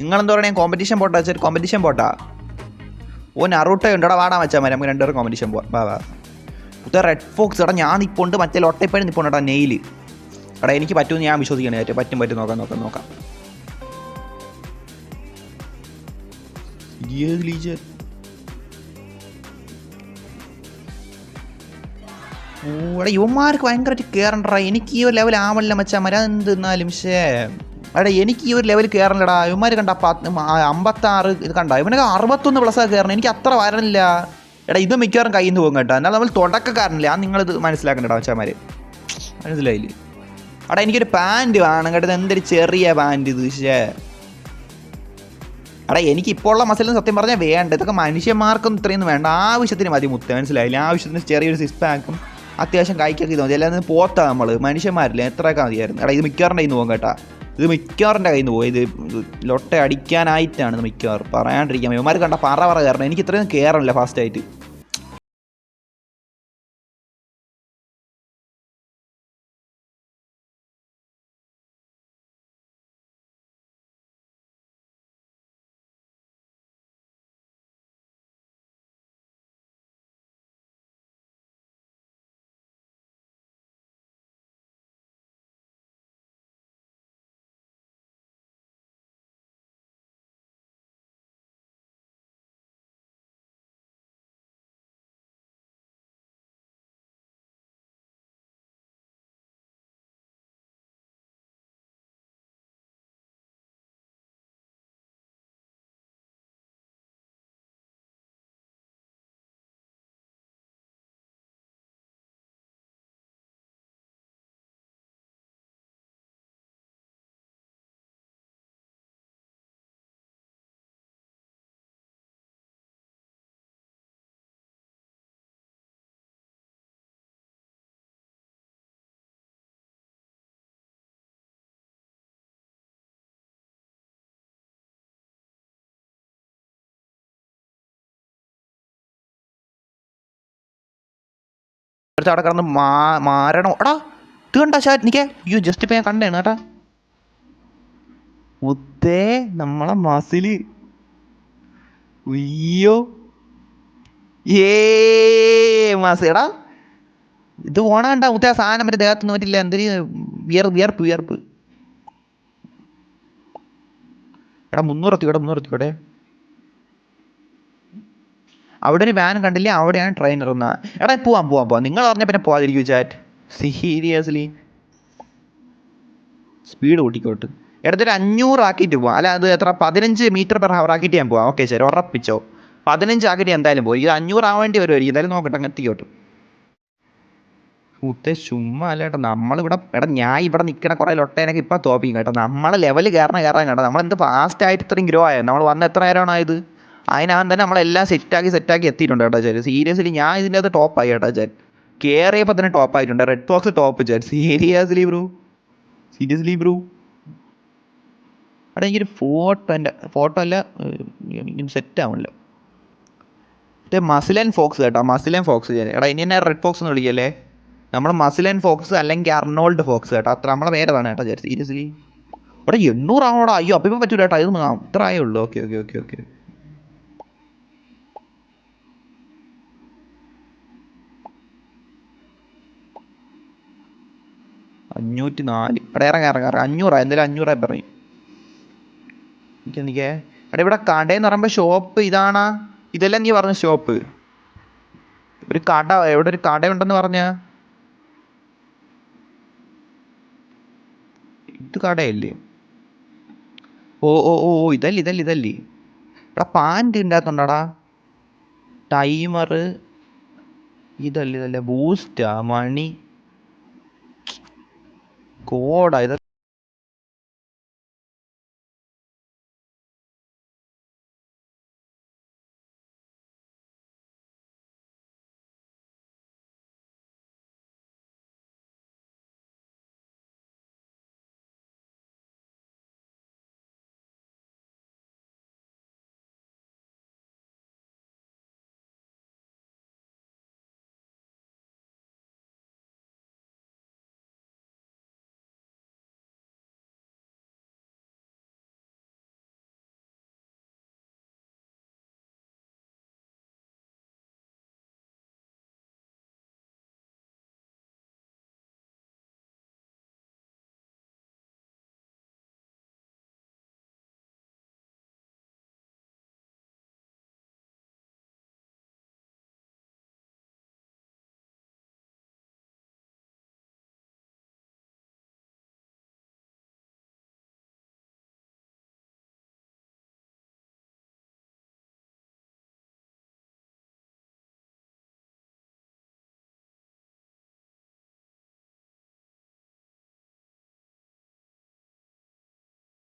നിങ്ങളെന്താ പറയണേ? കോമ്പറ്റീഷൻ പോട്ടാ ചാൻ. കോമ്പറ്റീഷൻ പോട്ടാ. ഓ നറൂട്ടോ ഉണ്ടോടാ, വാടാൻ വെച്ചാൽ മതി. നമുക്ക് രണ്ടുപേരും കോമ്പറ്റീഷൻ പോവാം. വാ പുതിയ റെഡ് ഫോക്സ്. എടാ ഞാൻ നിൽപ്പുണ്ട്, മറ്റേ ലൊട്ടപ്പഴം നിൽപ്പുണ്ട് കേട്ടോ, നെയിൽ. എടാ എനിക്ക് പറ്റുമെന്ന് ഞാൻ വിശ്വസിക്കണേ. പറ്റും നോക്കാം. ഓടെ യുവന്മാർക്ക് ഭയങ്കരമായിട്ട് കയറണ്ടടാ. എനിക്ക് ഈ ഒരു ലെവൽ ആവല്ല മച്ചാ മരാന്തെന്നാലും. എടാ എനിക്ക് ഈ ഒരു ലെവൽ കയറണ്ടടാ. യുവന്മാർ കണ്ട 56 ഇത് കണ്ട. ഇവനൊക്കെ 61+ കയറണം. എനിക്ക് അത്ര വരണില്ല. എടാ ഇത് മിക്കവാറും കയ്യിൽ നിന്ന് പോകും കേട്ടോ. എന്നാൽ നമ്മൾ തുടക്കക്കാരനില്ല. ആ നിങ്ങളിത് മനസ്സിലാക്കണ്ടടാ മച്ചാമാർ. മനസ്സിലായില്ലേ? എടാ എനിക്കൊരു പാൻറ് വേണം കേട്ടോ. എന്തൊരു ചെറിയ പാൻറ് ഇത്. എടാ എനിക്കിപ്പോൾ ഉള്ള മസിലിന് സത്യം പറഞ്ഞാൽ വേണ്ട. ഇതൊക്കെ മനുഷ്യന്മാർക്കൊന്നും ഇത്രയൊന്നും വേണ്ട. ആവശ്യത്തിന് മതി മുത്ത. മനസ്സിലായില്ല? ആവശ്യത്തിന് ചെറിയൊരു സിക്സ് പാക്കും അത്യാവശ്യം കൈക്കൊക്കെ ഇത് മതി. അല്ലാതെ പോത്താ നമ്മൾ മനുഷ്യന്മാരില്ല. എത്രയൊക്കെ മതിയായിരുന്നു. എടാ ഇത് മിക്കവാറിൻ്റെ കയ്യിൽ നിന്ന് പോകും കേട്ടാ. ഇത് മിക്കവാറിൻ്റെ കയ്യിൽ നിന്ന് പോയി. ഇത് ലൊട്ട അടിക്കാനായിട്ടാണ് ഇത് മിക്കവാറും. പറയാണ്ടിരിക്കാം. ഇവന്മാർ കണ്ട പറ കയറണം. എനിക്ക് ഇത്രയും കയറണില്ല ഫാസ്റ്റായിട്ട്. അവിടെ കിടന്ന് മാരണം. എടാ ഇത് കണ്ടാ ഷാറ്റ് നിൽക്കേ. അയ്യോ ജസ്റ്റ് ഇപ്പം ഞാൻ കണ്ടേണ് കേട്ടാ. മുത്തേ നമ്മളെ മസില്. അയ്യോ എടാ ഇത് ഓണാണ്ട മുത്തേ. ആ സാധനം മറ്റേ ദേഹത്തൊന്നും പറ്റില്ല. എന്തൊരു വിയർപ്പ്. എടാ 300 ഇവിടെ. അവിടെ ഒരു വാൻ കണ്ടില്ലേ? അവിടെയാണ് ട്രെയിനർ എന്നാ. എടാ പോവാം. നിങ്ങൾ പറഞ്ഞ പിന്നെ പോവാതിരിക്കൂ ചാറ്റ്. സീരിയസ്ലി സ്പീഡ് കൂട്ടിക്കോട്ട്. എടുത്തൊരു 500 ആക്കിയിട്ട് പോവാം. അല്ല അത് എത്ര 15 m/h ആക്കിയിട്ട് ഞാൻ പോവാം. ഓക്കെ ശരി, ഉറപ്പിച്ചോ. 15 ആക്കിയിട്ട് എന്തായാലും പോയി. ഇത് 500 ആവേണ്ടി വരുമായിരിക്കും. എന്തായാലും നോക്കട്ടെ അങ്ങ് എത്തിക്കോട്ട്. മുത്തേ ചുമ്മാ അല്ല കേട്ടോ, നമ്മളിവിടെ എടാ ഞാൻ ഇവിടെ നിൽക്കണ കുറേ ലൊട്ടേനൊക്കെ ഇപ്പം തോപ്പിക്കും കേട്ടോ. നമ്മളെ ലെവൽ കയറാൻ കേട്ടോ. നമ്മളെന്ത് ഫാസ്റ്റായിട്ട് ഇത്രയും ഗ്രോ ആയത്, നമ്മൾ വന്ന് എത്ര നേരമാണ് ആയത്. അതിനകം തന്നെ നമ്മളെല്ലാം സെറ്റാക്കി എത്തിയിട്ടുണ്ട് കേട്ടോ ചേച്ചി. സീരിയസ്ലി ഞാൻ ഇതിൻ്റെ അകത്ത് ടോപ്പായി കേട്ടോ ചേച്ചി. കയറിയപ്പോൾ തന്നെ ടോപ്പായിട്ടുണ്ട്. റെഡ് ബോക്സ് ടോപ്പ് ചേച്ചി. Seriously bro. എടാ എനിക്കൊരു ഫോട്ടോ അല്ല സെറ്റ് ആവണല്ലോ. മറ്റേ മസിൽ ആൻഡ് ഫോക്സ് കേട്ടോ, മസിൽ ആൻഡ് ഫോക്സ്. എടാ ഇനി എന്നെ റെഡ് ഫോക്സ് എന്ന് വിളിക്കല്ലേ. നമ്മൾ മസിൽ ആൻഡ് ഫോക്സ് അല്ലെങ്കിൽ അർണോൾഡ് ഫോക്സ് കേട്ടോ, അത്ര നമ്മളെ പേരതാണ് കേട്ടോ ചേച്ചി. സീരിയസ്ലി ഇവിടെ 800 ആവണോടാ. അയ്യോ അപ്പം ഇപ്പം പറ്റൂല കേട്ടോ, ഇത് ഇത്ര ആയേ ഉള്ളൂ. ഓക്കെ 504. എടാ ഇറങ്ങാം 500. എന്തായാലും 500 പറയും എനിക്കേ. എടാ ഇവിടെ കടയെന്ന് പറയുമ്പോൾ ഷോപ്പ് ഇതാണാ, ഇതെല്ലാം നീ പറഞ്ഞ ഷോപ്പ്. ഒരു കട, എവിടെ ഒരു കടയുണ്ടെന്ന് പറഞ്ഞ ഇത് കടയല്ലേ? ഓ ഇതല്ലേ. എടാ പാൻറ് ഉണ്ടാകത്തുണ്ടടാ, ടൈമർ. ഇതല്ലേ ബൂസ്റ്റാ, മണി, കോഡാ ഇത്.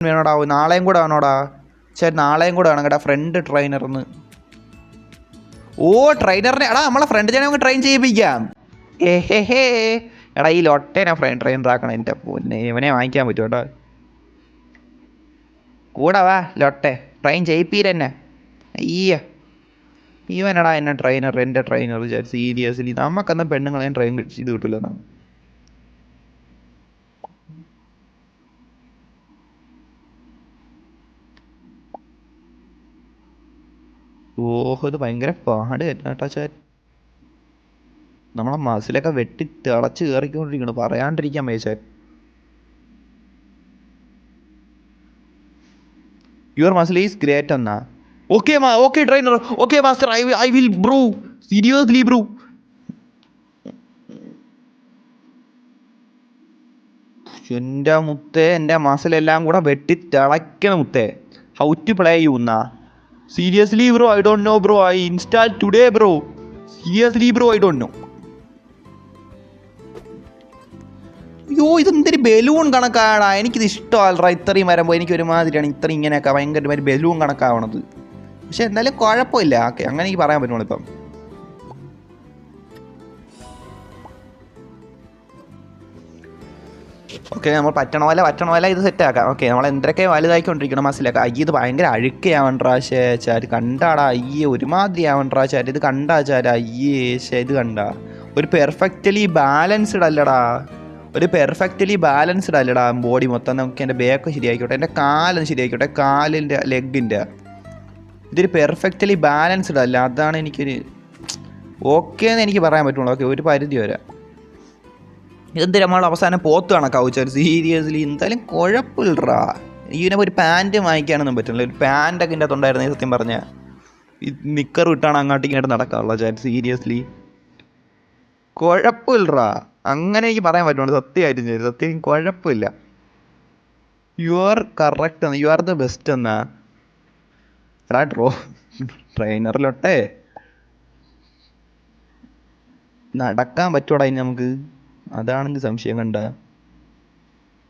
വേണോടാ, നാളെയും കൂടെ വേണോടാ ചേട്ടാ, നാളെയും കൂടെ വേണം കേട്ടാ. ഫ്രണ്ട് ട്രെയിനർന്ന്. ഓ ട്രെയിനറിനെ എടാ നമ്മളെ ഫ്രണ്ട് ചേട്ടനെ നമുക്ക് ട്രെയിൻ ചെയ്യിപ്പിക്കാം. ഹേ എടാ ഈ ലൊട്ടേനെ ട്രെയിനർ ആക്കണം. എൻ്റെ പൊന്നെ, ഇവനെ വാങ്ങിക്കാൻ പറ്റും കേട്ടോ. കൂടെ വാ ലൊട്ടെ, ട്രെയിൻ ചെയ്യിപ്പീരെന്നെ. അയ്യ ഇവനടാ എന്നെ ട്രെയിനർ, എൻ്റെ ട്രെയിനർ. സീരിയസ്ലി നമുക്കെന്നാൽ പെണ്ണുങ്ങളെ ട്രെയിൻ ചെയ്ത് കിട്ടില്ല എന്നാണ്. ഓഹോ ഇത് ഭയങ്കര പാട് കേട്ടാ ചേ. നമ്മളെ മസിലൊക്കെ വെട്ടി തിളച്ച് കയറിക്കൊണ്ടിരിക്കണം, പറയാണ്ടിരിക്കാൻ വയ്യ. യുവർ മസിൽ ഈസ് ഗ്രേറ്റ് എന്നാ. Okay trainer, okay master, I will bro. Seriously bro. എൻ്റെ മുത്തേ, എൻ്റെ മസിലെല്ലാം കൂടെ വെട്ടി തിളയ്ക്കണം മുത്തേ. ഹൗ ടു പ്ലേ യു എന്നാ. Seriously bro I don't know bro, I install today bro. Seriously bro I don't know. അയ്യോ ഇതെന്തൊരു ബലൂൺ കണക്കാടാ, എനിക്കിത് ഇഷ്ടമല്ലടാ. ഇത്രയും വരുമ്പോൾ എനിക്ക് ഒരുമാതിരിയാണ് ഇത്രയും ഇങ്ങനെയൊക്കെ ഭയങ്കരമായിട്ട് ബലൂൺ കണക്കാവണത്. പക്ഷെ എന്തായാലും കുഴപ്പമില്ല. ഓക്കെ അങ്ങനെ എനിക്ക് പറയാൻ പറ്റുള്ളൂ ഇപ്പം. ഓക്കെ നമ്മൾ പറ്റണ പോലെ ഇത് സെറ്റാക്കാം. ഓക്കെ നമ്മൾ എന്തൊക്കെ വലുതായിക്കൊണ്ടിരിക്കണം മസിലൊക്കെ. അയ്യ ഇത് ഭയങ്കര അഴുക്കയാവണ്ടാ ചാര്, കണ്ടാടാ. അയ്യേ ഒരുമാതിരി ആവണ്ടാ ചാര്, ഇത് കണ്ടാ ചാര്. അയ്യേ ഇത് കണ്ടാ. ഒരു പെർഫെക്റ്റ്ലി ബാലൻസ്ഡ് അല്ലടാ, ബോഡി മൊത്തം. നമുക്ക് എൻ്റെ ബാക്ക് ശരിയായിക്കോട്ടെ, എൻ്റെ കാലൊന്ന് ശരിയായിക്കോട്ടെ, കാലിൻ്റെ ലെഗിൻ്റെ. ഇതൊരു പെർഫെക്റ്റ്ലി ബാലൻസ്ഡ് അല്ല, അതാണ് എനിക്കൊരു ഓക്കെ എന്ന് എനിക്ക് പറയാൻ പറ്റുള്ളൂ. ഓക്കെ ഒരു പരിധി വരെ. ഇതെന്ത് നമ്മൾ അവസാനം പോത്ത് കണക്കാവുച്ചാൽ. സീരിയസ്ലി എന്തായാലും കുഴപ്പമില്ലടാ. ഇതിനെ ഒരു പാൻറ്റ് വാങ്ങിക്കാനൊന്നും പറ്റില്ല. ഒരു പാൻറ്റൊക്കെ എൻ്റെ അകത്തുണ്ടായിരുന്നു സത്യം പറഞ്ഞാൽ. നിക്കർ ഇട്ടാണ് അങ്ങോട്ടും ഇങ്ങോട്ട് നടക്കാറുള്ള ചാറ്റ്. സീരിയസ്ലി കുഴപ്പമില്ലടാ, അങ്ങനെ എനിക്ക് പറയാൻ പറ്റുള്ളൂ. സത്യമായിട്ടും സത്യം കുഴപ്പമില്ല. യു ആർ കറക്റ്റ് എന്നാ, യു ആർ ദ ബെസ്റ്റ് എന്നാ. എടാ ട്രെയിനറിലൊട്ടെ നടക്കാൻ പറ്റൂടാ ഇനി നമുക്ക്? അതാണെങ്കിൽ സംശയം കണ്ട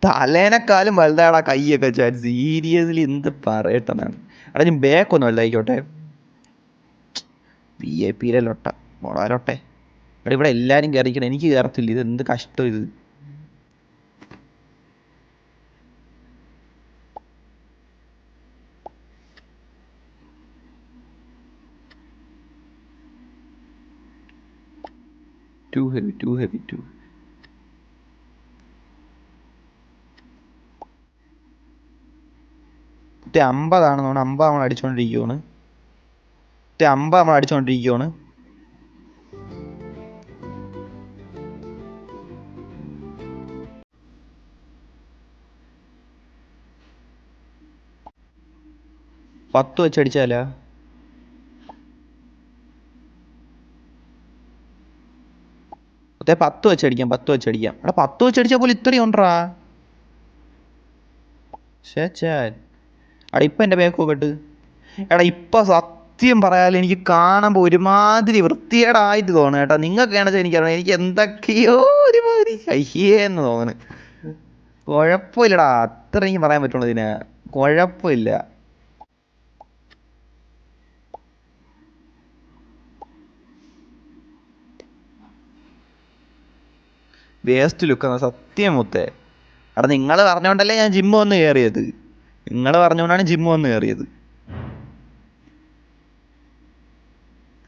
തലേനെക്കാളും വലുതാടാ കൈയൊക്കെ വെച്ചാൽ. സീരിയസ്ലി എന്ത് പറയട്ടെന്നാണ്. എടാ ഞാൻ ബാക്കൊന്നും വലുതായിക്കോട്ടെ. VIP ലൊട്ട മോളാലോട്ടെ. എടാ ഇവിടെ എല്ലാവരും കയറിക്കണം, എനിക്ക് കയറത്തില്ല. ഇത് എന്ത് കഷ്ടം ഇത്. ടു ഹെവി 50 നമ്മൾ അടിച്ചുകൊണ്ടിരിക്കുകയാണ്. 50 നമ്മൾ അടിച്ചുകൊണ്ടിരിക്കുകയാണ്. പത്ത് വെച്ചടിച്ചാലാ? മൊത്തം 10 വെച്ചടിക്കാം. എടാ 10 വെച്ചടിച്ചാൽ പോലും ഇത്രയും ഉണ്ടറാ. എടാ ഇപ്പം എൻ്റെ ബാക്ക് പോകട്ട്. എടാ ഇപ്പം സത്യം പറയാലും എനിക്ക് കാണുമ്പോൾ ഒരുമാതിരി വൃത്തികേടായിട്ട് തോന്നുന്നു കേട്ടോ. നിങ്ങൾക്കാണെന്ന് വെച്ചാൽ എനിക്കറിയാം, എനിക്ക് എന്തൊക്കെയോ ഒരുമാതിരി അയ്യേന്ന് തോന്നുന്നു. കുഴപ്പമില്ലടാ, അത്ര എനിക്ക് പറയാൻ പറ്റുള്ളൂ ഇതിന്. കുഴപ്പമില്ല. വേസ്റ്റ് ലുക്കാണ് സത്യം മുത്തേ. എടാ നിങ്ങൾ പറഞ്ഞുകൊണ്ടല്ലേ ഞാൻ ജിമ്മ് വന്ന് കയറിയത്.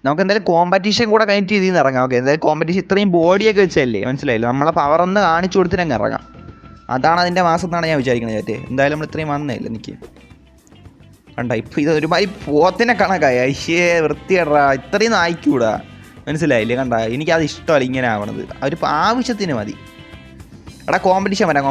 നമുക്ക് എന്തായാലും കോമ്പറ്റീഷൻ കൂടെ കഴിഞ്ഞിട്ട് ഇതിൽ നിന്ന് ഇറങ്ങാം. ഓക്കെ, എന്തായാലും കോമ്പറ്റീഷൻ ഇത്രയും ബോഡിയൊക്കെ വെച്ചല്ലേ, മനസ്സിലായില്ലോ. നമ്മളെ പവറൊന്ന് കാണിച്ചു കൊടുത്തിട്ട് അങ്ങ് ഇറങ്ങാം. അതാണ് അതിൻ്റെ മാസം എന്നാണ് ഞാൻ വിചാരിക്കുന്നത്. ചേട്ടേ എന്തായാലും നമ്മൾ ഇത്രയും വന്നേല്ല എനിക്ക് കണ്ട. ഇപ്പം ഇത് ഒരുമാതിരി പോത്തിനെ കണക്കായി. അയ്യേ വൃത്തിയേടാ, ഇത്രയും ആയിക്കൂടാ, മനസ്സിലായില്ലേ? കണ്ട, എനിക്കത് ഇഷ്ടമല്ല ഇങ്ങനെ ആവണത്. ഒരു ആവശ്യത്തിന് മതി. എടാ കോമ്പറ്റീഷൻ വരാം.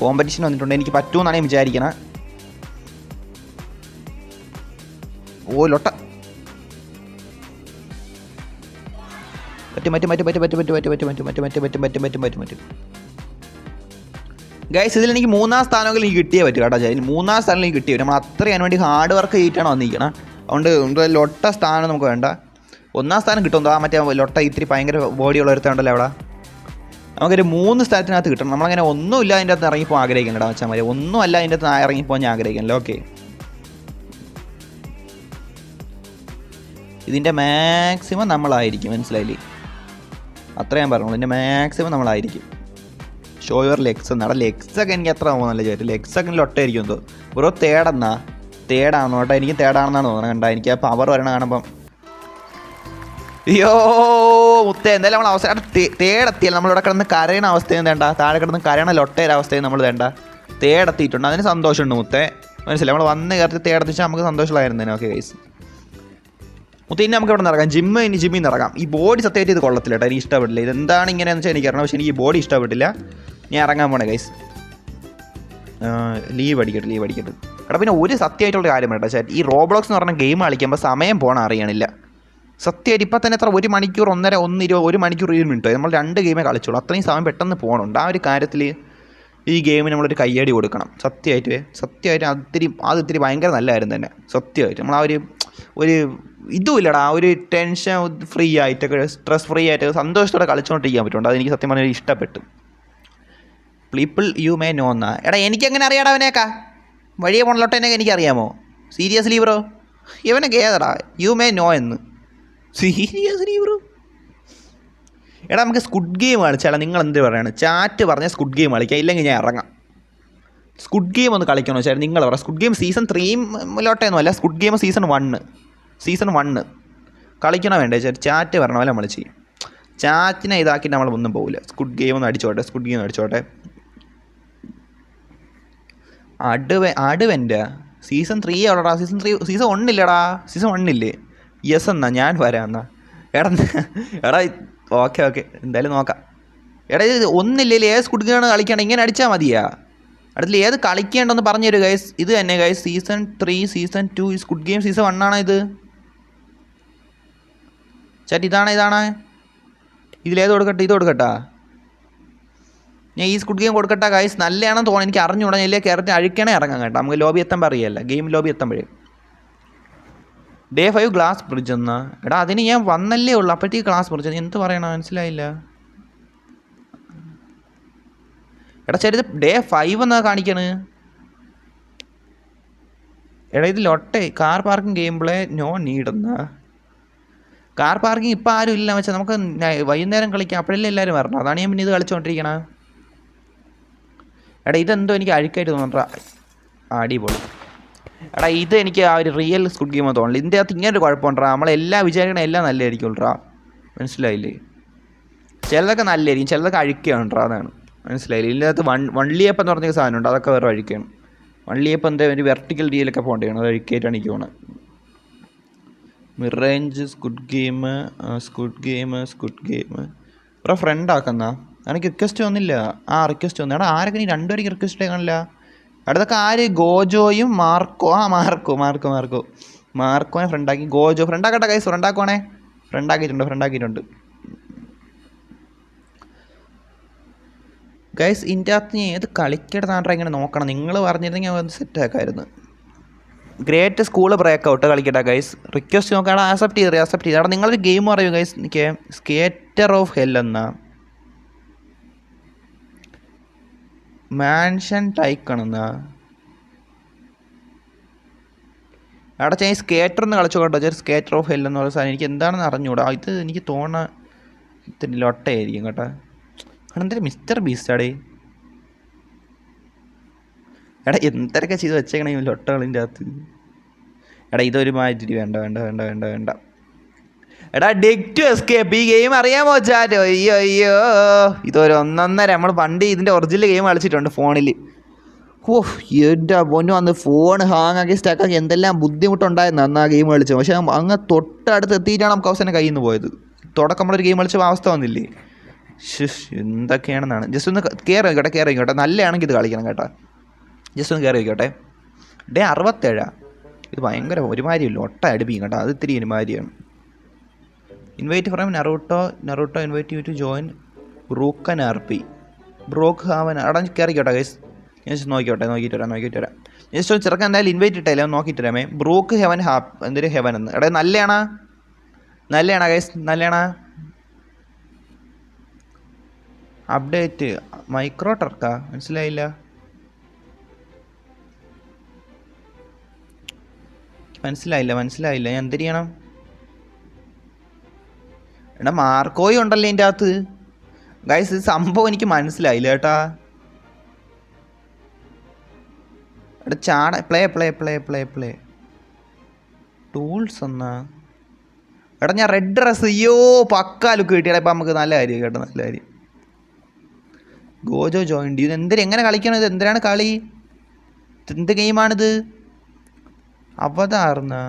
കോമ്പറ്റീഷൻ വന്നിട്ടുണ്ട്, എനിക്ക് പറ്റുമെന്നാണ് ഞാൻ വിചാരിക്കണേ. ഓ ലൊട്ട പറ്റും. ഗൈസ് ഇതിൽ എനിക്ക് 3-ാം സ്ഥാനമെങ്കിലും എനിക്ക് കിട്ടിയേ പറ്റും കേട്ടോ. 3-ാം സ്ഥാനം എനിക്ക് കിട്ടിയേ പറ്റും. നമ്മൾ അത്രയും അതിന് വേണ്ടി ഹാർഡ് വർക്ക് ചെയ്തിട്ടാണ് വന്നിരിക്കണം. അതുകൊണ്ട് ലൊട്ട സ്ഥാനം നമുക്ക് വേണ്ട. 1-ാം സ്ഥാനം കിട്ടും. ആ മറ്റേ ലൊട്ട ഇത്തിരി ഭയങ്കര ബോഡി ഉള്ളവരുത്തുണ്ടല്ലോ അവിടെ. നമുക്കൊരു 3 സ്ഥലത്തിനകത്ത് കിട്ടണം. നമ്മളങ്ങനെ ഒന്നുമില്ല അതിൻ്റെ അകത്ത് ഇറങ്ങിപ്പോൾ ആഗ്രഹിക്കണ്ട വെച്ചാൽ മതി. ഒന്നും അല്ല അതിൻ്റെ അകത്ത് ഇറങ്ങിപ്പോൾ ഞാൻ ആഗ്രഹിക്കണല്ലോ. ഓക്കെ, ഇതിൻ്റെ മാക്സിമം നമ്മളായിരിക്കും, മനസ്സിലായില്ലേ? അത്ര ഞാൻ പറഞ്ഞോളൂ, ഇതിൻ്റെ മാക്സിമം നമ്മളായിരിക്കും. ഷോ യുവർ ലെഗ്സ് എന്നാണ്. ലെഗ്സൊക്കെ എനിക്ക് എത്ര പോകുന്നല്ല ചേട്ടൻ. ലെഗ്സൊക്കെ ലൊട്ടായിരിക്കും എന്തോ. ഓരോ തേടാണോ കേട്ടോ. എനിക്ക് തേടാണെന്നാണ് തോന്നുന്നത്. കണ്ട എനിക്ക് ആ പവർ വരണം കാണുമ്പം. അയ്യോ മുത്തേ, എന്തായാലും നമ്മൾ അവസ്ഥ തേടെത്തിയാൽ നമ്മളിവിടെ കിടന്ന് കരയണ അവസ്ഥയും വേണ്ട, താഴെ കിടന്ന് കരയണ ലൊട്ടേര അവസ്ഥയും നമ്മൾ വേണ്ട. തേടെത്തിയിട്ടുണ്ട്, അതിന് സന്തോഷമുണ്ട് മുത്തേ, മനസ്സിലായി? നമ്മൾ വന്ന് കയറി തേടെത്തിച്ചാൽ നമുക്ക് സന്തോഷമായിരുന്നു. ഓക്കെ ഗൈസ്, മുത്തേ ഇനി നമുക്ക് ഇവിടെ നിന്ന് ഇറങ്ങാം. ജിമ്മിൽ നിന്ന് ഇറങ്ങാം. ഈ ബോഡി സത്യമായിട്ട് ഇത് കൊള്ളത്തില്ല കേട്ടോ, എനിക്ക് ഇഷ്ടപ്പെട്ടില്ല. ഇതെന്താണ് ഇങ്ങനെയെന്ന് വെച്ചാൽ എനിക്കറിയണം, പക്ഷേ എനിക്ക് ഈ ബോഡി ഇഷ്ടപ്പെട്ടില്ല. ഞാൻ ഇറങ്ങാൻ പോണേ ഗൈസ്. ലീവ് അടിക്കട്ടെ. എടാ പിന്നെ ഒരു സത്യമായിട്ടുള്ള കാര്യം കേട്ടോ ചേട്ടാ, ഈ റോബ്ലോക്സ് എന്ന് പറഞ്ഞ ഗെയിം കളിക്കുമ്പോൾ സമയം പോകണം അറിയണില്ല. സത്യമായിട്ട് ഇപ്പം തന്നെ എത്ര 1 മണിക്കൂർ 1 മണിക്കൂർ 20 മിനിറ്റ് നമ്മൾ 2 ഗെയിമേ കളിച്ചോളൂ. അത്രയും സമയം പെട്ടെന്ന് പോകണുണ്ട്. ആ ഒരു കാര്യത്തിൽ ഈ ഗെയിമിന് നമ്മളൊരു കയ്യടി കൊടുക്കണം. സത്യമായിട്ട് അതിത്തിരി ഭയങ്കര നല്ലതായിരുന്നു തന്നെ. സത്യമായിട്ട് നമ്മൾ ആ ഒരു ഇതുമില്ലടാ, ഒരു ടെൻഷൻ ഫ്രീ ആയിട്ടൊക്കെ സ്ട്രെസ് ഫ്രീ ആയിട്ട് സന്തോഷത്തോടെ കളിച്ചുകൊണ്ടിരിക്കാൻ പറ്റുന്നുണ്ട്. അതെനിക്ക് സത്യം പറഞ്ഞാൽ ഇഷ്ടപ്പെട്ടു. പീപ്പിൾ യു മേ നോ എന്നാ. എടാ എനിക്കെങ്ങനെ അറിയാടാ അവനേക്കാ? വഴിയെ പോണലോട്ടെന്നൊക്കെ എനിക്കറിയാമോ? സീരിയസ്ലി ബ്രോ, ഇവനൊക്കെ ഏതാടാ യു മേ നോ എന്ന്? Seriously bro. എടാ നമുക്ക് സ്കുഡ് ഗെയിം കളിച്ചാലോ? നിങ്ങൾ എന്ത് പറയാണ്? ചാറ്റ് പറഞ്ഞാൽ സ്കുഡ് ഗെയിം കളിക്കാം, ഇല്ലെങ്കിൽ ഞാൻ ഇറങ്ങാം. സ്കുഡ് ഗെയിം ഒന്ന് കളിക്കണമെന്ന് വെച്ചാൽ നിങ്ങൾ പറയാം. സ്കുഡ് ഗെയിം സീസൺ 3 അല്ല, സ്കുഡ് ഗെയിം സീസൺ 1 കളിക്കണോ വേണ്ടേ? ചാറ്റ് പറഞ്ഞ പോലെ നമ്മൾ ചെയ്യും. ചാറ്റിനെ ഇതാക്കിയിട്ട് നമ്മളൊന്നും പോകില്ല. സ്കുഡ് ഗെയിം ഒന്ന് അടിച്ചോട്ടെ. അടുവൻ്റെ സീസൺ 3 എവിടെടാ? സീസൺ 1 ഇല്ലടാ. സീസൺ 1 ഇല്ലേ? യെസ് എന്നാ, ഞാൻ വരാം എന്നാ. എടാ ഓക്കെ എന്തായാലും നോക്കാം. എടാ ഇത് ഒന്നില്ലേ? ഏത് സ്കുഡ് ഗെയിമാണ് കളിക്കണം? ഇങ്ങനെ അടിച്ചാൽ മതിയാ? അടുത്തിൽ ഏത് കളിക്കേണ്ടെന്ന് പറഞ്ഞു തരും ഗൈസ്. ഇത് തന്നെ ഗൈസ്, സീസൺ 3 സീസൺ 2 ഈ സ്കുഡ് ഗെയിം സീസൺ 1 ആണോ ഇത്? ചാറ്റ് ഇതാണ്. ഇതിലേത് കൊടുക്കട്ടെ? ഇത് കൊടുക്കട്ടാ? ഞാൻ ഈ സ്കുഡ് ഗെയിം കൊടുക്കട്ടെ ഗൈസ്. നല്ലതാണെന്ന് തോന്നുന്നു, എനിക്ക് അറിഞ്ഞുകൂടാ. ഞാൻ കയറി അഴിക്കണേ ഇറങ്ങാം കേട്ടോ. നമുക്ക് ലോബി എത്തുമ്പോൾ അറിയാമല്ല, ഗെയിം ലോബി എത്തുമ്പോഴേ. Day 5 ഗ്ലാസ് ബ്രിഡ്ജ് എന്നാ. എടാ അതിന് ഞാൻ വന്നല്ലേ ഉള്ളൂ, അപ്പോഴത്തേക്ക് ഗ്ലാസ് ബ്രിഡ്ജ് എന്ത് പറയണ മനസ്സിലായില്ല. എടാ ശരി, ഇത് Day 5 എന്നാ കാണിക്കണ്. എടാ ഇത് ലൊട്ടെ car parking game play no need എന്നാ. കാർ പാർക്കിംഗ് ഇപ്പം ആരും ഇല്ല വെച്ചാൽ നമുക്ക് വൈകുന്നേരം കളിക്കാം, അപ്പോഴല്ലേ എല്ലാവരും വരണം. അതാണ് ഞാൻ പിന്നെ ഇത് കളിച്ചുകൊണ്ടിരിക്കണ. എടാ ഇതെന്തോ എനിക്ക് അഴുക്കായിട്ട് തോന്നുന്നുണ്ടാ. അടിപൊളി. എടാ ഇത് എനിക്ക് ആ ഒരു റിയൽ സ്കുഡ് ഗെയിം തോന്നില്ല. ഇതിൻ്റെ അകത്ത് ഇങ്ങനൊരു കുഴപ്പമുണ്ടാ, നമ്മളെല്ലാം വിചാരിക്കണ എല്ലാം നല്ലതായിരിക്കും ഉൾട്രാ. മനസ്സിലായില്ലേ? ചിലതൊക്കെ നല്ലതായിരിക്കും, ചിലതൊക്കെ അഴുക്കുകയാണ്. അതാണ് മനസ്സിലായില്ലേ? ഇതിൻ്റെ അകത്ത് വള്ളിയപ്പം എന്ന് പറഞ്ഞ സാധനമുണ്ട്, അതൊക്കെ വേറെ അഴുക്കുകയാണ്. വള്ളിയപ്പം എന്താ ഒരു വെർട്ടിക്കൽ രീതിയിലൊക്കെ പോകേണ്ടതാണ്, അത് അഴുക്കായിട്ടാണ് എനിക്ക് പോകുന്നത്. മിറേഞ്ച് സ്കുഡ് ഗെയിം ഇവിടെ ഫ്രണ്ട് ആക്കുന്ന. എനിക്ക് റിക്വസ്റ്റ് വന്നില്ല. റിക്വസ്റ്റ് വന്നു. എടാ ആരൊക്കെ നീ രണ്ടുപേർക്ക് റിക്വസ്റ്റ് കാണില്ല. അടുത്തൊക്കെ ആര്? ഗോജോയും മാർക്കോ. മാർക്കോനെ ഫ്രണ്ടാക്കി. ഗോജോ ഫ്രണ്ടാക്കട്ടെ കൈസ്, ഫ്രണ്ടാക്കിയിട്ടുണ്ട് ഗൈസ്. ഇതിൻ്റെ അകത്ത് ഞാൻ ഏത് കളിക്കേണ്ടതാണ്ടാ ഇങ്ങനെ നോക്കണം. നിങ്ങൾ പറഞ്ഞിരുന്നെങ്കിൽ ഞാൻ സെറ്റാക്കായിരുന്നു. ഗ്രേറ്റ് സ്കൂൾ ബ്രേക്ക് ഔട്ട് കളിക്കട്ടെ ഗൈസ്. റിക്വസ്റ്റ് നോക്കാം. ആക്സെപ്റ്റ് ചെയ്ത്. അവിടെ നിങ്ങളൊരു ഗെയിം പറയൂ ഗൈസ്. എനിക്ക് സ്കേറ്റർ ഓഫ് ഹെൽ എന്നാ. മാൻഷൻ ടൈക്കണെന്നാ. അവിടെ ഞാൻ സ്കേറ്റർ എന്ന് കളിച്ചു കേട്ടോ. സ്കേറ്റർ ഓഫ് ഹെൽ എന്ന് പറയുന്ന സാധനം എനിക്ക് എന്താണെന്ന് അറിഞ്ഞൂടാ. ഇത് എനിക്ക് തോന്നണ ഇത്തിരി ലൊട്ടയായിരിക്കും കേട്ടോ. എന്തൊരു മിസ്റ്റർ ബീസ്റ്റാടേ. എടാ എന്തൊക്കെ ചെയ്ത് വെച്ചേക്കണേ ഈ ലൊട്ടകളിൻ്റെ അകത്ത്. എടാ ഇതൊരു മാറ്റി വേണ്ട. എടാ ഡിക് ടു എസ്കേപ്പ് ഈ ഗെയിം അറിയാമോ ചാറ്റോ? അയ്യോ ഇതൊരു 1.5 നമ്മൾ പണ്ട് ഇതിൻ്റെ ഒറിജിനൽ ഗെയിം കളിച്ചിട്ടുണ്ട് ഫോണിൽ. എൻ്റെ പൊന്നു വന്ന് ഫോൺ ഹാങ് ആക്കി സ്റ്റക്കാക്കി എന്തെല്ലാം ബുദ്ധിമുട്ടുണ്ടായിരുന്നു അന്ന് ആ ഗെയിം കളിച്ചത്. പക്ഷേ അങ്ങ് തൊട്ടടുത്ത് എത്തിയിട്ടാണ് നമുക്ക് അവസാനം കയ്യിൽ നിന്ന് പോയത്. തുടക്കം നമ്മളൊരു ഗെയിം കളിച്ച അവസ്ഥ വന്നില്ലേ? എന്തൊക്കെയാണെന്നാണ്. ജസ്റ്റ് ഒന്ന് കയറി വയ്ക്കട്ടെ. നല്ലതാണെങ്കിൽ ഇത് കളിക്കണം കേട്ടോ. ജസ്റ്റ് ഒന്ന് കയറി വയ്ക്കട്ടെ. Day 67. ഇത് ഭയങ്കര ഒരുമാതിരിയല്ലോ, ഒട്ട അടുപ്പിക്കും കേട്ടോ. അത് ഇത്തിരി ഒരുമാതിരിയാണ്. Invite from Naruto invite you to join broken RP Brookhaven. അവിടെ കയറിക്കോട്ടെ ഗൈസ്. ഞാൻ ജസ്റ്റ് നോക്കിയിട്ട് വരാം. ജസ്റ്റ് ഒന്ന് ചെറുക്കാൻ എന്തായാലും ഇൻവൈറ്റ് ഇട്ടല്ലേ, ഒന്ന് നോക്കിയിട്ട് വരാമേ. ബ്രൂക്ക് ഹെവൻ എന്തൊരു ഹെവൻ എന്ന്. എടാ നല്ലയാണോ ഗൈസ്? നല്ലയാണോ? അപ്ഡേറ്റ് മൈക്രോ ടർക്കാ? മനസ്സിലായില്ല. ഞാൻ എന്ത് ചെയ്യണം? എടാ മാർക്കോയും ഉണ്ടല്ലോ ഇതിൻ്റെ അകത്ത് ഗൈസ്. ഇത് സംഭവം എനിക്ക് മനസ്സിലായില്ല കേട്ടാ. എടാ പ്ലേ ടൂൾസ് എന്നാ. എടാ ഞാൻ റെഡ് ഡ്രസ്സ്. പക്കാ ലുക്ക് കിട്ടിയടാ. ഇപ്പം നമുക്ക് നല്ല കാര്യം കേട്ടോ, നല്ല കാര്യം. Gojo join. ഇത് എങ്ങനെ കളിക്കണം? ഇത് എന്തിനാണ് കളി? എന്ത് ഗെയിമാണിത്? അവതാർന്നാ.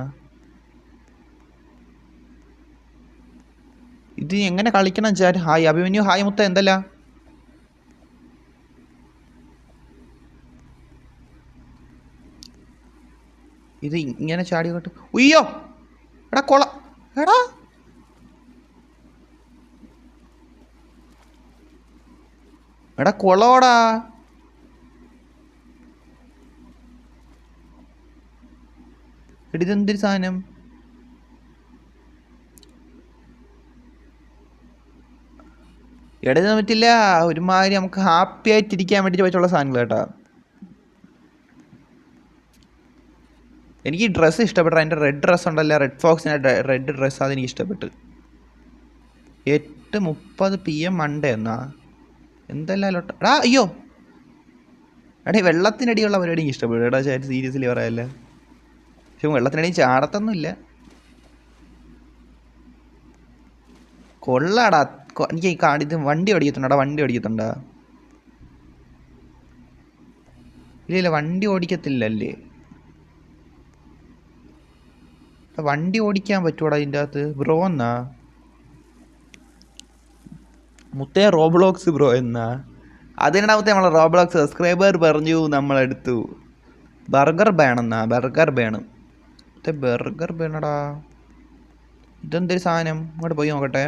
ഇത് എങ്ങനെ കളിക്കണം ചാർ? ഹായ് അഭിമന്യു, ഹായ് മുത്ത, എന്തല്ല? ഇത് ഇങ്ങനെ ചാടി കേട്ട്. ഉയ്യോ എടാ കൊളോടാ. ഇതെന്തൊരു സാധനം? ഇടത് പറ്റില്ല. ഒരുമാതിരി നമുക്ക് ഹാപ്പി ആയിട്ടിരിക്കാൻ വേണ്ടിയിട്ട് പറ്റുള്ള സാധനങ്ങൾ കേട്ടോ. എനിക്ക് ഡ്രസ്സ് ഇഷ്ടപ്പെട്ടു. അതിൻ്റെ റെഡ് ഡ്രസ്സ് ഉണ്ടല്ലോ, റെഡ് ഫോക്സിൻ്റെ റെഡ് ഡ്രസ്സ്, അതെനിക്ക് ഇഷ്ടപ്പെട്ടു. 8:30 PM മൺഡേ എന്നാ. എന്തെല്ലാം ലോട്ട. അയ്യോ എടേ വെള്ളത്തിനടിയുള്ള പരിപാടി എനിക്ക് ഇഷ്ടപ്പെട്ടു എടാ. സീരിയസ്ലി പറയാല്ലേ. പക്ഷെ വെള്ളത്തിനടി ചാടത്തൊന്നുമില്ല. കൊള്ളാടാ. എനിക്ക് ഈ ഇത് വണ്ടി ഓടിക്കത്തുണ്ടാ? ഇല്ല വണ്ടി ഓടിക്കത്തില്ലല്ലേ. വണ്ടി ഓടിക്കാൻ പറ്റൂടാ ഇതിൻ്റെ അകത്ത് ബ്രോ എന്നാ. മുത്തേ റോബ്ലോക്സ് ബ്രോ എന്നാ. അതിനകത്ത് നമ്മൾ റോബ്ലോക്സ് സബ്സ്ക്രൈബർ പറഞ്ഞു നമ്മളെടുത്തു. ബർഗർ ബേണെന്നാ. ബർഗർ ബേണടാ. ഇതെന്തൊരു സാധനം? ഇങ്ങോട്ട് പോയി നോക്കട്ടെ.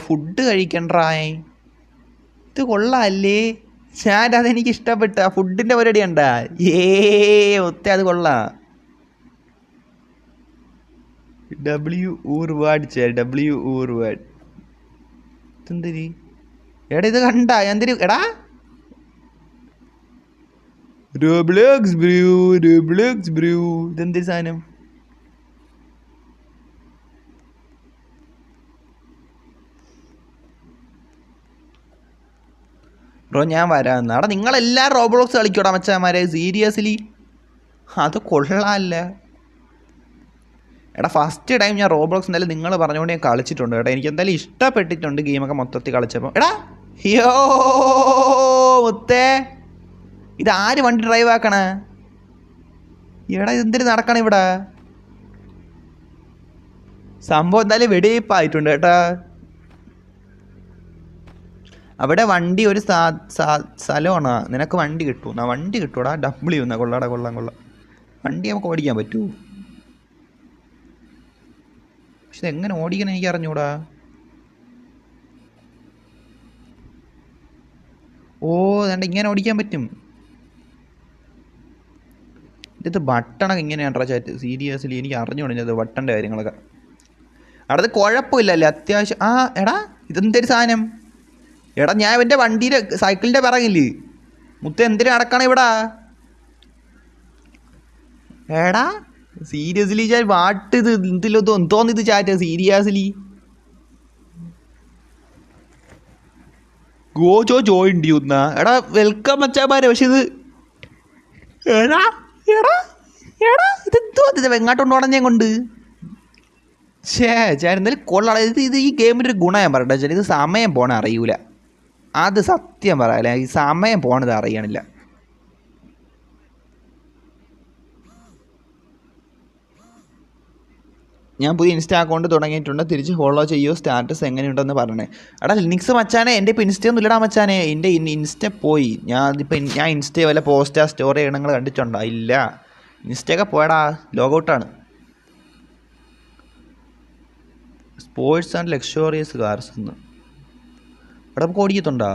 ഫുഡ് കഴിക്കണ്ടായി. ഇത് കൊള്ളാല്ലേ? ഞാൻ അതെനിക്ക് ഇഷ്ടപ്പെട്ട ആ ഫുഡിൻ്റെ പരിപാടി ഉണ്ടാ. അത് കൊള്ളാം. WURWAD ഇതെന്തിരി എടാ ഇത് കണ്ട എന്തിരി എടാ റോബ്ലോക്സ് ബ്രൂ ഇതെന്തൊരു സാധനം? ബ്രോ ഞാൻ വരാമെന്ന്. എടാ നിങ്ങളെല്ലാവരും റോബ്ലോക്സ് കളിക്കോടാ മച്ചാമാരെ, സീരിയസ്ലി അത് കൊള്ളാമല്ല. എടാ ഫസ്റ്റ് ടൈം ഞാൻ റോബ്ലോക്സ് എന്തായാലും നിങ്ങൾ പറഞ്ഞുകൊണ്ട് ഞാൻ കളിച്ചിട്ടുണ്ട് കേട്ടോ. എനിക്ക് എന്തായാലും ഇഷ്ടപ്പെട്ടിട്ടുണ്ട് ഗെയിമൊക്കെ മൊത്തത്തിൽ കളിച്ചപ്പോൾ. എടാ യോ മുത്തേ, ഇതാര് വണ്ടി ഡ്രൈവ് ആക്കണേ? എടാ ഇതെന്തിന് നടക്കണം ഇവിടെ? സംഭവം എന്തായാലും വെടിവയ്പ്പായിട്ടുണ്ട് കേട്ടാ. അവിടെ വണ്ടി ഒരു സ്ഥലമാണ്. നിനക്ക് വണ്ടി കിട്ടും. വണ്ടി കിട്ടൂടാ. W കൊള്ളാടാ, കൊള്ളാം. വണ്ടി നമുക്ക് ഓടിക്കാൻ പറ്റുമോ? പക്ഷെ എങ്ങനെ ഓടിക്കണം എനിക്ക് അറിഞ്ഞൂടാ. വേണ്ട ഇങ്ങനെ ഓടിക്കാൻ പറ്റും. ഇത് ബട്ടണൊക്കെ ഇങ്ങനെയാണോ ചാറ്റ്? സീരിയസ്ലി എനിക്ക് അറിഞ്ഞുകൊണ്ടിരുന്നത് ബട്ടൻ്റെ കാര്യങ്ങളൊക്കെ. അവിടെ കുഴപ്പമില്ലല്ലേ അത്യാവശ്യം. എടാ ഇതെന്തൊരു സാധനം? എടാ ഞാൻ എൻ്റെ വണ്ടിയുടെ സൈക്കിളിൻ്റെ പിറകില്ലേ മുത്ത എന്തിനു നടക്കണം ഇവിടെ? എടാ സീരിയസ്ലി ഞാൻ വാട്ടിത് എന്തിലോ തോന്നിത് ചാറ്റ് സീരിയസ്ലി. ഗോജോ ജോയിൻ ചെയ്യുന്ന എടാ വെൽക്കം മച്ചാമാരെ. പക്ഷെ ഇത് എടാ ഇതെന്തോ ഇത് എങ്ങാട്ടുണ്ടോണം ഞാൻ കൊണ്ട് എന്തായാലും കൊള്ളാം. ഇത് ഈ ഗെയിമിൻ്റെ ഒരു ഗുണം ഞാൻ പറയട്ടെ വെച്ചാൽ ഇത് സമയം പോണ അറിയൂല. അത് സത്യം പറയാല്ലേ, ഈ സമയം പോണത് അറിയണില്ല. ഞാൻ പുതിയ ഇൻസ്റ്റാ അക്കൗണ്ട് തുടങ്ങിയിട്ടുണ്ട്, തിരിച്ച് ഫോളോ ചെയ്യൂ. സ്റ്റാറ്റസ് എങ്ങനെയുണ്ടെന്ന് പറഞ്ഞേ. എടാ ലിനിക്സ് മച്ചാനെ, എൻ്റെ ഇപ്പോൾ ഇൻസ്റ്റയൊന്നും ഇല്ലടാ മച്ചാനെ. എൻ്റെ ഇൻസ്റ്റ പോയി. ഞാൻ ഇൻസ്റ്റ വല്ല പോസ്റ്റാ സ്റ്റോറി ചെയ്യണങ്ങൾ കണ്ടിട്ടുണ്ടോ? ഇല്ല, ഇൻസ്റ്റയൊക്കെ പോയടാ, ലോഗൗട്ടാണ്. സ്പോർട്സ് ആൻഡ് ലക്ഷറിയസ് കാർസ് എന്ന് എടാ നമുക്ക് ഓടിക്കത്തുണ്ടോ?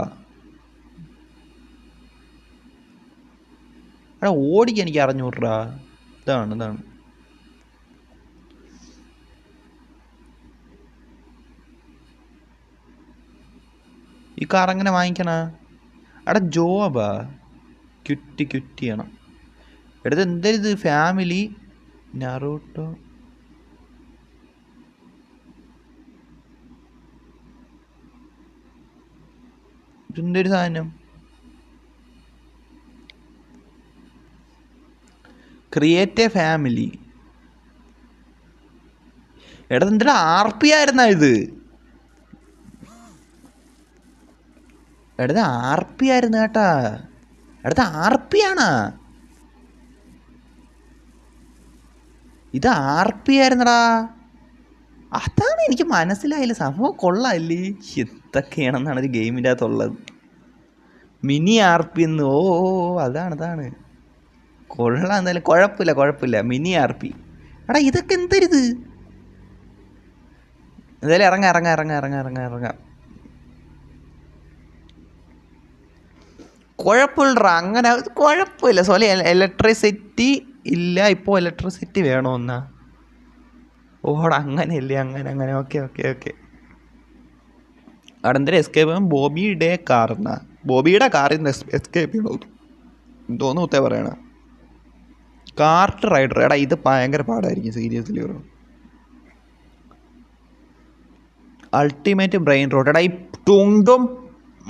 എടാ ഓടിക്കാൻ എനിക്ക് അറിഞ്ഞൂടാ. ഇതാണ് ഈ കാർ എങ്ങനെ വാങ്ങിക്കണ? എടാ ജോബാ ക്വിറ്റ് ചെയ്യണം. എടുത്ത് എന്തായാലും ഇത് ഫാമിലി നറൂട്ടോ. ഇതെന്തൊരു സാധനം? Create A family. എടാ എന്തിനാ RP ആയിരുന്നാ ഇത്? എടുത്ത RP ആയിരുന്നു കേട്ടാ. എടുത്ത RP ആണാ? ഇത് RP ആയിരുന്നടാ. അതാണ് എനിക്ക് മനസ്സിലായില്ല. സംഭവം കൊള്ളാല്ലേ? എന്തൊക്കെയാണെന്നാണ് ഒരു ഗെയിമിൻ്റെ അകത്തുള്ളത്. മിനി RP എന്ന്. അതാണ് കൊള്ളാം. എന്തായാലും കുഴപ്പമില്ല. Mini RP. എടാ ഇതൊക്കെ എന്തരുത്? എന്തായാലും ഇറങ്ങാം. കുഴപ്പമില്ലടാ, അങ്ങനെ കുഴപ്പമില്ല. സോറി ഇലക്ട്രിസിറ്റി ഇല്ല ഇപ്പോൾ. ഇലക്ട്രിസിറ്റി വേണമെന്നാ? അങ്ങനെയല്ലേ? അങ്ങനെ ഓക്കെ. അവിടെ എന്തെങ്കിലും എസ്കേപ്പ് ചെയ്യാൻ ബോബിയുടെ കാറിന്നാ? ബോബിയുടെ കാറിൽ നിന്ന് എസ്കേപ്പ് ചെയ്യണോ തോന്നുന്നു മുത്തേ പറയണ. Cart rider. എടാ ഇത് ഭയങ്കര പാടായിരിക്കും സീരിയസ്ലി. Ultimate brain rote. എടാ ഈ ടുങ്ടും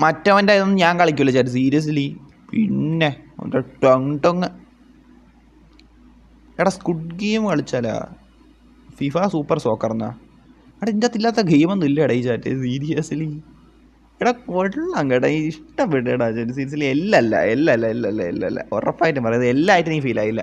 മറ്റവൻ്റെ ഇതൊന്നും ഞാൻ കളിക്കില്ല ചേട്ടാ സീരിയസ്ലി. പിന്നെ ടങ്. എടാ സ്കുഡ് ഗെയിം കളിച്ചാലാ? ഫിഫ സൂപ്പർ സോക്കർ എന്നാ? എടാ ഇതിൻ്റെ അകത്തില്ലാത്ത ഗെയിമൊന്നും ഇല്ല എടാ ഈ ചാറ്റ് സീരിയസ്ലി. എടാ കൊള്ളാം കേട്ടാ, ഇഷ്ടപ്പെട്ടു കേട്ടാ സീരിയസ്ലി. എല്ലല്ല ഉറപ്പായിട്ടും പറയുന്നത് എല്ലായിട്ടും നീ ഫീൽ ആയില്ല.